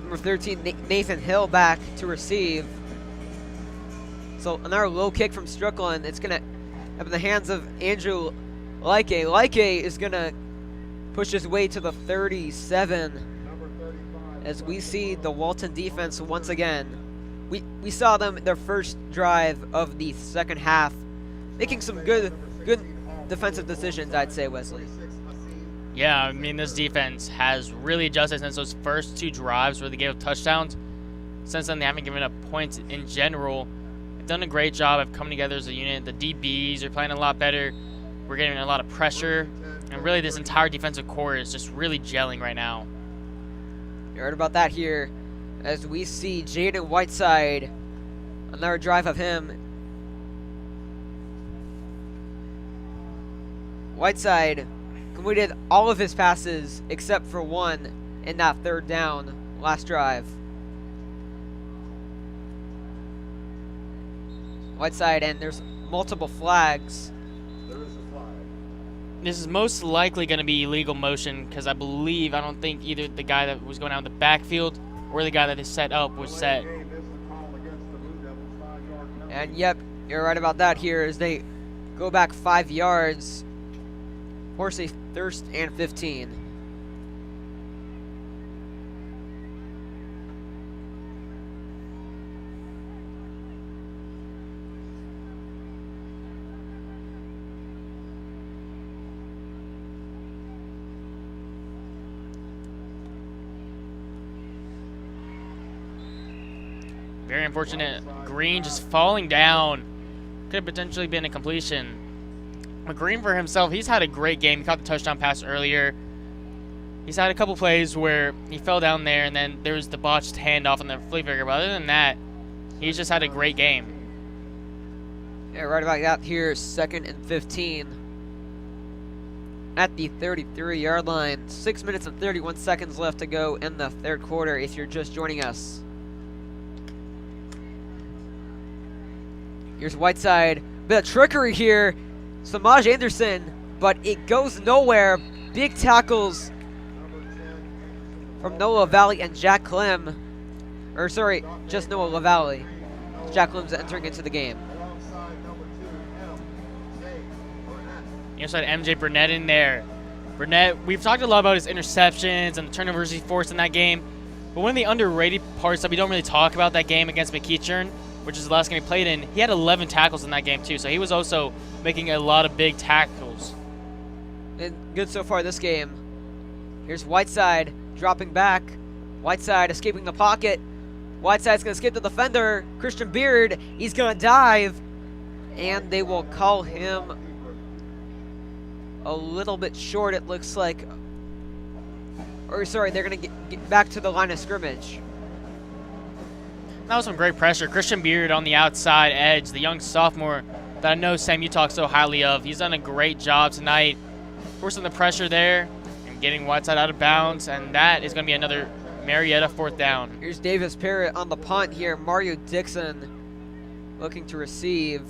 Number 13, Nathan Hill back to receive. So another low kick from Strickland. It's going to have in the hands of Andrew Like. Like is going to push his way to the 37 as we see the Walton defense once again. We saw them their first drive of the second half, making some good defensive decisions, I'd say, Wesley. Yeah, I mean, this defense has really adjusted since those first two drives where they gave up touchdowns. Since then, they haven't given up points in general. They've done a great job of coming together as a unit. The DBs are playing a lot better. We're getting a lot of pressure. And really, this entire defensive core is just really gelling right now. You heard about that here as we see Jaden Whiteside. Another drive of him. Whiteside completed all of his passes except for one in that third down last drive. Whiteside, and there's multiple flags. There is a flag. This is most likely going to be illegal motion because I don't think either the guy that was going out in the backfield or the guy that is set up was set. And yep, you're right about that here as they go back 5 yards. Force a first and 15. Very unfortunate. Green just falling down. Could have potentially been a completion. But Green for himself, he's had a great game. He caught the touchdown pass earlier. He's had a couple plays where he fell down there, and then there was the botched handoff on the flea flicker. But other than that, he's just had a great game. Yeah, right about that here, 2nd and 15. At the 33-yard line. 6 minutes and 31 seconds left to go in the third quarter if you're just joining us. Here's Whiteside. Bit of trickery here. Samaj Anderson, but it goes nowhere. Big tackles from Noah Valley and Jack Clem. Or sorry, just Noah LaValle. Jack Clem's entering into the game. Inside MJ Burnett in there. Burnett, we've talked a lot about his interceptions and the turnovers he forced in that game. But one of the underrated parts that we don't really talk about that game against McEachern which is the last game he played in, he had 11 tackles in that game too. So he was also making a lot of big tackles. And good so far this game. Here's Whiteside dropping back. Whiteside escaping the pocket. Whiteside's going to skip the defender. Christian Beard, he's going to dive. And they will call him a little bit short, it looks like. Or sorry, they're going to get back to the line of scrimmage. That was some great pressure. Christian Beard on the outside edge, the young sophomore that I know, Sam, you talk so highly of. He's done a great job tonight, forcing the pressure there and getting Whiteside out of bounds, and that is going to be another Marietta 4th down. Here's Davis Parrott on the punt here. Mario Dixon looking to receive.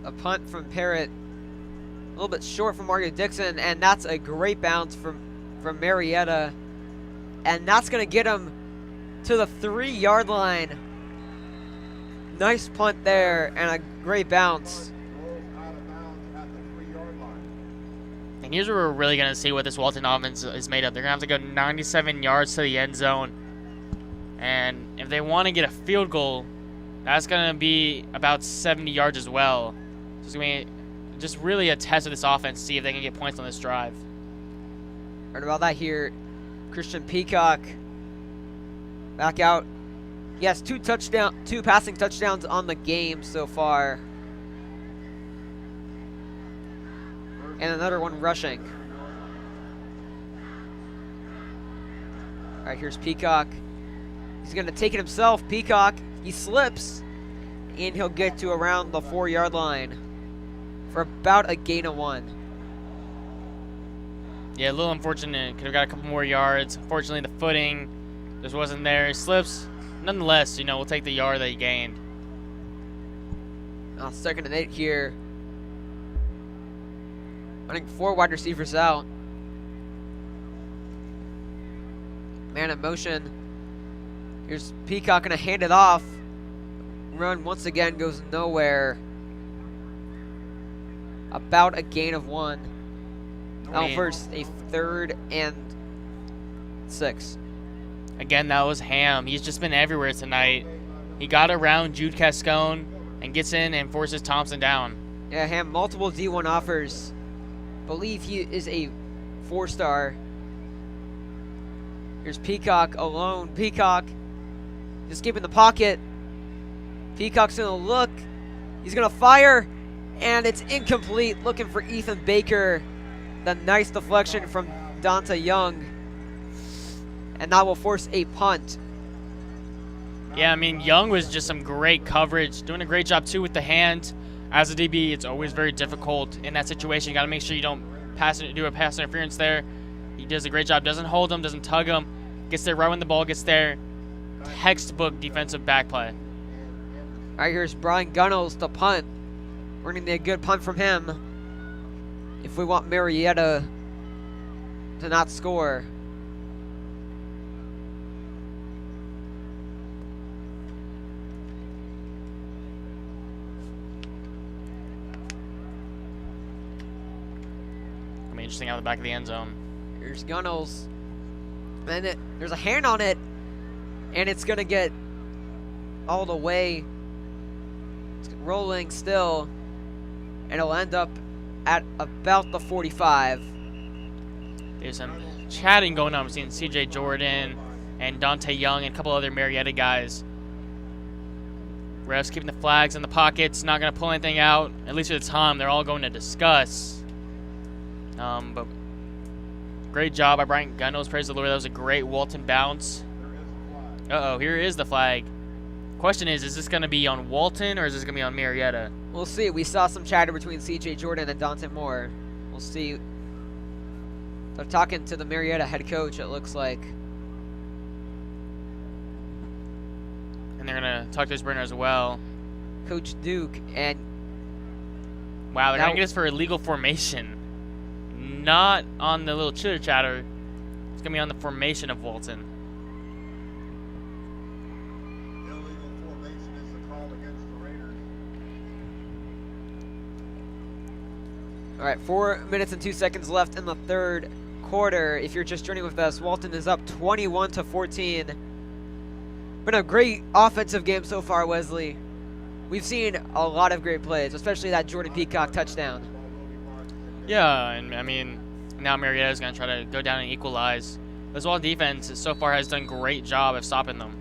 A punt from Parrott, a little bit short from Mario Dixon, and that's a great bounce from Marietta. And that's going to get him to the 3-yard line. Nice punt there and a great bounce. And here's where we're really going to see what this Walton offense is made of. They're going to have to go 97 yards to the end zone. And if they want to get a field goal, that's going to be about 70 yards as well. So it's going to be just really a test of this offense, see if they can get points on this drive. Heard about that here. Christian Peacock back out. He has two passing touchdowns on the game so far. And another one rushing. All right, here's Peacock. He's going to take it himself. Peacock, he slips, and he'll get to around the 4-yard line for about a gain of 1. Yeah, a little unfortunate. Could have got a couple more yards. Unfortunately, the footing just wasn't there. He slips. Nonetheless, you know, we'll take the yard that he gained. Now 2nd and 8 here. Running 4 wide receivers out. Man in motion. Here's Peacock going to hand it off. Run once again goes nowhere. About a gain of 1. Now first, a 3rd and 6. Again, that was Ham. He's just been everywhere tonight. He got around Jude Cascone and gets in and forces Thompson down. Yeah, Ham, multiple D1 offers. Believe he is a 4-star. Here's Peacock alone. Peacock just keeping the pocket. Peacock's going to look. He's going to fire. And it's incomplete. Looking for Ethan Baker. The nice deflection from Dante Young. And that will force a punt. Yeah, I mean, Young was just some great coverage. Doing a great job, too, with the hand. As a DB, it's always very difficult in that situation. You got to make sure you don't do a pass interference there. He does a great job. Doesn't hold him, doesn't tug him. Gets there right when the ball gets there. Textbook defensive back play. All right, here's Brian Gunnels to punt. We're going to need a good punt from him if we want Marietta to not score. Gonna be interesting out of the back of the end zone. Here's Gunnels. And there's a hand on it. And it's going to get all the way. It's rolling still. And it'll end up at about the 45. There's some chatting going on. We're seeing CJ Jordan and Dante Young and a couple other Marietta guys. Refs keeping the flags in the pockets, not going to pull anything out. At least for the time, they're all going to discuss. But great job by Brian Gunnels. Praise the Lord. That was a great Walton bounce. Uh-oh, here is the flag. Question is this going to be on Walton or is this going to be on Marietta? We'll see. We saw some chatter between CJ Jordan and Dante Moore. We'll see. They're talking to the Marietta head coach, it looks like. And they're going to talk to his burner as well. Coach Duke. And wow, they're going to get us for illegal formation. Not on the little chitter chatter. It's going to be on the formation of Walton. Illegal formation is the call against the Raiders. All right, 4 minutes and 2 seconds left in the third quarter. If you're just joining with us, Walton is up 21-14. Been a great offensive game so far, Wesley. We've seen a lot of great plays, especially that Jordan Peacock touchdown. Yeah, and I mean, now Marietta is going to try to go down and equalize. This Walton defense so far has done a great job of stopping them.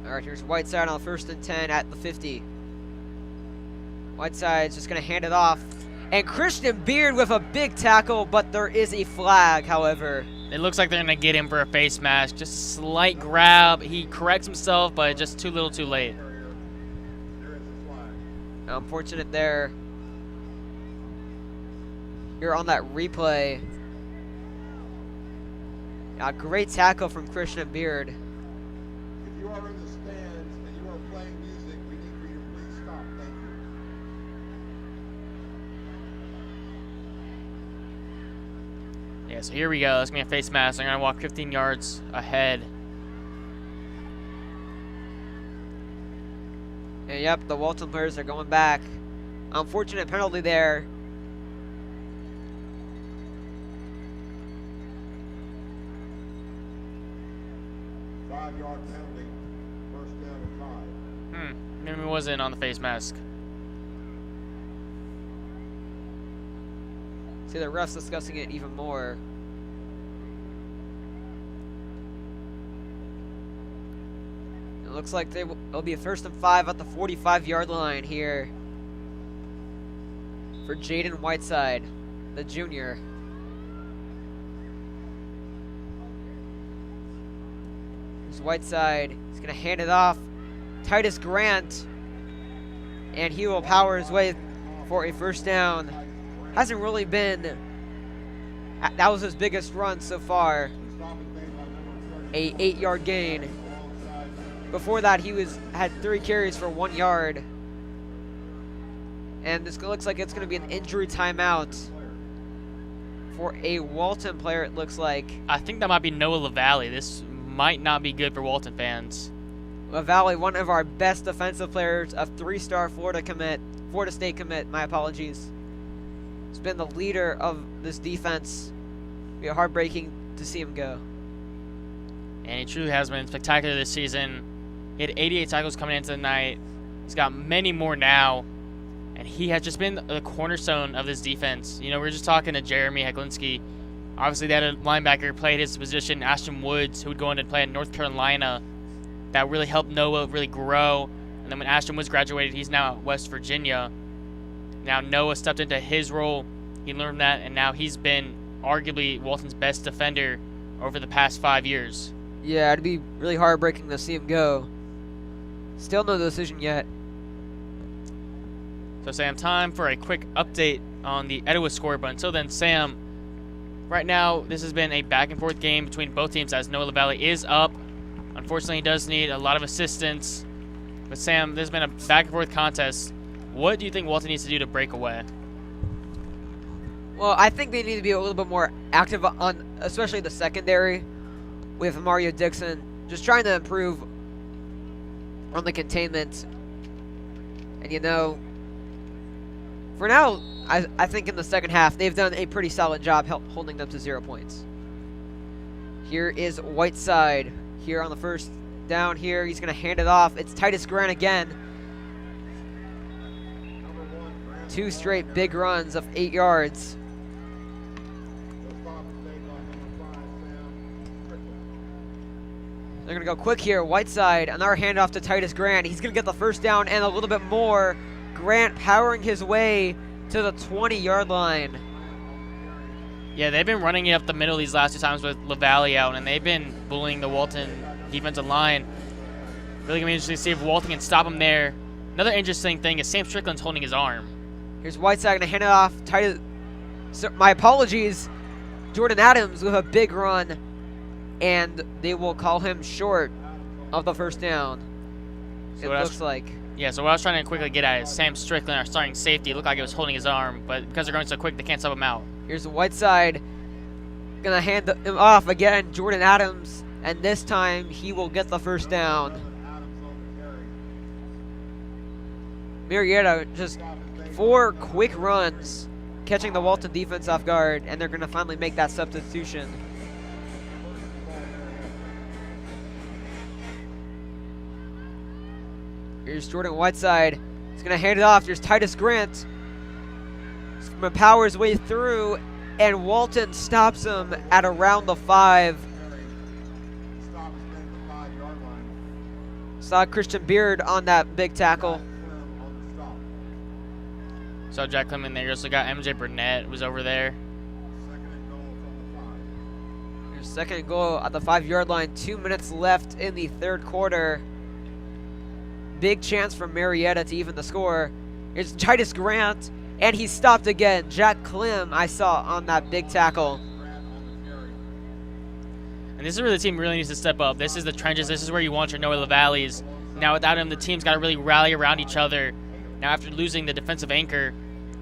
All right, here's Whiteside on 1st and 10 at the 50. Whiteside's just going to hand it off. And Christian Beard with a big tackle, but there is a flag, however. It looks like they're going to get him for a face mask. Just a slight grab. He corrects himself, but just too little too late. Unfortunate there. You're on that replay. A great tackle from Christian Beard. If you are in the stands and you are playing music, we need for you to please stop. Thank you. Yeah, so here we go. It's going to be a face mask. I'm going to walk 15 yards ahead. And yep, the Walton players are going back. Unfortunate penalty there. Five-yard penalty, first down and 5. Maybe it wasn't on the face mask. See the refs discussing it even more. It looks like it'll be a 1st and 5 at the 45-yard line here for Jaden Whiteside, the junior. Here's Whiteside. He's going to hand it off. Titus Grant. And he will power his way for a 1st down. Hasn't really been, that was his biggest run so far. A 8-yard gain. Before that, he had 3 carries for 1 yard. And this looks like it's going to be an injury timeout for a Walton player, it looks like. I think that might be Noah LaValle. This might not be good for Walton fans. LaValle, one of our best defensive players, a 3-star Florida State commit, my apologies. He's been the leader of this defense. It'll be heartbreaking to see him go. And he truly has been spectacular this season. He had 88 tackles coming into the night. He's got many more now. And he has just been the cornerstone of this defense. You know, we were just talking to Jeremy Heklinski. Obviously, they had a linebacker who played his position, Ashton Woods, who would go on to play in North Carolina. That really helped Noah really grow. And then when Ashton Woods graduated, he's now at West Virginia. Now Noah stepped into his role. He learned that, and now he's been arguably Walton's best defender over the past 5 years. Yeah, it'd be really heartbreaking to see him go. Still no decision yet. So, Sam, time for a quick update on the Etowah score. But until then, Sam, right now this has been a back-and-forth game between both teams as Noah LaValle is up. Unfortunately, he does need a lot of assistance. But, Sam, this has been a back-and-forth contest. What do you think Walton needs to do to break away? Well, I think they need to be a little bit more active on, especially the secondary, with Mario Dixon, just trying to improve on the containment. And, you know, for now, I think in the second half, they've done a pretty solid job holding them to 0 points. Here is Whiteside. Here on the 1st down here, he's going to hand it off. It's Titus Grant again. 2 straight big runs of 8 yards. They're going to go quick here. Whiteside, another handoff to Titus Grant. He's going to get the 1st down and a little bit more. Grant powering his way to the 20-yard line. Yeah, they've been running it up the middle these last 2 times with LaValle out, and they've been bullying the Walton defensive line. Really going to be interesting to see if Walton can stop him there. Another interesting thing is Sam Strickland's holding his arm. Here's Whiteside going to hand it off. Titus, my apologies. Jordan Adams with a big run, and they will call him short of the 1st down. So it looks like. Yeah, so what I was trying to quickly get at is Sam Strickland, our starting safety, it looked like it was holding his arm, but because they're going so quick, they can't sub him out. Here's Whiteside. Going to hand him off again. Jordan Adams, and this time he will get the 1st down. Marietta, just 4 quick runs catching the Walton defense off guard, and they're going to finally make that substitution. Here's Jordan Whiteside. He's going to hand it off. Here's Titus Grant. He's going to power his way through, and Walton stops him at around the 5. Saw Christian Beard on that big tackle. So Jack Clem in there. You also got MJ Burnett was over there. Here's second goal at the 5-yard line. 2 minutes left in the third quarter. Big chance for Marietta to even the score. Here's Titus Grant, and he's stopped again. Jack Clem I saw on that big tackle. And this is where the team really needs to step up. This is the trenches. This is where you want your Noah LaValleys. Now without him, the team's got to really rally around each other. Now after losing the defensive anchor,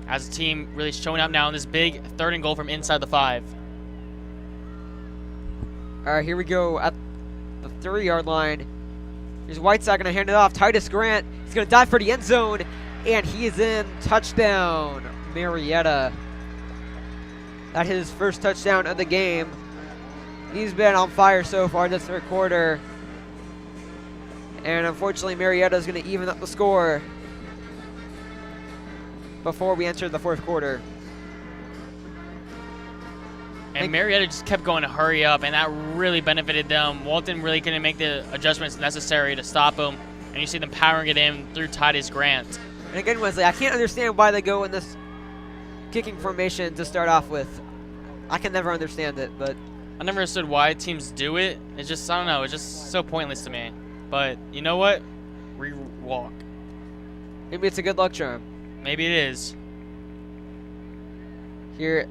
as a team really showing up now in this big 3rd and goal from inside the 5. All right, here we go at the 3-yard line. Here's Whiteside going to hand it off. Titus Grant, he's going to dive for the end zone, and he is in. Touchdown, Marietta. That his first touchdown of the game. He's been on fire so far this third quarter. And unfortunately, Marietta is going to even up the score before we enter the fourth quarter. And Marietta just kept going to hurry up, and that really benefited them. Walton really couldn't make the adjustments necessary to stop him, and you see them powering it in through Titus Grant. And again, Wesley, I can't understand why they go in this kicking formation to start off with. I can never understand it, but I never understood why teams do it. It's just, I don't know, it's just so pointless to me. But you know what? Re-walk. Maybe it's a good luck charm. Maybe it is. Here,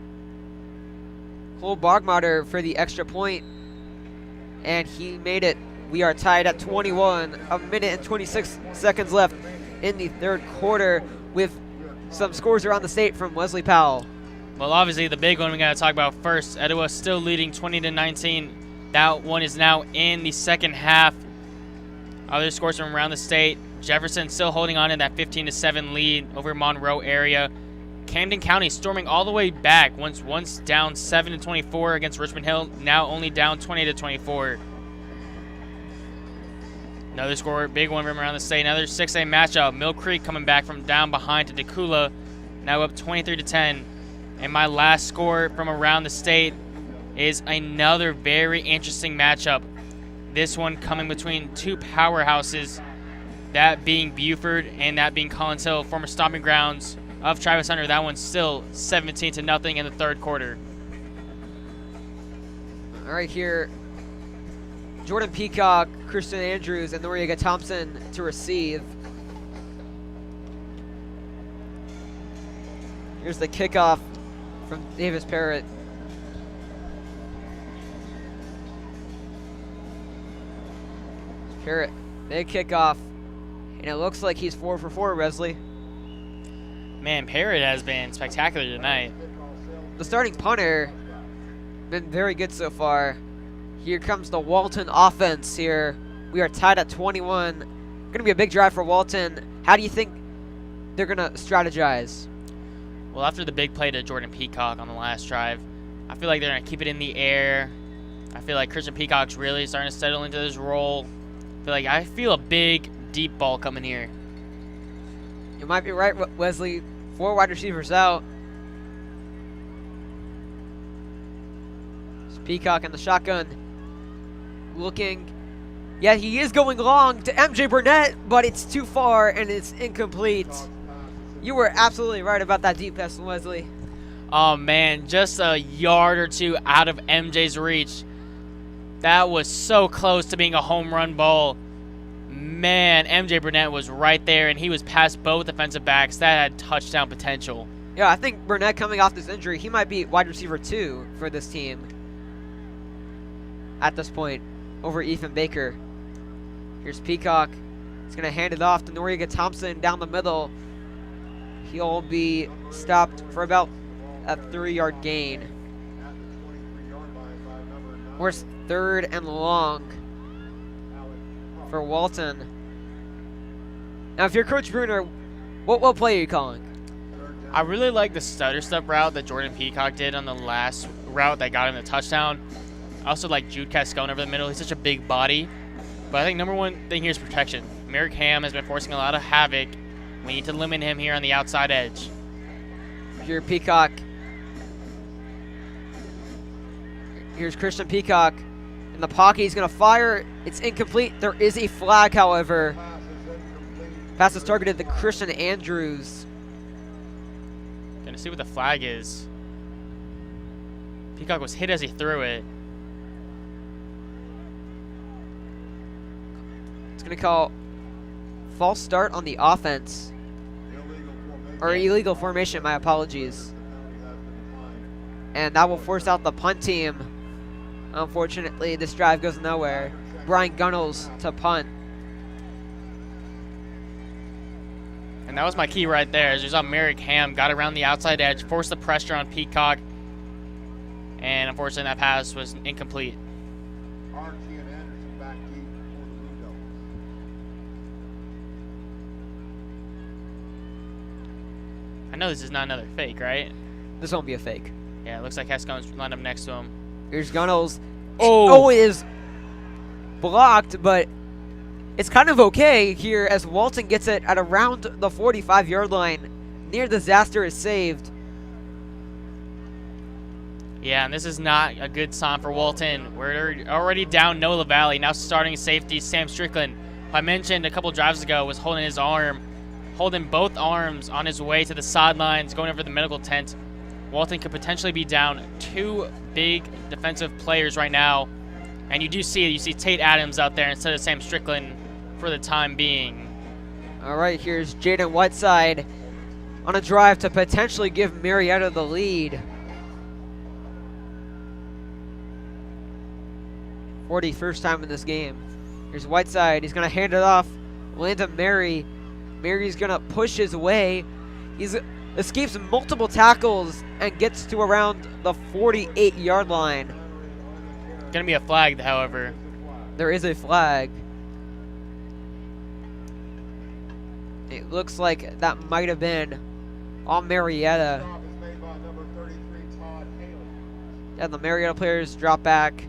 Cole Bogmatter for the extra point, and he made it. We are tied at 21, a minute and 26 seconds left in the third quarter with some scores around the state from Wesley Powell. Well, obviously the big one we got to talk about first. Etowah still leading 20-19. That one is now in the second half. Other scores from around the state. Jefferson still holding on in that 15-7 lead over Monroe area. Camden County storming all the way back. Once down 7-24 against Richmond Hill, now only down 20-24. Another score, big one from around the state. Another 6A matchup. Mill Creek coming back from down behind to Decula, now up 23-10. And my last score from around the state is another very interesting matchup. This one coming between two powerhouses, that being Buford and that being Collins Hill, former stomping grounds of Travis Hunter. That one's still 17-0 in the third quarter. All right, here, Jordan Peacock, Christian Andrews, and Noriega Thompson to receive. Here's the kickoff from Davis Parrott. Parrott, big kickoff, and it looks like he's 4 for 4, Wesley. Man, Parrott has been spectacular tonight. The starting punter been very good so far. Here comes the Walton offense here. We are tied at 21. Going to be a big drive for Walton. How do you think they're going to strategize? Well, after the big play to Jordan Peacock on the last drive, I feel like they're going to keep it in the air. I feel like Christian Peacock's really starting to settle into this role. I feel a big, deep ball coming here. You might be right, Wesley. 4 wide receivers out. It's Peacock in the shotgun. Looking. Yeah, he is going long to MJ Burnett, but it's too far and it's incomplete. You were absolutely right about that deep pass, Wesley. Oh, man, just a yard or two out of MJ's reach. That was so close to being a home run ball. Man, MJ Burnett was right there, and he was past both defensive backs. That had touchdown potential. Yeah, I think Burnett coming off this injury, he might be wide receiver 2 for this team at this point over Ethan Baker. Here's Peacock. He's going to hand it off to Noriega Thompson down the middle. He'll be stopped for about a 3-yard gain. Where's 3rd and long for Walton. Now, if you're Coach Bruner, what play are you calling? I really like the stutter step route that Jordan Peacock did on the last route that got him the touchdown. I also like Jude Cascone over the middle. He's such a big body. But I think number one thing here is protection. Merrick Ham has been forcing a lot of havoc. We need to limit him here on the outside edge. Here, Peacock. Here's Christian Peacock in the pocket. He's going to fire. It's incomplete. There is a flag, however. Pass is targeted to Christian Andrews. Gonna see what the flag is. Peacock was hit as he threw it. It's going to call false start on the offense. Or illegal formation, my apologies. And that will force out the punt team. Unfortunately, this drive goes nowhere. Brian Gunnels to punt. And that was my key right there. As you saw, Merrick Ham got around the outside edge, forced the pressure on Peacock, and unfortunately that pass was incomplete. I know this is not another fake, right? This won't be a fake. Yeah, it looks like Cascone's lined up next to him. Here's Gunnels. Oh, it is blocked, but it's kind of okay here as Walton gets it at around the 45-yard line. Near disaster is saved. Yeah, and this is not a good sign for Walton. We're already down Noah LaValle. Now starting safety Sam Strickland, who I mentioned a couple drives ago, was holding his arm, holding both arms on his way to the sidelines, going over the medical tent. Walton could potentially be down 2 big defensive players right now. And you do see it. You see Tate Adams out there instead of Sam Strickland for the time being. All right, here's Jaden Whiteside on a drive to potentially give Marietta the lead. 41st time in this game. Here's Whiteside. He's going to hand it off. Landon Mary. Mary's going to push his way. He's escapes multiple tackles and gets to around the 48-yard line. Going to be a flag, however. There is a flag. It looks like that might have been on Marietta. And the Marietta players drop back.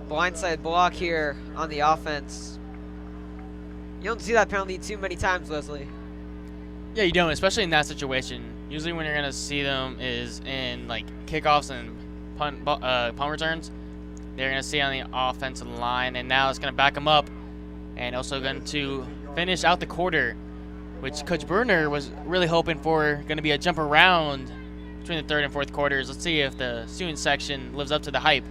Blindside block here on the offense. You don't see that penalty too many times, Leslie. Yeah, you don't, especially in that situation. Usually when you're going to see them is in like kickoffs and punt returns. They're going to see on the offensive line, and now it's going to back them up and also going to finish out the quarter, which Coach Bruner was really hoping for, going to be a jump around between the third and fourth quarters. Let's see if the student section lives up to the hype.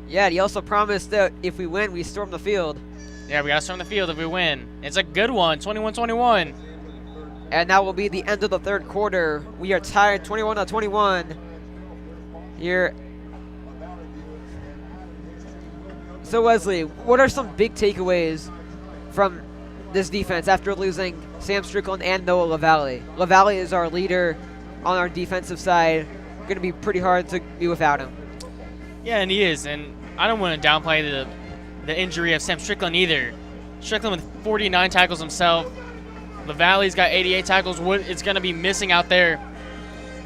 Yeah, and he also promised that if we win, we storm the field. Yeah, we got to storm the field if we win. It's a good one, 21-21. And that will be the end of the third quarter. We are tied 21-21 here. So, Wesley, what are some big takeaways from this defense after losing Sam Strickland and Noah LaValle? LaValle is our leader on our defensive side. Going to be pretty hard to be without him. Yeah, and he is. And I don't want to downplay the injury of Sam Strickland either. Strickland with 49 tackles himself. LaValle's got 88 tackles. What it's going to be missing out there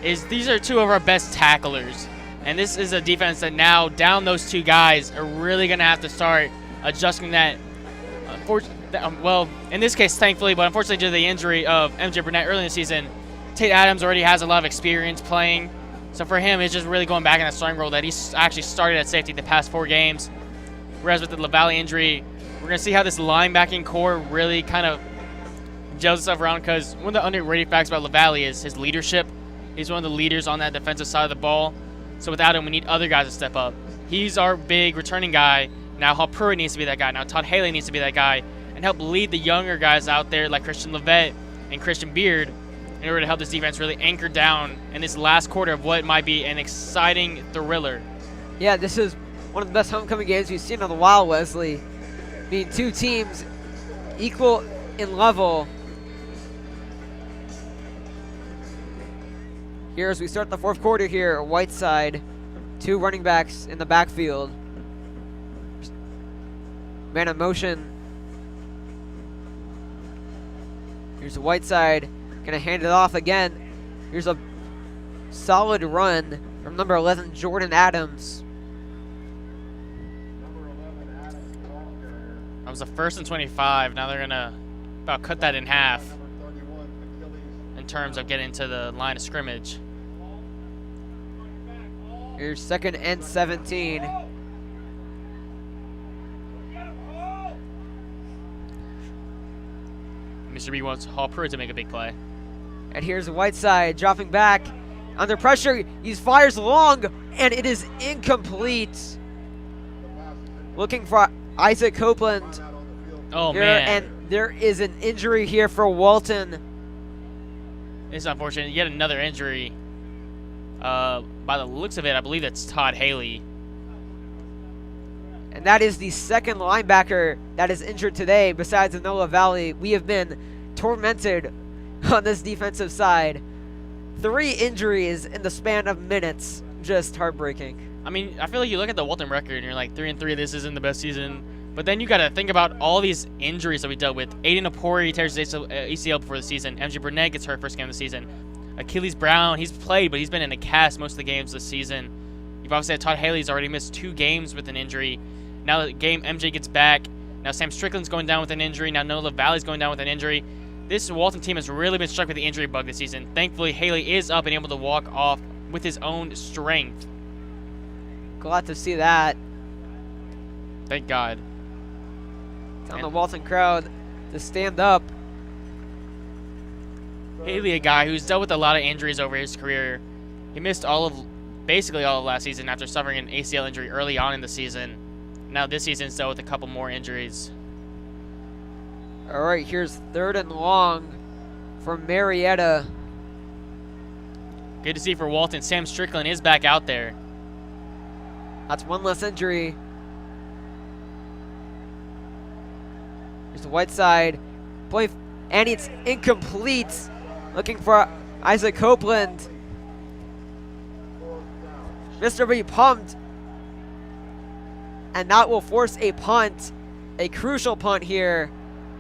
is these are 2 of our best tacklers. And this is a defense that now, down those 2 guys, are really going to have to start adjusting that. Well, in this case, thankfully, but unfortunately due to the injury of MJ Burnett early in the season, Tate Adams already has a lot of experience playing. So for him, it's just really going back in that starting role that he's actually started at safety the past 4 games. Whereas with the LaValle injury, we're going to see how this linebacking core really kind of gels itself around, because one of the underrated facts about LaValle is his leadership. He's one of the leaders on that defensive side of the ball. So without him, we need other guys to step up. He's our big returning guy. Now Hal Pruitt needs to be that guy. Now Todd Haley needs to be that guy and help lead the younger guys out there like Christian Levette and Christian Beard in order to help this defense really anchor down in this last quarter of what might be an exciting thriller. Yeah, this is one of the best homecoming games we've seen in a while, Wesley. I mean, 2 teams equal in level. Here as we start the 4th quarter here, Whiteside 2 running backs in the backfield. Man in motion. Here's Whiteside, gonna hand it off again. Here's a solid run from number 11, Jordan Adams. That was the 1st and 25. Now they're gonna about cut that in half in terms of getting to the line of scrimmage. Here's 2nd and 17. Mr. B wants Hall Pruitt to make a big play. And here's Whiteside dropping back. Under pressure, he fires long, and it is incomplete. Looking for Isaac Copeland. Oh, here, man. And there is an injury here for Walton. It's unfortunate. Yet another injury. By the looks of it, I believe that's Todd Haley. And that is the 2nd linebacker that is injured today besides Enola Valley. We have been tormented on this defensive side. 3 injuries in the span of minutes. Just heartbreaking. I mean, I feel like you look at the Walton record and you're like 3-3, this isn't the best season. But then you got to think about all these injuries that we dealt with. Aiden Apori tears his ACL before the season. MJ Burnett gets hurt first game of the season. Achilles Brown, he's played, but he's been in a cast most of the games this season. You've obviously had Todd Haley's already missed 2 games with an injury. Now the game, MJ gets back. Now Sam Strickland's going down with an injury. Now Nola Valley's going down with an injury. This Walton team has really been struck with the injury bug this season. Thankfully, Haley is up and able to walk off with his own strength. Glad to see that. Thank God. Telling the Walton crowd to stand up. Haley, a guy who's dealt with a lot of injuries over his career. He missed basically all of last season after suffering an ACL injury early on in the season. Now this season's dealt with a couple more injuries. All right, here's 3rd and long for Marietta. Good to see for Walton. Sam Strickland is back out there. That's 1 less injury. Here's the Whiteside. And it's incomplete. Looking for Isaac Copeland. Mr. B pumped. And that will force a punt. A crucial punt here.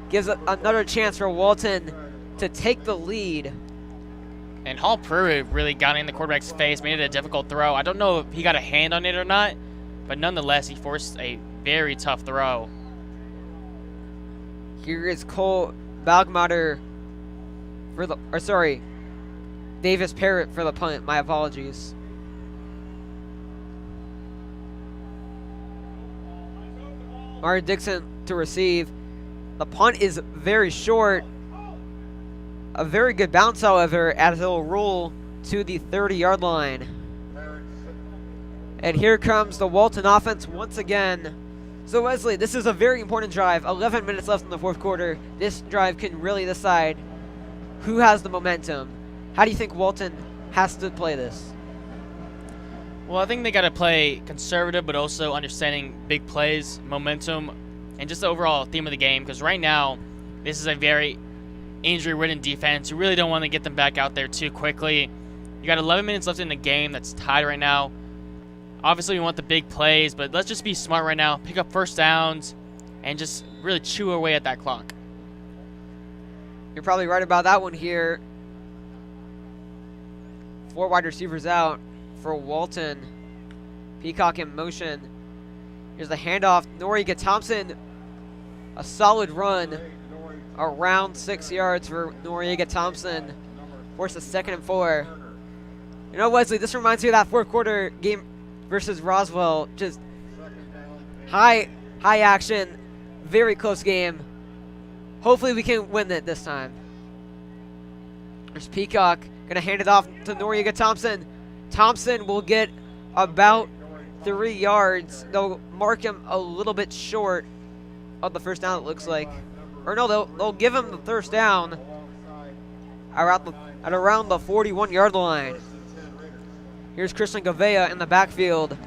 Gives another chance for Walton to take the lead. And Hall Pruitt really got in the quarterback's face, made it a difficult throw. I don't know if he got a hand on it or not, but nonetheless, he forced a very tough throw. Here is Cole Balgmatter for the, Davis Parrott for the punt. My apologies. Mario Dixon to receive. The punt is very short. A very good bounce, however, as it will roll to the 30-yard line. And here comes the Walton offense once again. So Wesley, this is a very important drive. 11 minutes left in the 4th quarter. This drive can really decide who has the momentum. How do you think Walton has to play this? Well, I think they got to play conservative, but also understanding big plays, momentum, and just the overall theme of the game. Because right now, this is a very injury-ridden defense. You really don't want to get them back out there too quickly. You got 11 minutes left in the game that's tied right now. Obviously, we want the big plays, but let's just be smart right now. Pick up first downs and just really chew away at that clock. You're probably right about that one here. 4 wide receivers out for Walton. Peacock in motion. Here's the handoff. Noriega Thompson. A solid run. Around 6 yards for Noriega Thompson. Force a 2nd and 4. You know, Wesley, this reminds me of that 4th quarter game versus Roswell. Just high action. Very close game. Hopefully we can win it this time. There's Peacock. Going to hand it off to Noriega Thompson. Thompson will get about 3 yards. They'll mark him a little bit short of the first down, it looks like. Or no, they'll give him the first down at around the 41-yard line. Here's Christian Gavea in the backfield.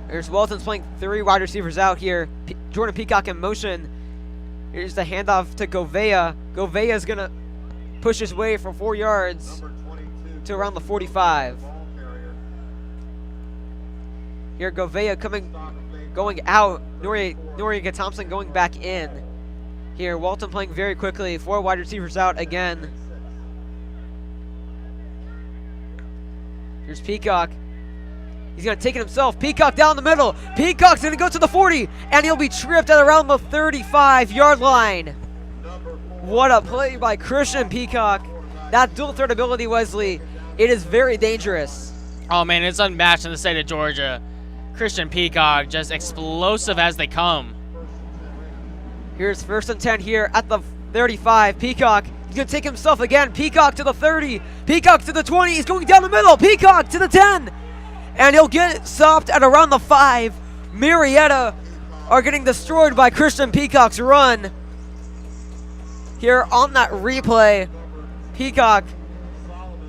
Here's Walton's playing 3 wide receivers out here. Jordan Peacock in motion. Here's the handoff to Gavea. Gavea is going to push his way for 4 yards to around the 45. Here, Govea going out. Noriega Thompson going back in. Here, Walton playing very quickly. 4 wide receivers out again. Here's Peacock. He's going to take it himself. Peacock down the middle. Peacock's going to go to the 40, and he'll be tripped at around the 35-yard line. What a play by Christian Peacock. That dual threat ability, Wesley, it is very dangerous. Oh, man, it's unmatched in the state of Georgia. Christian Peacock, just explosive as they come. Here's 1st and 10 here at the 35. Peacock, he's going to take himself again. Peacock to the 30. Peacock to the 20. He's going down the middle. Peacock to the 10. And he'll get stopped at around the 5. Marietta are getting destroyed by Christian Peacock's run. Here on that replay, Peacock,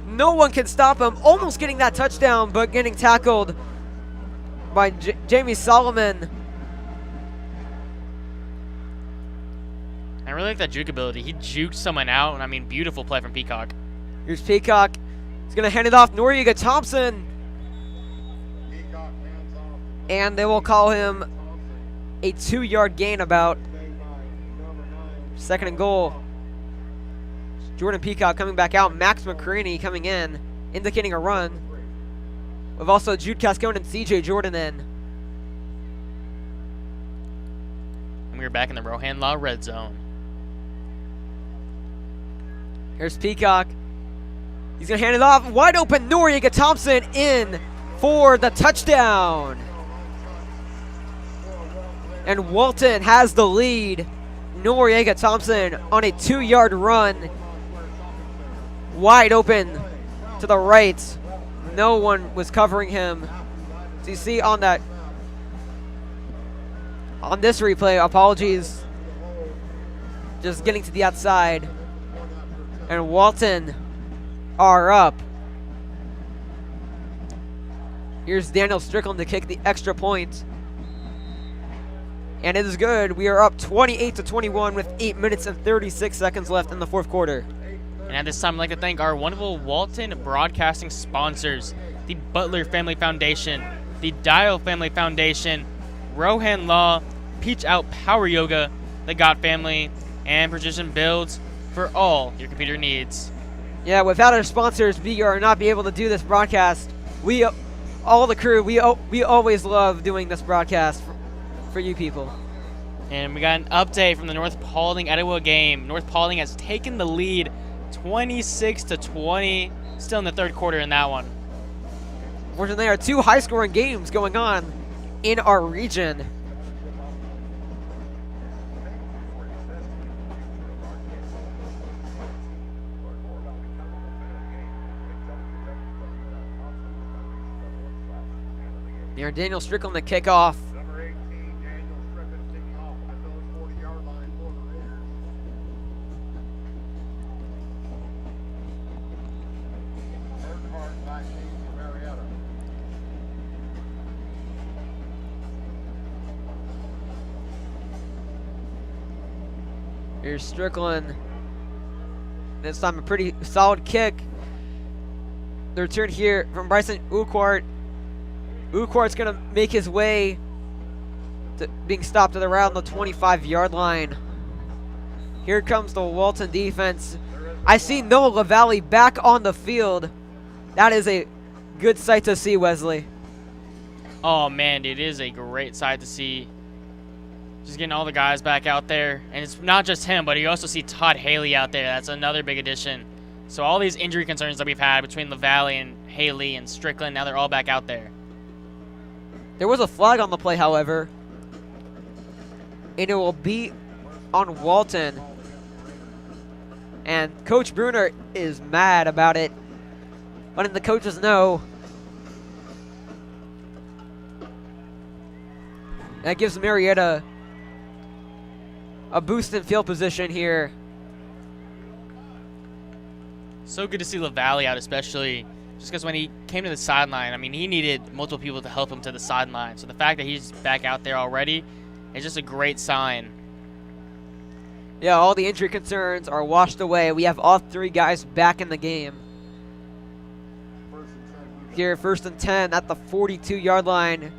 no one can stop him. Almost getting that touchdown, but getting tackled by Jamie Solomon. I really like that juke ability. He juked someone out, and I mean, beautiful play from Peacock. Here's Peacock. He's going to hand it off. Noriega Thompson. And they will call him a 2-yard gain about. 2nd and goal. Jordan Peacock coming back out. Max McCraney coming in, indicating a run. We've also Jude Cascone and CJ Jordan in. And we're back in the Rohan Law red zone. Here's Peacock. He's going to hand it off. Wide open. Noriega Thompson in for the touchdown. And Walton has the lead. Noriega Thompson on a 2-yard run. Wide open to the right. No one was covering him. So you see on that, on this replay, apologies, just getting to the outside. And Walton are up. Here's Daniel Strickland to kick the extra point. And it is good. We are up 28-21 with 8 minutes and 36 seconds left in the 4th quarter. And at this time, I'd like to thank our wonderful Walton broadcasting sponsors, the Butler Family Foundation, the Dial Family Foundation, Rohan Law, Peach Out Power Yoga, the God Family, and Precision Builds for all your computer needs. Yeah, without our sponsors, we are not be able to do this broadcast. We, all the crew, we always love doing this broadcast for you people. And we got an update from the North Paulding Etowah game. North Paulding has taken the lead 26-20, still in the 3rd quarter in that one. Fortunately, there are 2 high-scoring games going on in our region. Near Daniel Strickland the kickoff. Here's Strickland. This time a pretty solid kick. The return here from Bryson Uquart. Uquart's going to make his way to being stopped at around the 25-yard line. Here comes the Walton defense. I see Noah LaValle back on the field. That is a good sight to see, Wesley. Oh, man, it is a great sight to see. Just getting all the guys back out there. And it's not just him, but you also see Todd Haley out there. That's another big addition. So all these injury concerns that we've had between LaValle and Haley and Strickland, now they're all back out there. There was a flag on the play, however. And it will be on Walton. And Coach Bruner is mad about it. Letting the coaches know. That gives Marietta a boost in field position here. So good to see LaValle out, especially just because when he came to the sideline, I mean, he needed multiple people to help him to the sideline. So the fact that he's back out there already is just a great sign. Yeah, all the injury concerns are washed away. We have all 3 guys back in the game. Here, 1st and 10 at the 42-yard line.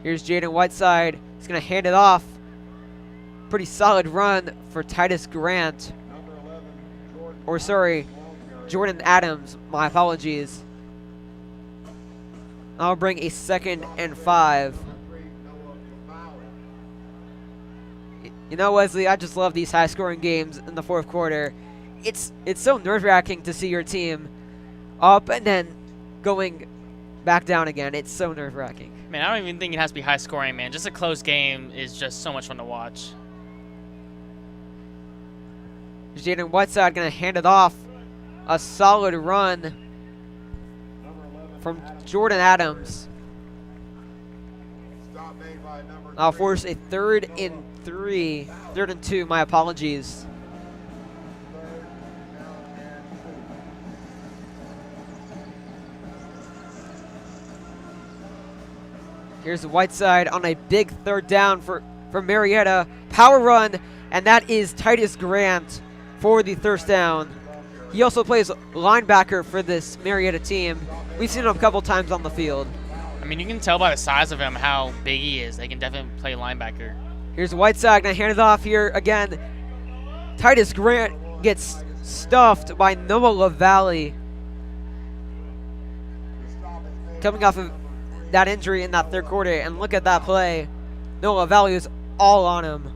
Here's Jaden Whiteside. He's going to hand it off. Pretty solid run for Titus Grant. Or sorry, Jordan Adams. My apologies. I'll bring a 2nd and 5. You know, Wesley, I just love these high-scoring games in the fourth quarter. It's so nerve-wracking to see your team up and then going back down again. It's so nerve-wracking. Man, I don't even think it has to be high-scoring, man. Just a close game is just so much fun to watch. Jaden Whiteside going to hand it off. A solid run from Jordan Adams. I'll force a 3rd and 3. 3rd and 2, my apologies. Here's Whiteside on a big 3rd down for Marietta. Power run, and that is Titus Grant for the 1st down. He also plays linebacker for this Marietta team. We've seen him a couple times on the field. I mean, you can tell by the size of him how big he is. They can definitely play linebacker. Here's Whiteside going to hand it off here again. Titus Grant gets stuffed by Noah LaValle. Coming off of that injury in that 3rd quarter, and look at that play. Noah LaValle is all on him.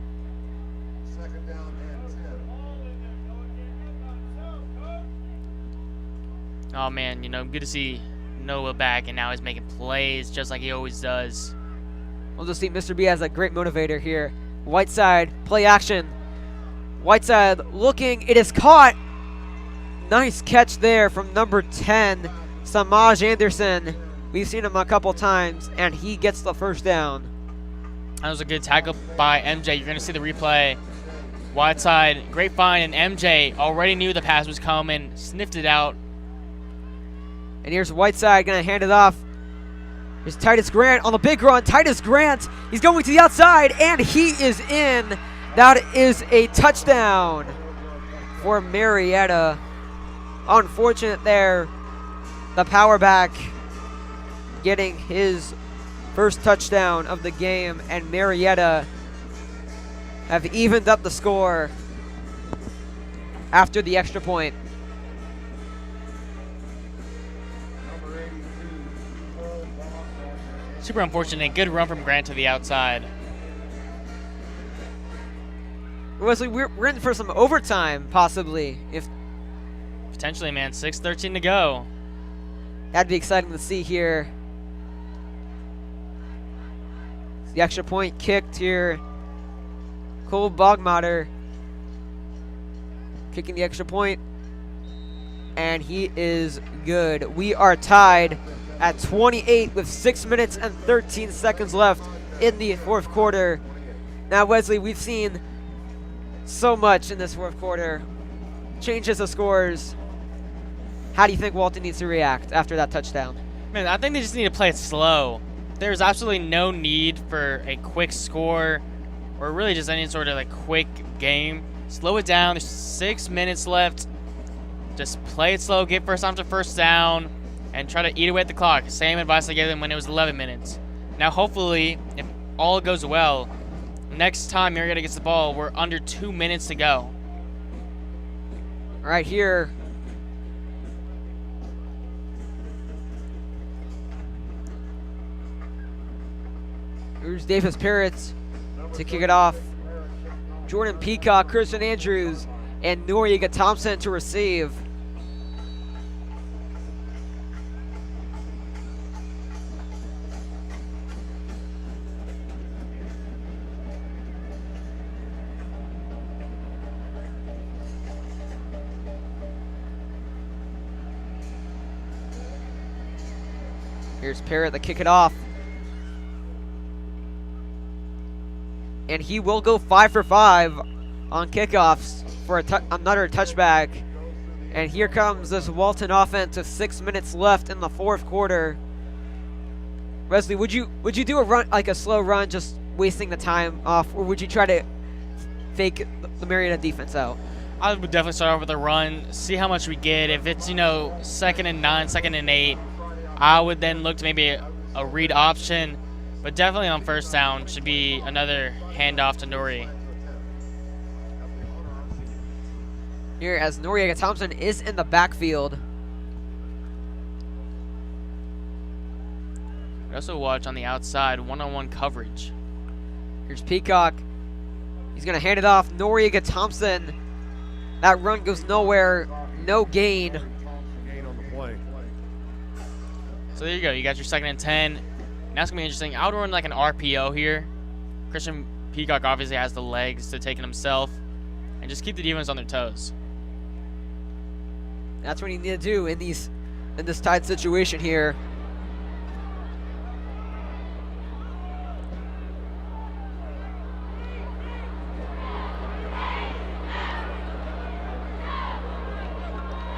Oh, man, you know, good to see Noah back, and now he's making plays just like he always does. We'll just see Mr. B as a great motivator here. Whiteside, play action. Whiteside looking, it is caught. Nice catch there from number 10, Samaj Anderson. We've seen him a couple times, and he gets the 1st down. That was a good tackle by MJ. You're going to see the replay. Whiteside, great find, and MJ already knew the pass was coming, sniffed it out. And here's Whiteside going to hand it off. Here's Titus Grant on the big run. Titus Grant, he's going to the outside, and he is in. That is a touchdown for Marietta. Unfortunate there. The power back getting his 1st touchdown of the game, and Marietta have evened up the score after the extra point. Super unfortunate. Good run from Grant to the outside. Wesley, we're in for some overtime, possibly. If Potentially, man. 6:13 to go. That'd be exciting to see here. The extra point kicked here. Cole Bogmatter kicking the extra point, and he is good. We are tied at 28 with 6 minutes and 13 seconds left in the 4th quarter. Now, Wesley, we've seen so much in this 4th quarter. Changes of scores. How do you think Walton needs to react after that touchdown? Man, I think they just need to play it slow. There's absolutely no need for a quick score or really just any sort of like quick game. Slow it down. There's 6 minutes left. Just play it slow, get first after 1st down, and try to eat away at the clock. Same advice I gave them when it was 11 minutes. Now, hopefully, if all goes well, next time Marietta gets the ball, we're under 2 minutes to go. Right here. Here's Davis Parrots to kick it off. Jordan Peacock, Christian Andrews, and Noriega Thompson to receive. Here's Parrott to kick it off. And he will go 5 for 5 on kickoffs for another touchback. And here comes this Walton offense with 6 minutes left in the 4th quarter. Wesley, would you do a run, like a slow run, just wasting the time off, or would you try to fake the Marietta defense out? I would definitely start off with a run, see how much we get. If it's, 2nd and 9, 2nd and 8, I would then look to maybe a read option, But definitely on first down should be another handoff to Noriega. Here as Noriega Thompson is in the backfield. We also watch on the outside one-on-one coverage. Here's Peacock. He's going to hand it off. Noriega Thompson. That run goes nowhere. No gain. Gain on the play. So there you go. You got your 2nd and 10. Now it's going to be interesting. I would run like an RPO here. Christian Peacock obviously has the legs to take it himself. And just keep the defense on their toes. That's what you need to do in this tight situation here.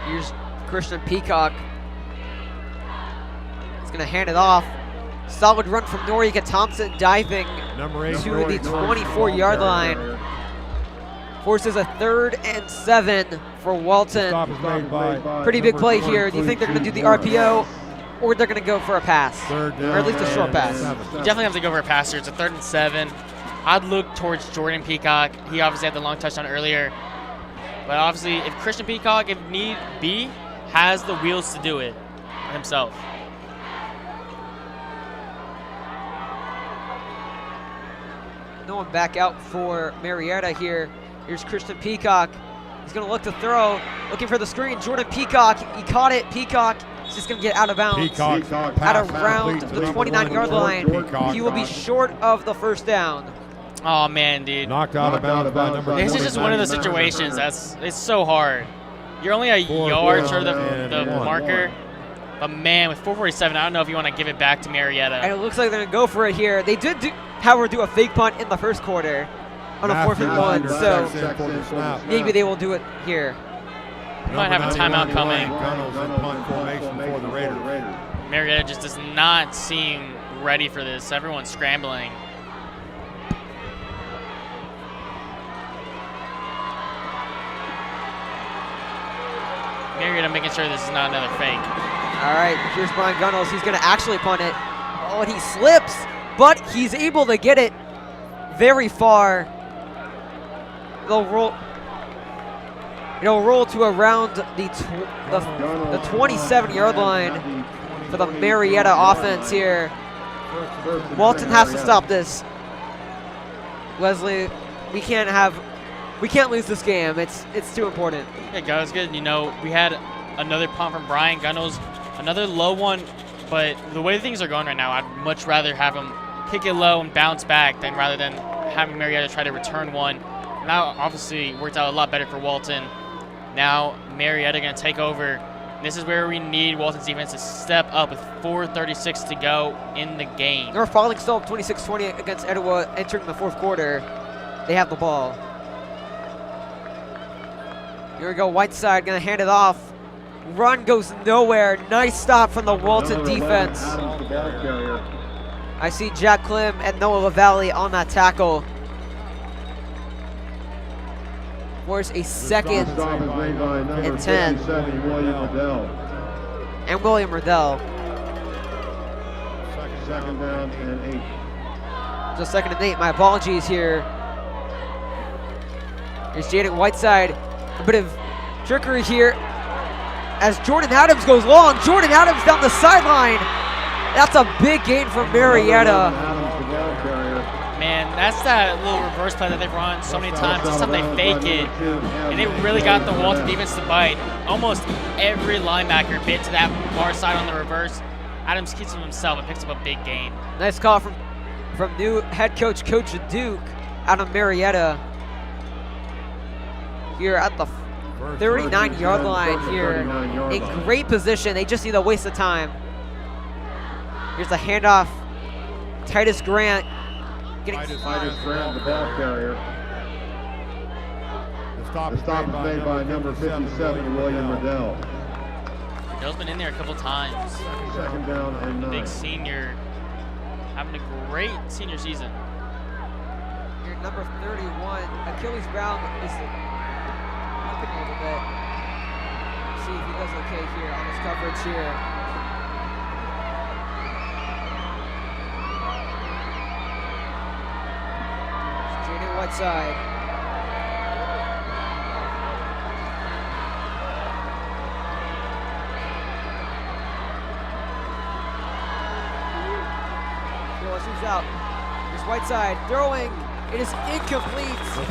Here's Christian Peacock. He's going to hand it off. Solid run from Noriega Thompson, diving Number 8, to the 24-yard line. Forces a 3rd and 7 for Walton. Stop is made by Pretty big number play here. Do you think they're going to do the RPO, or they're going to go for a pass? Third down Or at least a short and pass? 7. You definitely have to go for a pass here. It's a 3rd and 7. I'd look towards Jordan Peacock. He obviously had the long touchdown earlier. But obviously, if Christian Peacock, if need be, has the wheels to do it himself. No one back out for Marietta here. Here's Christian Peacock. He's going to look to throw, looking for the screen. Jordan Peacock, he caught it. Peacock is just going to get out of bounds. Peacock At around the 29-yard line. Peacock. He will be short of the first down. Oh, man, dude. Knocked out of bounds by number This is just one of those situations it's so hard. You're only a yard short of the marker. But, man, with 4:47, I don't know if you want to give it back to Marietta. And it looks like they're going to go for it here. They did, however, do a fake punt in the first quarter on a 4th and 1, so maybe they will do it here. Might have a timeout coming. Gunnels in punt formation for the Raiders. Marietta just does not seem ready for this. Everyone's scrambling. Marietta making sure this is not another fake. All right, here's Brian Gunnels. He's going to actually punt it. Oh, and he slips, but he's able to get it very far. They'll roll. It'll roll to around the 27-yard line for the Marietta offense here. Walton has to stop this. Leslie, we can't lose this game. It's too important. Hey guys, good. You know, we had another punt from Brian Gunnels, another low one, but the way things are going right now, I'd much rather have him kick it low and bounce back than rather than having Marietta try to return one. Now, obviously, worked out a lot better for Walton. Now, Marietta going to take over. This is where we need Walton's defense to step up with 4:36 to go in the game. They're falling still 26-20 against Etowah entering the 4th quarter. They have the ball. Here we go, Whiteside going to hand it off. Run goes nowhere. Nice stop from the Walton defense. I see Jack Klim and Noah LaValle on that tackle. Force a 2nd and 10. And William Riddell. 2nd down and 8. So 2nd and 8. My apologies here. Here's Jaden Whiteside. A bit of trickery here as Jordan Adams goes long. Jordan Adams down the sideline. That's a big gain from Marietta. Man, that's that little reverse play that they've run so many times. This time they fake it, and it really got the Walton defense to bite. Almost every linebacker bit to that far side on the reverse. Adams keeps him himself and picks up a big gain. Nice call from new head coach, Coach Duke, out of Marietta. Here at the 39-yard line here. In great position. They just need to waste the time. Here's the handoff. Titus Grant. Titus Grant, the ball carrier. The stop is made by number 57, William Riddell. Riddell's been in there a couple times. 2nd down and 9. Big senior, having a great senior season. Here, number 31, Achilles Brown is looking a little bit. See if he does okay here on his coverage here. side. Moves out. Here's Whiteside throwing. It is incomplete. The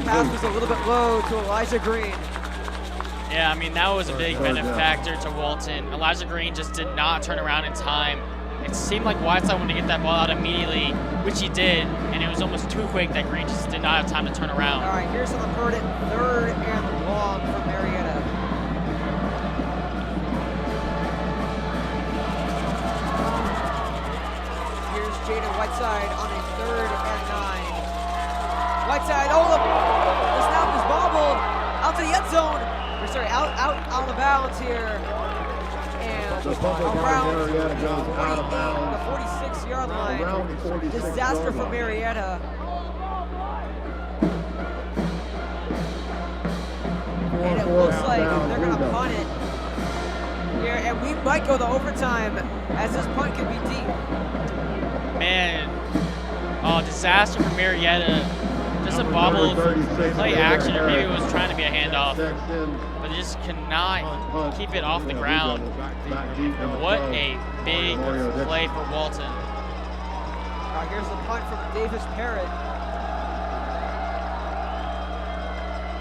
pass was a little bit low to Elijah Green. Yeah, I mean, that was a big benefactor to Walton. Elijah Green just did not turn around in time. It seemed like Whiteside wanted to get that ball out immediately, which he did, and it was almost too quick that Green just did not have time to turn around. All right, here's on the third and long for Marietta. Jaden Whiteside on a 3rd and 9. Whiteside, the snap is bobbled out to the end zone. Or sorry, out on the bounds here. And around the 46-yard line. Disaster for Marietta. And it looks like they're going to punt it here. And we might go to overtime as this punt could be deep. Man, disaster for Marietta. Just a bobble play action, or maybe it was trying to be a handoff, but they just cannot keep it off the ground. What a big play for Walton. Here's the punt from Davis Parrott.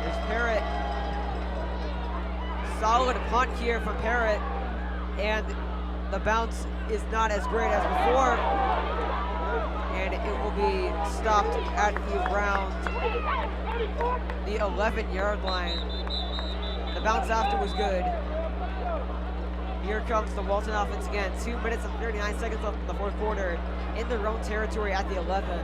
Here's Parrott. Solid punt here from Parrott, and the bounce is not as great as before. And it will be stopped at around the 11-yard line. The bounce after was good. Here comes the Walton offense again. 2 minutes and 39 seconds left in the fourth quarter in their own territory at the 11.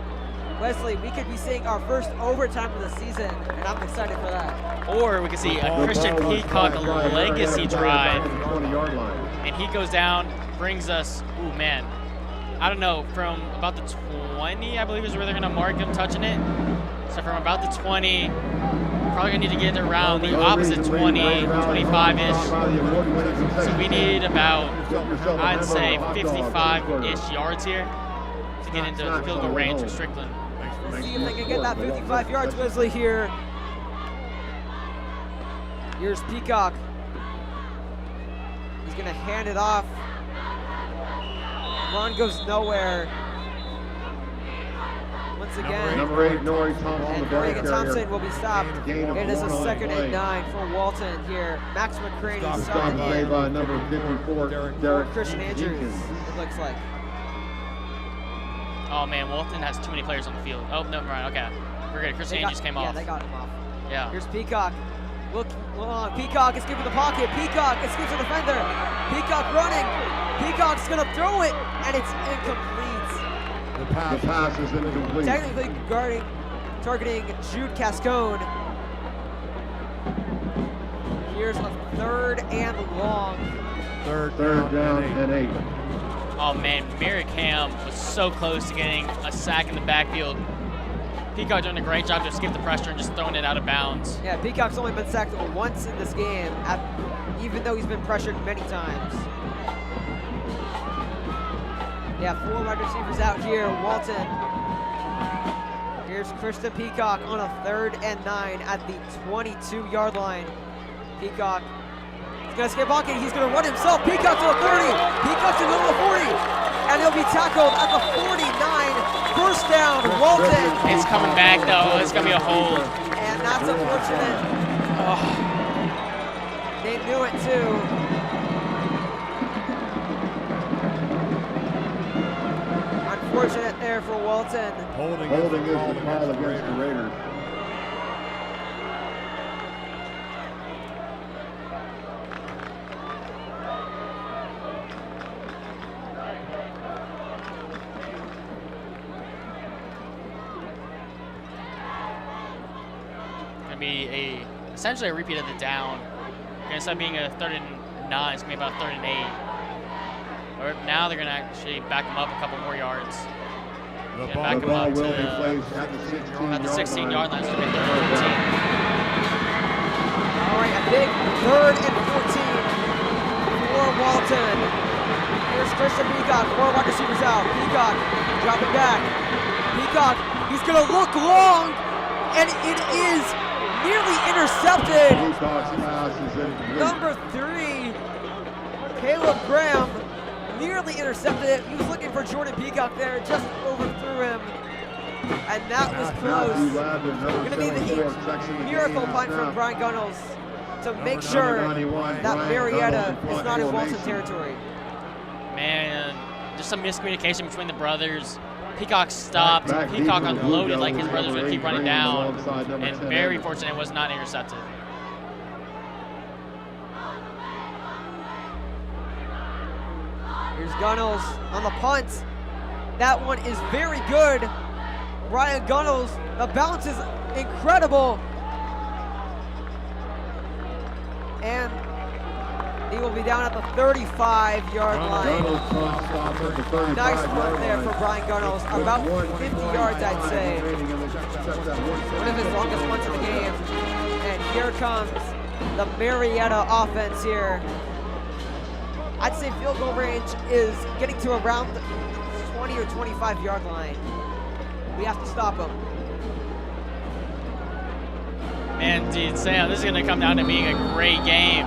Wesley, we could be seeing our first overtime of the season, and I'm excited for that. Or we could see a Christian Peacock legacy drive. And he goes down, brings us, ooh man, I don't know, from about the 20, I believe is where they're going to mark him touching it. So from about the 20, probably going to need to get around the opposite 20, 25-ish. So we need about, I'd say, 55-ish yards here to get into the field goal range for Strickland. Let's see if they can get that 55 yards, Wesley, here. Here's Peacock. He's going to hand it off. Run goes nowhere. Once again, number 8, Nori Thompson will be stopped. It is a 2nd and 9 for Walton here. Max McCraney stopped by number 54, Derek Christian Andrews, it looks like. Oh man, Walton has too many players on the field. Oh, no, right, okay. We're good. Christian Andrews came off. Yeah, they got him off. Yeah. Here's Peacock. Look on. Peacock is giving the pocket. Peacock escapes the defender. Peacock running. Peacock's going to throw it, and it's incomplete. The pass is incomplete. Technically targeting Jude Cascone. Here's a 3rd and long. Third down and 8. Oh man, Maricam was so close to getting a sack in the backfield. Peacock doing a great job to escape the pressure and just throwing it out of bounds. Yeah, Peacock's only been sacked once in this game, even though he's been pressured many times. Yeah, 4 wide receivers out here, Walton. Here's Christian Peacock on a 3rd and 9 at the 22-yard line. Peacock is going to escape pocket. He's going to run himself. Peacock to the 30. Peacock to the middle of the 40. And he'll be tackled at the 49. First down, Walton. It's coming back, though. It's going to be a hold. And that's unfortunate. Oh. They knew it, too. Unfortunate there for Walton. Holding is the call against the Raiders. Be essentially a repeat of the down. Instead of being a 3rd and 9, it's going to be about 3rd and 8. Or now they're going to actually back them up a couple more yards. Back them up to about the 16-yard line. So they're 3rd and 14. All right, a big 3rd and 14 for Walton. Here's Christian Peacock, 4 wide receivers out. Peacock dropping back. Peacock, he's He's going to look long, and it is nearly intercepted. Number 3, Caleb Graham, nearly intercepted it. He was looking for Jordan Peacock there, just overthrew him. And that was close. Going to be the miracle punt from Brian Gunnels to make sure that Marietta is not in Walton territory. Man, just some miscommunication between the brothers. Peacock stopped. Peacock unloaded like his brothers would keep running down. And very fortunate it was not intercepted. Here's Gunnels on the punt. That one is very good. Ryan Gunnels, the bounce is incredible. And he will be down at the 35-yard line. Nice work there for Brian Gunnels. About 50 yards, I'd say. One of his longest punts in the game. And here comes the Marietta offense here. I'd say field goal range is getting to around the 20 or 25-yard line. We have to stop him. Man, dude, Sam, this is going to come down to being a great game.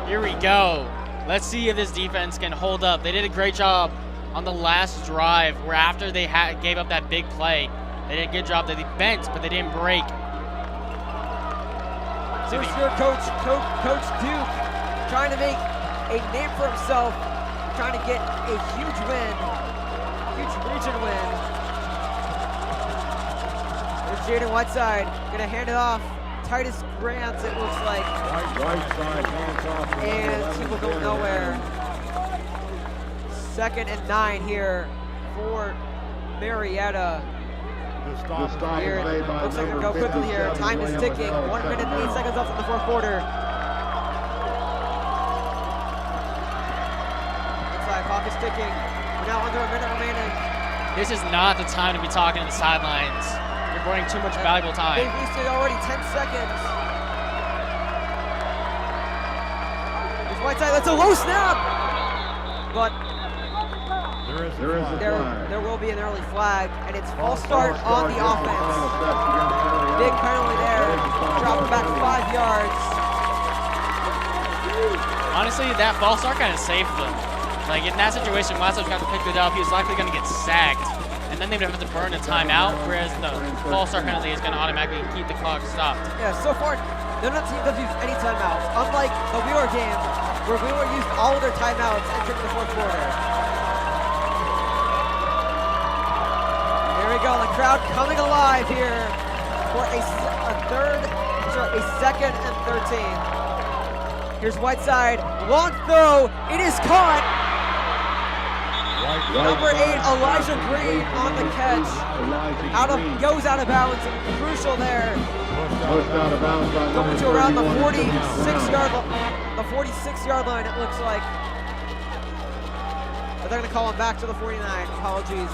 Here we go. Let's see if this defense can hold up. They did a great job on the last drive where after they gave up that big play, they did a good job. They bent, but they didn't break. So here's Coach Duke trying to make a name for himself, trying to get a huge win, huge region win. There's Jaden Whiteside, gonna hand it off. Titus Grant, it looks like. Right side, hands off. And he will go nowhere. 2nd and 9 here for Marietta. Here, looks like it'll go quickly here. Time is ticking. 1 minute and 8 seconds left in the 4th quarter. Looks like clock is ticking. We're now under a minute remaining. This is not the time to be talking to the sidelines. You're burning too much valuable time. They've wasted already 10 seconds. There's Whiteside, that's a low snap! But there will be an early flag, and it's false start on the offense. Big penalty there, dropping back 5 yards. Honestly, that false start kind of saved them. Like in that situation, Whiteside's got to pick it up. He was likely going to get sacked, and then they would have to burn a timeout, whereas the false start penalty is going to automatically keep the clock stopped. Yeah, so far, none of the teams have used any timeouts, unlike the Wheeler game, where Wheeler used all of their timeouts entering the 4th quarter. Here we go, the crowd coming alive here for a 2nd and 13. Here's Whiteside, long throw, it is caught. Number 8, Elijah Green on the catch. Goes out of bounds, crucial there. Going to around the 46-yard line, it looks like. But they're going to call him back to the 49. Apologies.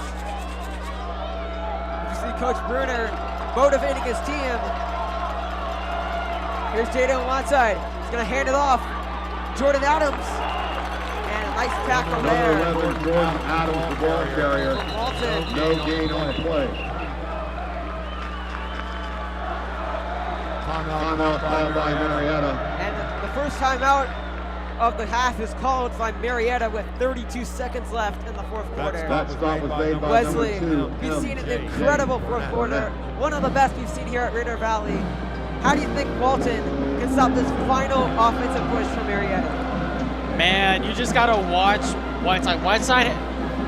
You see Coach Bruner motivating his team. Here's Jaden Whiteside. He's going to hand it off. Jordan Adams. And a nice tackle there. Number 11, Jordan Adams, the ball carrier. Walton. No gain on the play. Timeout called by Marietta. And the first timeout of the half is called by Marietta with 32 seconds left in the 4th quarter. That stop was made by Wesley, number 2. we've seen an incredible 4th quarter. One of the best we've seen here at Raider Valley. How do you think Walton can stop this final offensive push from Marietta? Man, you just got to watch Whiteside. Whiteside,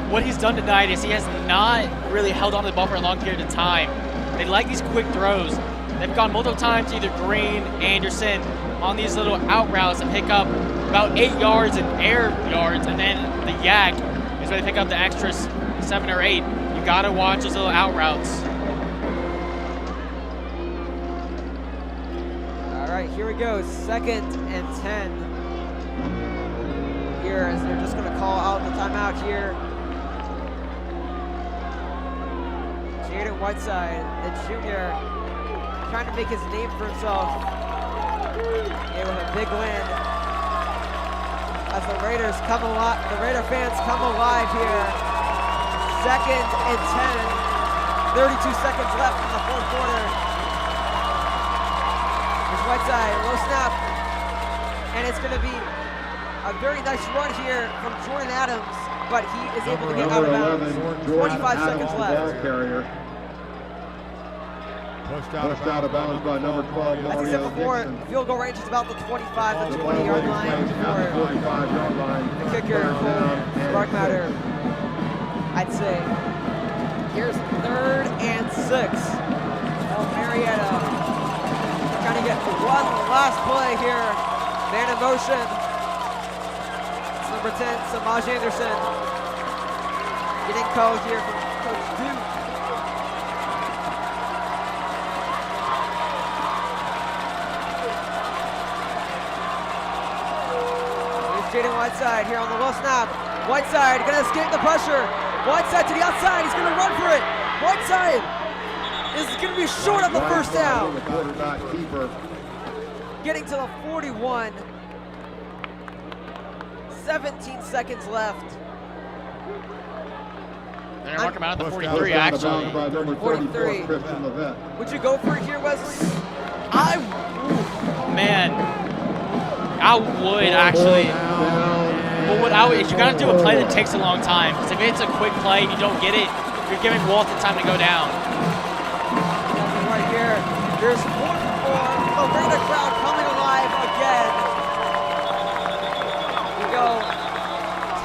what he's done tonight is he has not really held on to the ball for a long period of time. They like these quick throws. They've gone multiple times to either Green, Anderson, on these little out routes and pick up about 8 yards in air yards, and then the yak is where they pick up the extra 7 or 8. You got to watch those little out routes. All right, here we go, 2nd and 10. Here, as they're just going to call out the timeout here. Jaden Whiteside, the junior, trying to make his name for himself. Yeah, with a big win. As the Raiders come alive, the Raider fans come alive here. 2nd and 10. 32 seconds left in the fourth quarter. Here's Whiteside, low snap. And it's going to be a very nice run here from Jordan Adams, but he is able to get out of bounds. 25 seconds left. Carrier. Pushed out of bounds by number 12, As I said before, field goal range is about the 25 to 20-yard line for the kicker, Sparkmatter. I'd say. Here's 3rd and 6. Marietta trying to get one last play here. Man in motion. It's number 10, Samaj Anderson. Getting called here from Coach Duke. Jaden Whiteside here on the low snap. Whiteside gonna escape the pressure. Whiteside to the outside, he's gonna run for it. Whiteside is gonna be short of the first down. The quarterback keeper. Getting to the 41. 17 seconds left. They're gonna mark him out at the 43, actually. 43. Would you go for it here, Wesley? Man, I would actually. Well, if you're gonna do a play that takes a long time, because if it's a quick play and you don't get it, you're giving Walton time to go down. Right here, there's 4 more. The Raider crowd coming alive again. We go.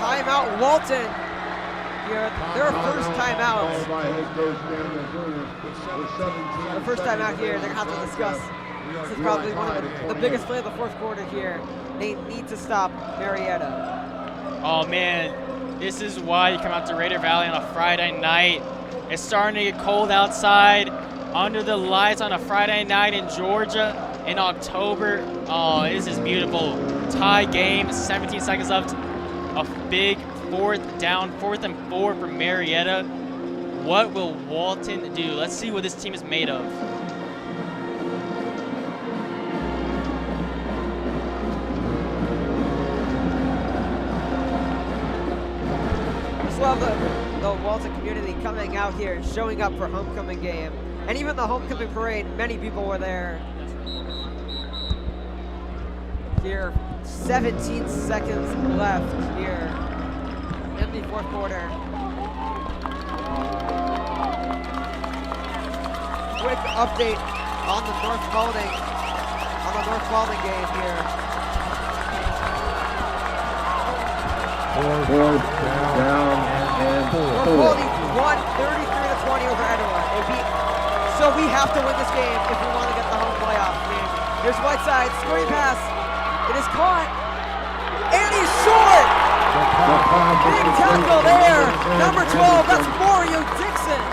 Timeout, Walton. Here, their first timeout. The first timeout here, they're gonna have to discuss. This is probably one of the biggest play of the fourth quarter here. They need to stop Marietta. Oh man, this is why you come out to Raider Valley on a Friday night. It's starting to get cold outside, under the lights on a Friday night in Georgia in October. Oh, this is beautiful. Tie game, 17 seconds left. A big 4th down, 4th and 4 for Marietta. What will Walton do? Let's see what this team is made of. Love the Walton community coming out here, showing up for homecoming game, and even the homecoming parade. Many people were there. Here, 17 seconds left here in the fourth quarter. Quick update on the North Walton game here. Fourth down and 4. North Walton won 33-20 over Edward. So we have to win this game if we want to get the home playoff game. Here's Whiteside, screen pass. It is caught, and he's short. Big tackle there. Number 12, that's Mario Dixon.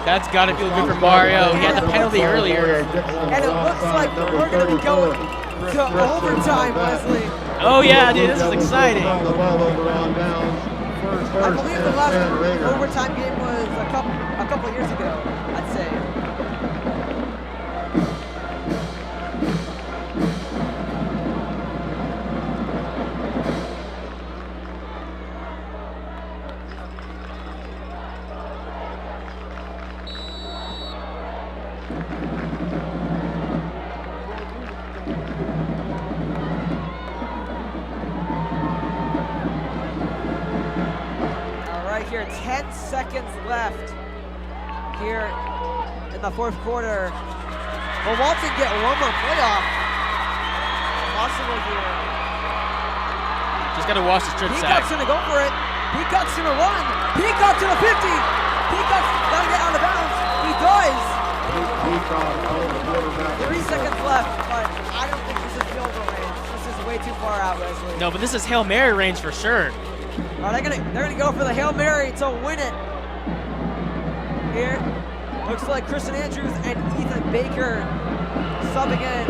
That's got to feel good for Mario. He had the penalty earlier. And it looks like we're going to be going to overtime, Wesley. Oh yeah, dude, this is exciting. I believe the last overtime game was a couple years ago, I'd say. Here, 10 seconds left here in the fourth quarter. Will Walton get one more playoff? Possible here. Just got to watch the strip sack. Peacock's going to go for it. Peacock's going to run. Peacock to the 50. Peacock's got to get out of bounds. He does. 3 seconds left, but I don't think this is field goal range. This is way too far out, Wesley. No, but this is Hail Mary range for sure. They're gonna go for the Hail Mary to win it. Here, looks like Christian Andrews and Ethan Baker subbing in.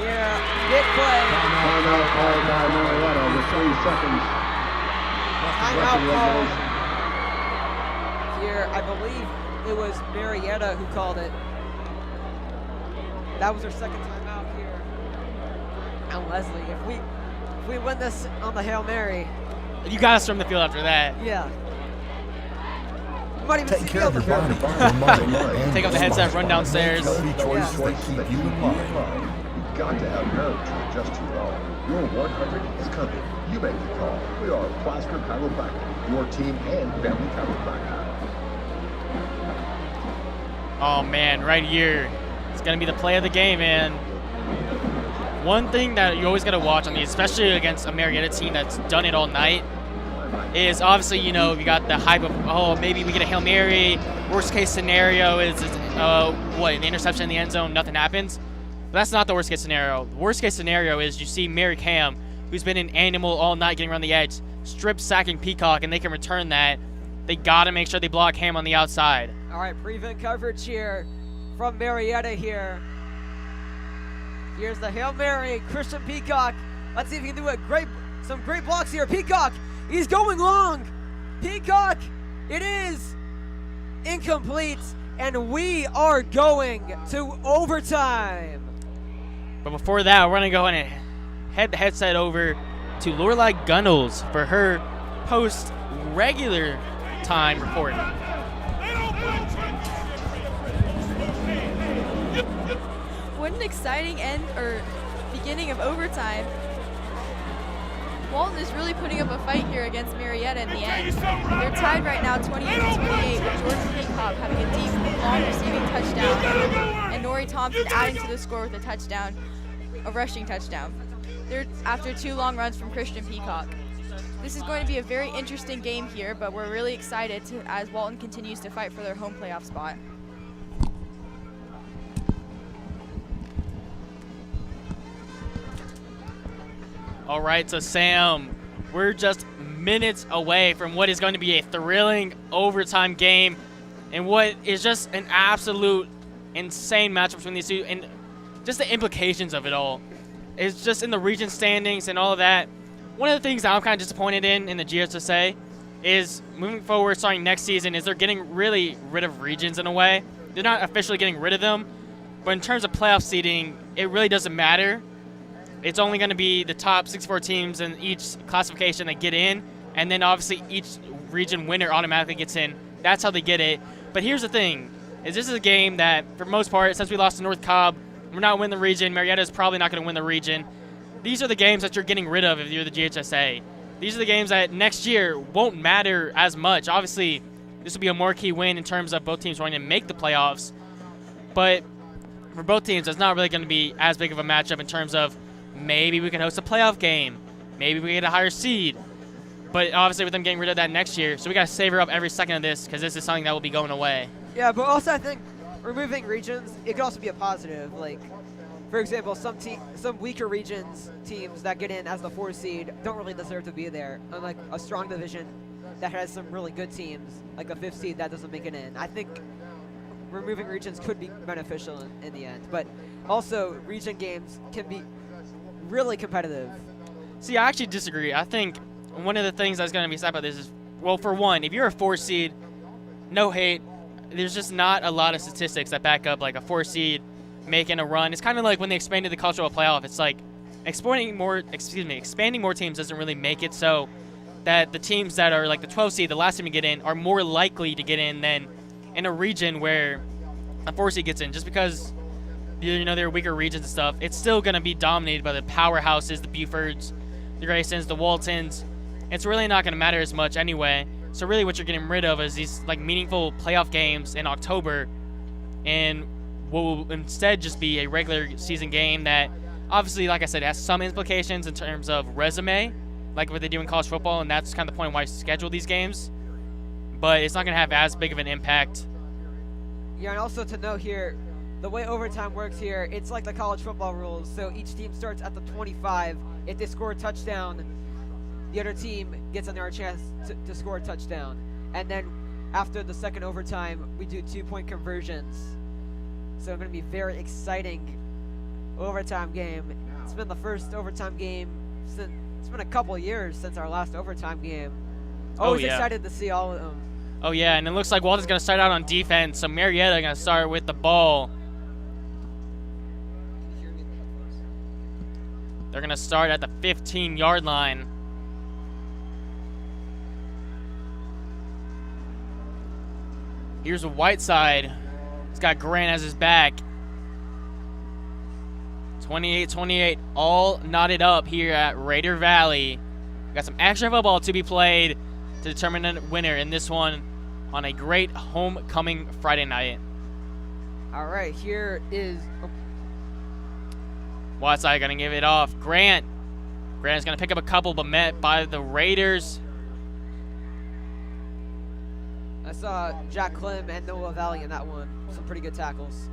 Yeah, big play. Timeout called by Marietta with 3 seconds. Timeout called. Here, I believe it was Marietta who called it. That was their second timeout here. And Leslie, if we win this on the Hail Mary. You got to storm the field after that. Yeah. You might even Take see care of me your over body, here. your mind, and Take off the your headset, heart. run downstairs. Healthy choices that keep you in line. You've got to have marriage to adjust to it all. Your 100 is coming. You make the call. We are Plasker Chiropractic, your team and family chiropractor. Oh man, right here. It's gonna be the play of the game, man. One thing that you always gotta watch on these, especially against a Marietta team that's done it all night, is obviously, you know, you got the hype of, oh, maybe we get a Hail Mary. Worst case scenario is an interception in the end zone, nothing happens. But that's not the worst case scenario. The worst case scenario is you see Mary Cam, who's been an animal all night getting around the edge, strip sacking Peacock, and they can return that. They got to make sure they block Ham on the outside. All right, prevent coverage here from Marietta here. Here's the Hail Mary, Christian Peacock. Let's see if he can do some great blocks here. Peacock, he's going long. Peacock, it is incomplete, and we are going to overtime. But before that, we're going to go ahead and head the headset over to Lorelai Gunnels for her post-regular time report. What an exciting end or beginning of overtime. Walton is really putting up a fight here against Marietta in the end. They're tied right now 28-28 with Jordan Peacock having a deep, long receiving touchdown and Nori Thompson adding to the score with a rushing touchdown. They're after 2 long runs from Christian Peacock. This is going to be a very interesting game here, but we're really excited as Walton continues to fight for their home playoff spot. All right, so Sam, we're just minutes away from what is going to be a thrilling overtime game and what is just an absolute insane matchup between these two, and just the implications of it all. It's just in the region standings and all of that. One of the things that I'm kind of disappointed in the GSSA is moving forward, starting next season, is they're getting really rid of regions in a way. They're not officially getting rid of them, but in terms of playoff seeding, it really doesn't matter. It's only going to be the top 64 teams in each classification that get in, and then obviously each region winner automatically gets in. That's how they get it. But here's the thing, is this is a game that, for the most part, since we lost to North Cobb, we're not winning the region. Marietta is probably not going to win the region. These are the games that you're getting rid of if you're the GHSA. These are the games that next year won't matter as much. Obviously, this will be a marquee win in terms of both teams wanting to make the playoffs. But for both teams, it's not really going to be as big of a matchup in terms of maybe we can host a playoff game. Maybe we get a higher seed. But obviously with them getting rid of that next year, so we got to savor up every second of this because this is something that will be going away. Yeah, but also I think removing regions, it could also be a positive. Like, for example, some weaker regions teams that get in as the 4th seed don't really deserve to be there. Unlike a strong division that has some really good teams, like a 5th seed that doesn't make it in. I think removing regions could be beneficial in the end. But also, region games can be really competitive. See, I actually disagree. I think one of the things that's going to be sad about this is, well, for one, if you're a 4 seed, no hate, there's just not a lot of statistics that back up like a 4 seed making a run. It's kind of like when they expanded the cultural playoff. It's like expanding more teams doesn't really make it so that the teams that are like the 12 seed, the last team to get in, are more likely to get in than in a region where a 4 seed gets in. Just because there are weaker regions and stuff, it's still going to be dominated by the powerhouses, the Bufords, the Graysons, the Waltons. It's really not going to matter as much anyway. So really what you're getting rid of is these like meaningful playoff games in October, and what will instead just be a regular season game that obviously, like I said, has some implications in terms of resume, like what they do in college football, and that's kind of the point why I schedule these games. But it's not going to have as big of an impact. Yeah, and also to note here, the way overtime works here, it's like the college football rules. So each team starts at the 25. If they score a touchdown, the other team gets another chance to score a touchdown. And then after the second overtime, we do 2-point conversions. So it's going to be a very exciting overtime game. It's been the first overtime game since, it's been a couple of years since our last overtime game. Always excited to see all of them. Oh yeah, and it looks like Walton's going to start out on defense, so Marietta going to start with the ball. They're going to start at the 15-yard line. Here's a Whiteside. He's got Grant as his back. 28-28, all knotted up here at Raider Valley. Got some extra football to be played to determine a winner in this one on a great homecoming Friday night. All right, here is Whiteside gonna give it off. Grant is gonna pick up a couple, but met by the Raiders. I saw Jack Clem and Noah Valley in that one. Some pretty good tackles.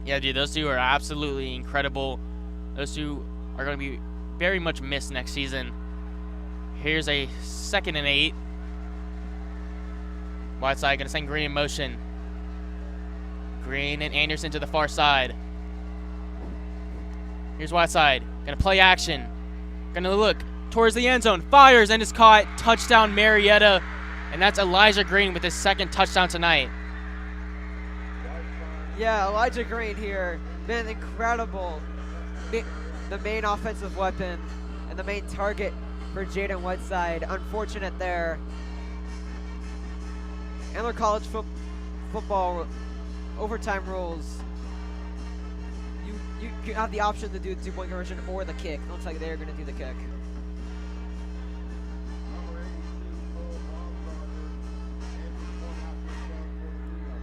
Yeah, dude, those two are absolutely incredible. Those two are going to be very much missed next season. Here's a 2nd and 8. Whiteside going to send Green in motion. Green and Anderson to the far side. Here's Whiteside. Going to play action. Going to look towards the end zone. Fires and is caught. Touchdown Marietta. And that's Elijah Green with his 2nd touchdown tonight. Yeah, Elijah Green here, been incredible. The main offensive weapon and the main target for Jaden Whiteside. Unfortunate there. And their college football overtime rules. You have the option to do the 2-point conversion or the kick. Looks like they're going to do the kick.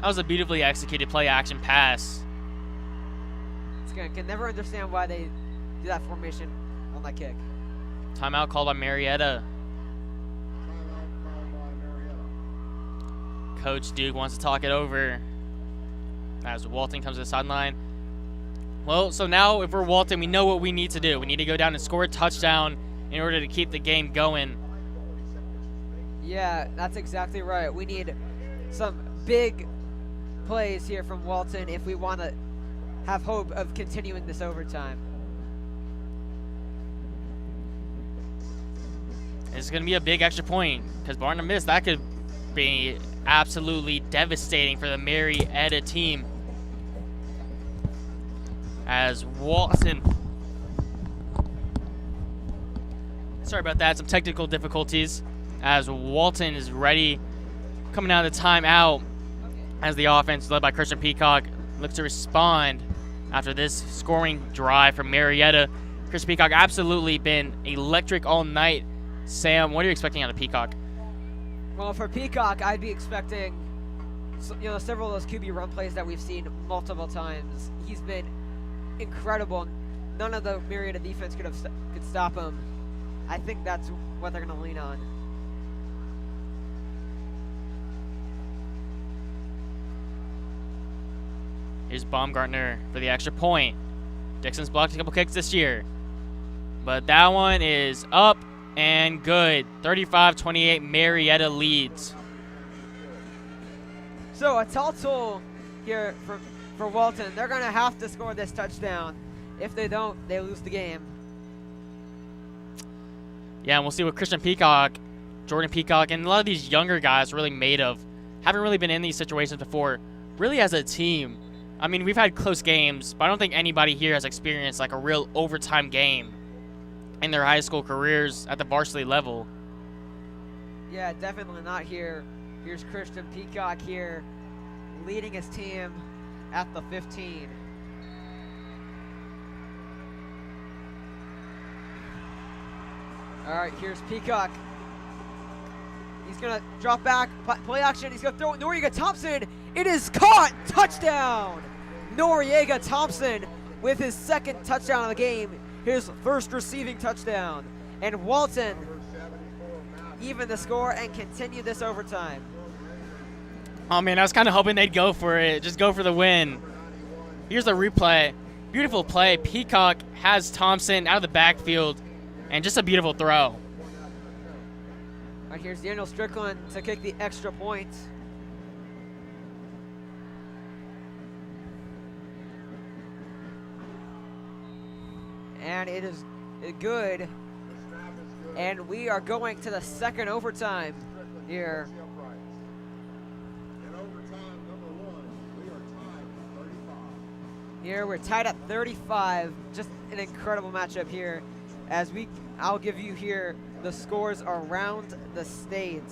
That was a beautifully executed play action pass. Can never understand why they do that formation on that kick. Timeout called by Marietta. Coach Duke wants to talk it over as Walton comes to the sideline. Well, so now if we're Walton, we know what we need to do. We need to go down and score a touchdown in order to keep the game going. Yeah, that's exactly right. We need some big plays here from Walton if we want to have hope of continuing this overtime. It's going to be a big extra point because barring a miss, that could be absolutely devastating for the Marietta team. As Walton, sorry about that, some technical difficulties. As Walton is ready, coming out of the timeout, as the offense led by Christian Peacock looks to respond after this scoring drive from Marietta. Christian Peacock absolutely been electric all night. Sam, what are you expecting out of Peacock? Well, for Peacock, I'd be expecting several of those QB run plays that we've seen multiple times. He's been incredible. None of the Marietta defense could stop him. I think that's what they're going to lean on. Here's Baumgartner for the extra point. Dixon's blocked a couple kicks this year, but that one is up and good. 35-28, Marietta leads. So a tall tool here for Walton. They're going to have to score this touchdown. If they don't, they lose the game. Yeah, and we'll see what Christian Peacock, Jordan Peacock, and a lot of these younger guys are really made of. Haven't really been in these situations before, really as a team. I mean, we've had close games, but I don't think anybody here has experienced like a real overtime game in their high school careers at the varsity level. Yeah, definitely not here. Here's Christian Peacock here, leading his team at the 15. All right, here's Peacock. He's going to drop back, play action. He's going to throw it. Noriega Thompson. It is caught. Touchdown. Noriega Thompson with his 2nd touchdown of the game. His 1st receiving touchdown. And Walton even the score and continue this overtime. Oh, man, I was kind of hoping they'd go for it. Just go for the win. Here's the replay. Beautiful play. Peacock has Thompson out of the backfield. And just a beautiful throw. All right, here's Daniel Strickland to kick the extra point. And it is good. And we are going to the 2nd overtime here. Here we're tied at 35. Just an incredible matchup here. I'll give you here the scores around the state.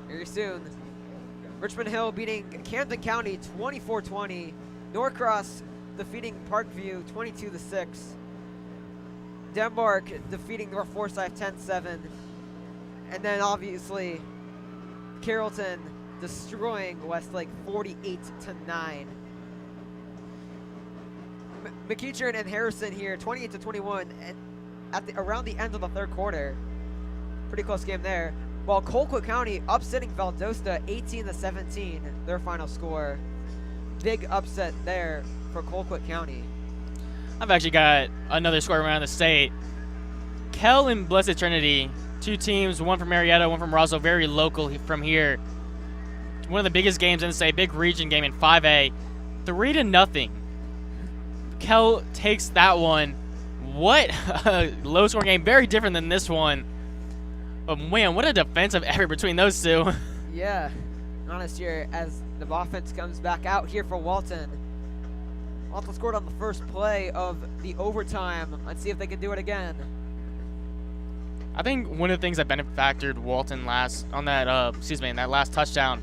very soon. Richmond Hill beating Camden County 24-20. Norcross defeating Parkview 22-6. Denmark defeating North Forsyth 10-7. And then obviously Carrollton destroying Westlake 48-9. McEachern and Harrison here 28-21 and around the end of the third quarter. Pretty close game there. While Colquitt County upsetting Valdosta 18-17, their final score. Big upset there for Colquitt County. I've actually got another score around the state. Kell and Blessed Trinity, two teams, one from Marietta, one from Roswell, very local from here. One of the biggest games in the state, big region game in 5A. 3-0. Kell takes that one. What a low-scoring game, very different than this one. But man, what a defensive effort between those two. Yeah, honest here as the offense comes back out here for Walton. Walton scored on the first play of the overtime. Let's see if they can do it again. I think one of the things that benefactored Walton in that last touchdown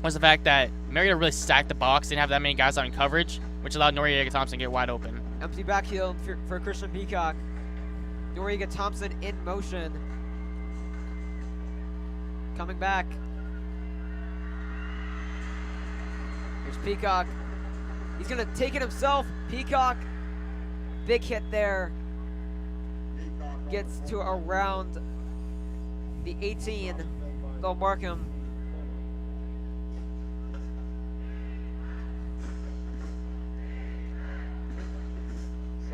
was the fact that Marietta really stacked the box, didn't have that many guys out in coverage, which allowed Noriega Thompson to get wide open. Empty backfield for Christian Peacock. Noriega Thompson in motion. Coming back. Here's Peacock. He's going to take it himself. Peacock, big hit there. Gets to around the 18. They'll mark him.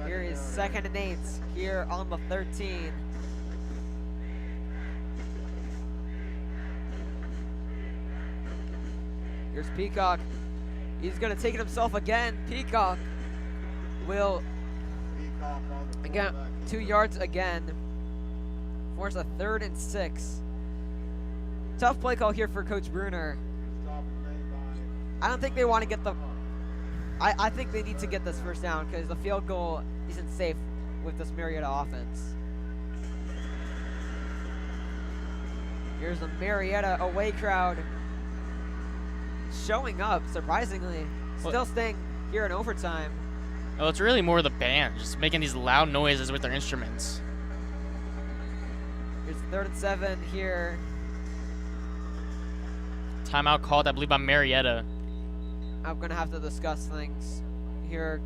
Here is 2nd and 8 here on the 13. Here's Peacock. He's going to take it himself again. Peacock will, again, 2 yards again. Force a 3rd and 6. Tough play call here for Coach Bruner. I don't think they want to get the... I think they need to get this first down because the field goal isn't safe with this Marietta offense. Here's the Marietta away crowd showing up, surprisingly. Still staying here in overtime. Well, it's really more the band, just making these loud noises with their instruments. Here's 3rd and 7 here. Timeout called, I believe, by Marietta. I'm going to have to discuss things here.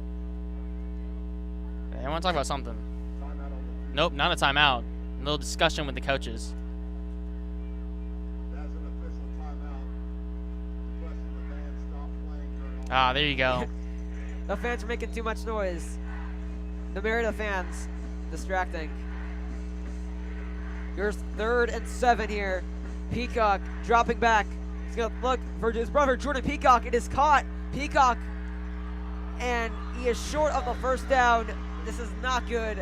I want to talk about something. Nope, not a timeout. A little discussion with the coaches. Ah, there you go. The fans are making too much noise. The Marietta fans distracting. Here's 3rd and 7 here. Peacock dropping back. He's going to look for his brother, Jordan Peacock. It is caught. Peacock, and he is short of the first down. This is not good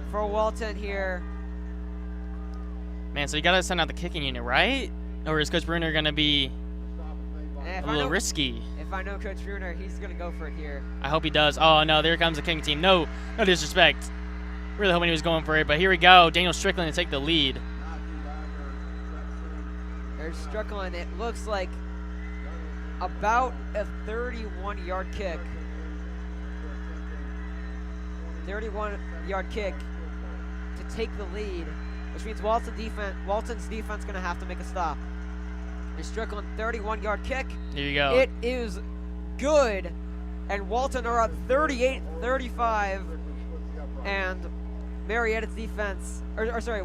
for Walton here. Man, so you got to send out the kicking unit, right? Or is Coach Bruner going to be a little risky? If I know Coach Bruner, he's going to go for it here. I hope he does. Oh, no, there comes the kicking team. No disrespect. Really hoping he was going for it, but here we go. Daniel Strickland to take the lead. There's Strickland. It looks like about a 31-yard kick. 31-yard kick to take the lead, which means Walton's defense going to have to make a stop. There's Strickland, 31-yard kick. Here you go. It is good, and Walton are up 38-35, and Marietta's defense,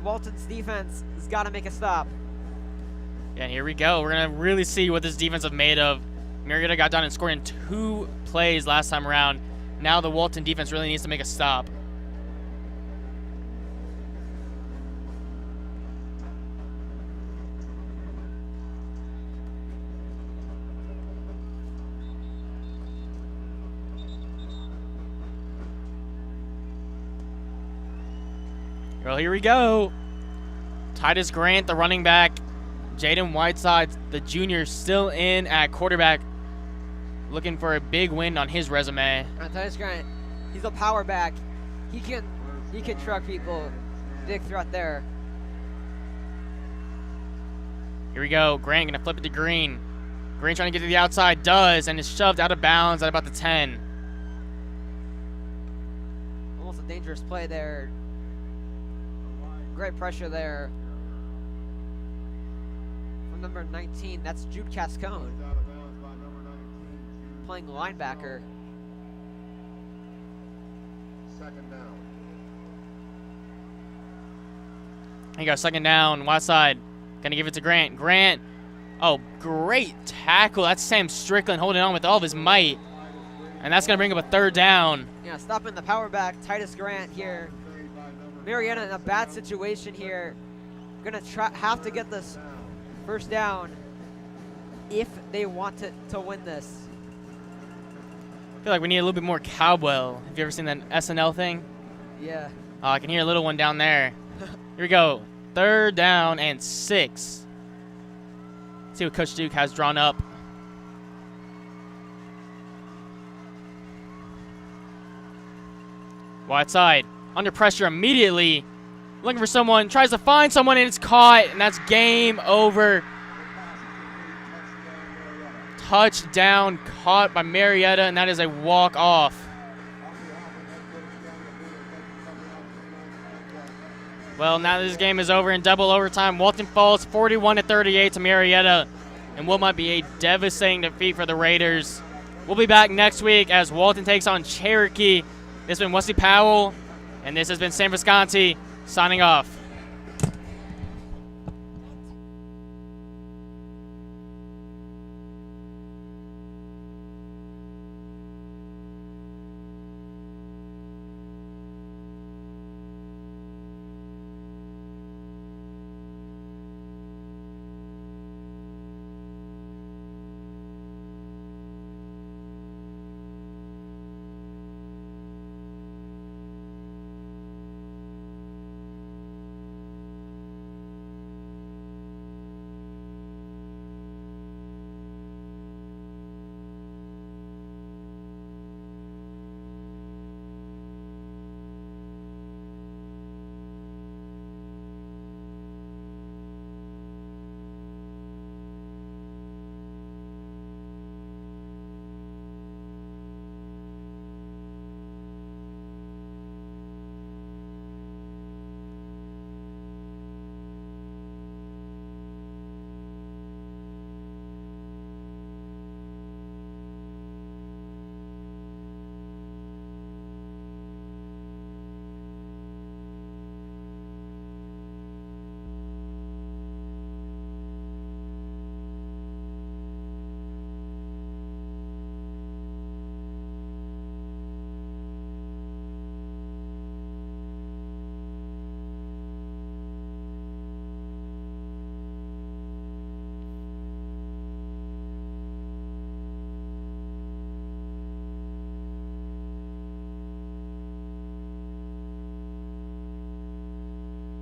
Walton's defense has got to make a stop. Yeah, here we go. We're going to really see what this defense is made of. Marietta got down and scored in 2 plays last time around. Now the Walton defense really needs to make a stop. Well, here we go. Titus Grant, the running back. Jaden Whiteside, the junior, still in at quarterback, looking for a big win on his resume. Titus Grant, he's a power back. He can truck people. Big threat there. Here we go. Grant going to flip it to Green. Green trying to get to the outside. Does, and is shoved out of bounds at about the 10. Almost a dangerous play there. Great pressure there. From number 19, that's Jude Cascone. Playing linebacker. Second down. Here you go, second down, wide side. Gonna give it to Grant. Grant, oh, great tackle. That's Sam Strickland holding on with all of his might. And that's gonna bring up a third down. Yeah, stopping the power back, Titus Grant here. Marietta in a bad situation here. Gonna have to get this first down if they want to win this. I feel like we need a little bit more cowbell. Have you ever seen that SNL thing? Yeah. Oh, I can hear a little one down there. Here we go. Third down and 6. Let's see what Coach Duke has drawn up. Wide side. Under pressure immediately. Looking for someone. Tries to find someone, and it's caught. And that's game over. Touchdown caught by Marietta, and that is a walk-off. Well, now this game is over in double overtime. Walton falls 41-38 to Marietta, and what might be a devastating defeat for the Raiders. We'll be back next week as Walton takes on Cherokee. This has been Wesley Powell, and this has been Sam Visconti signing off.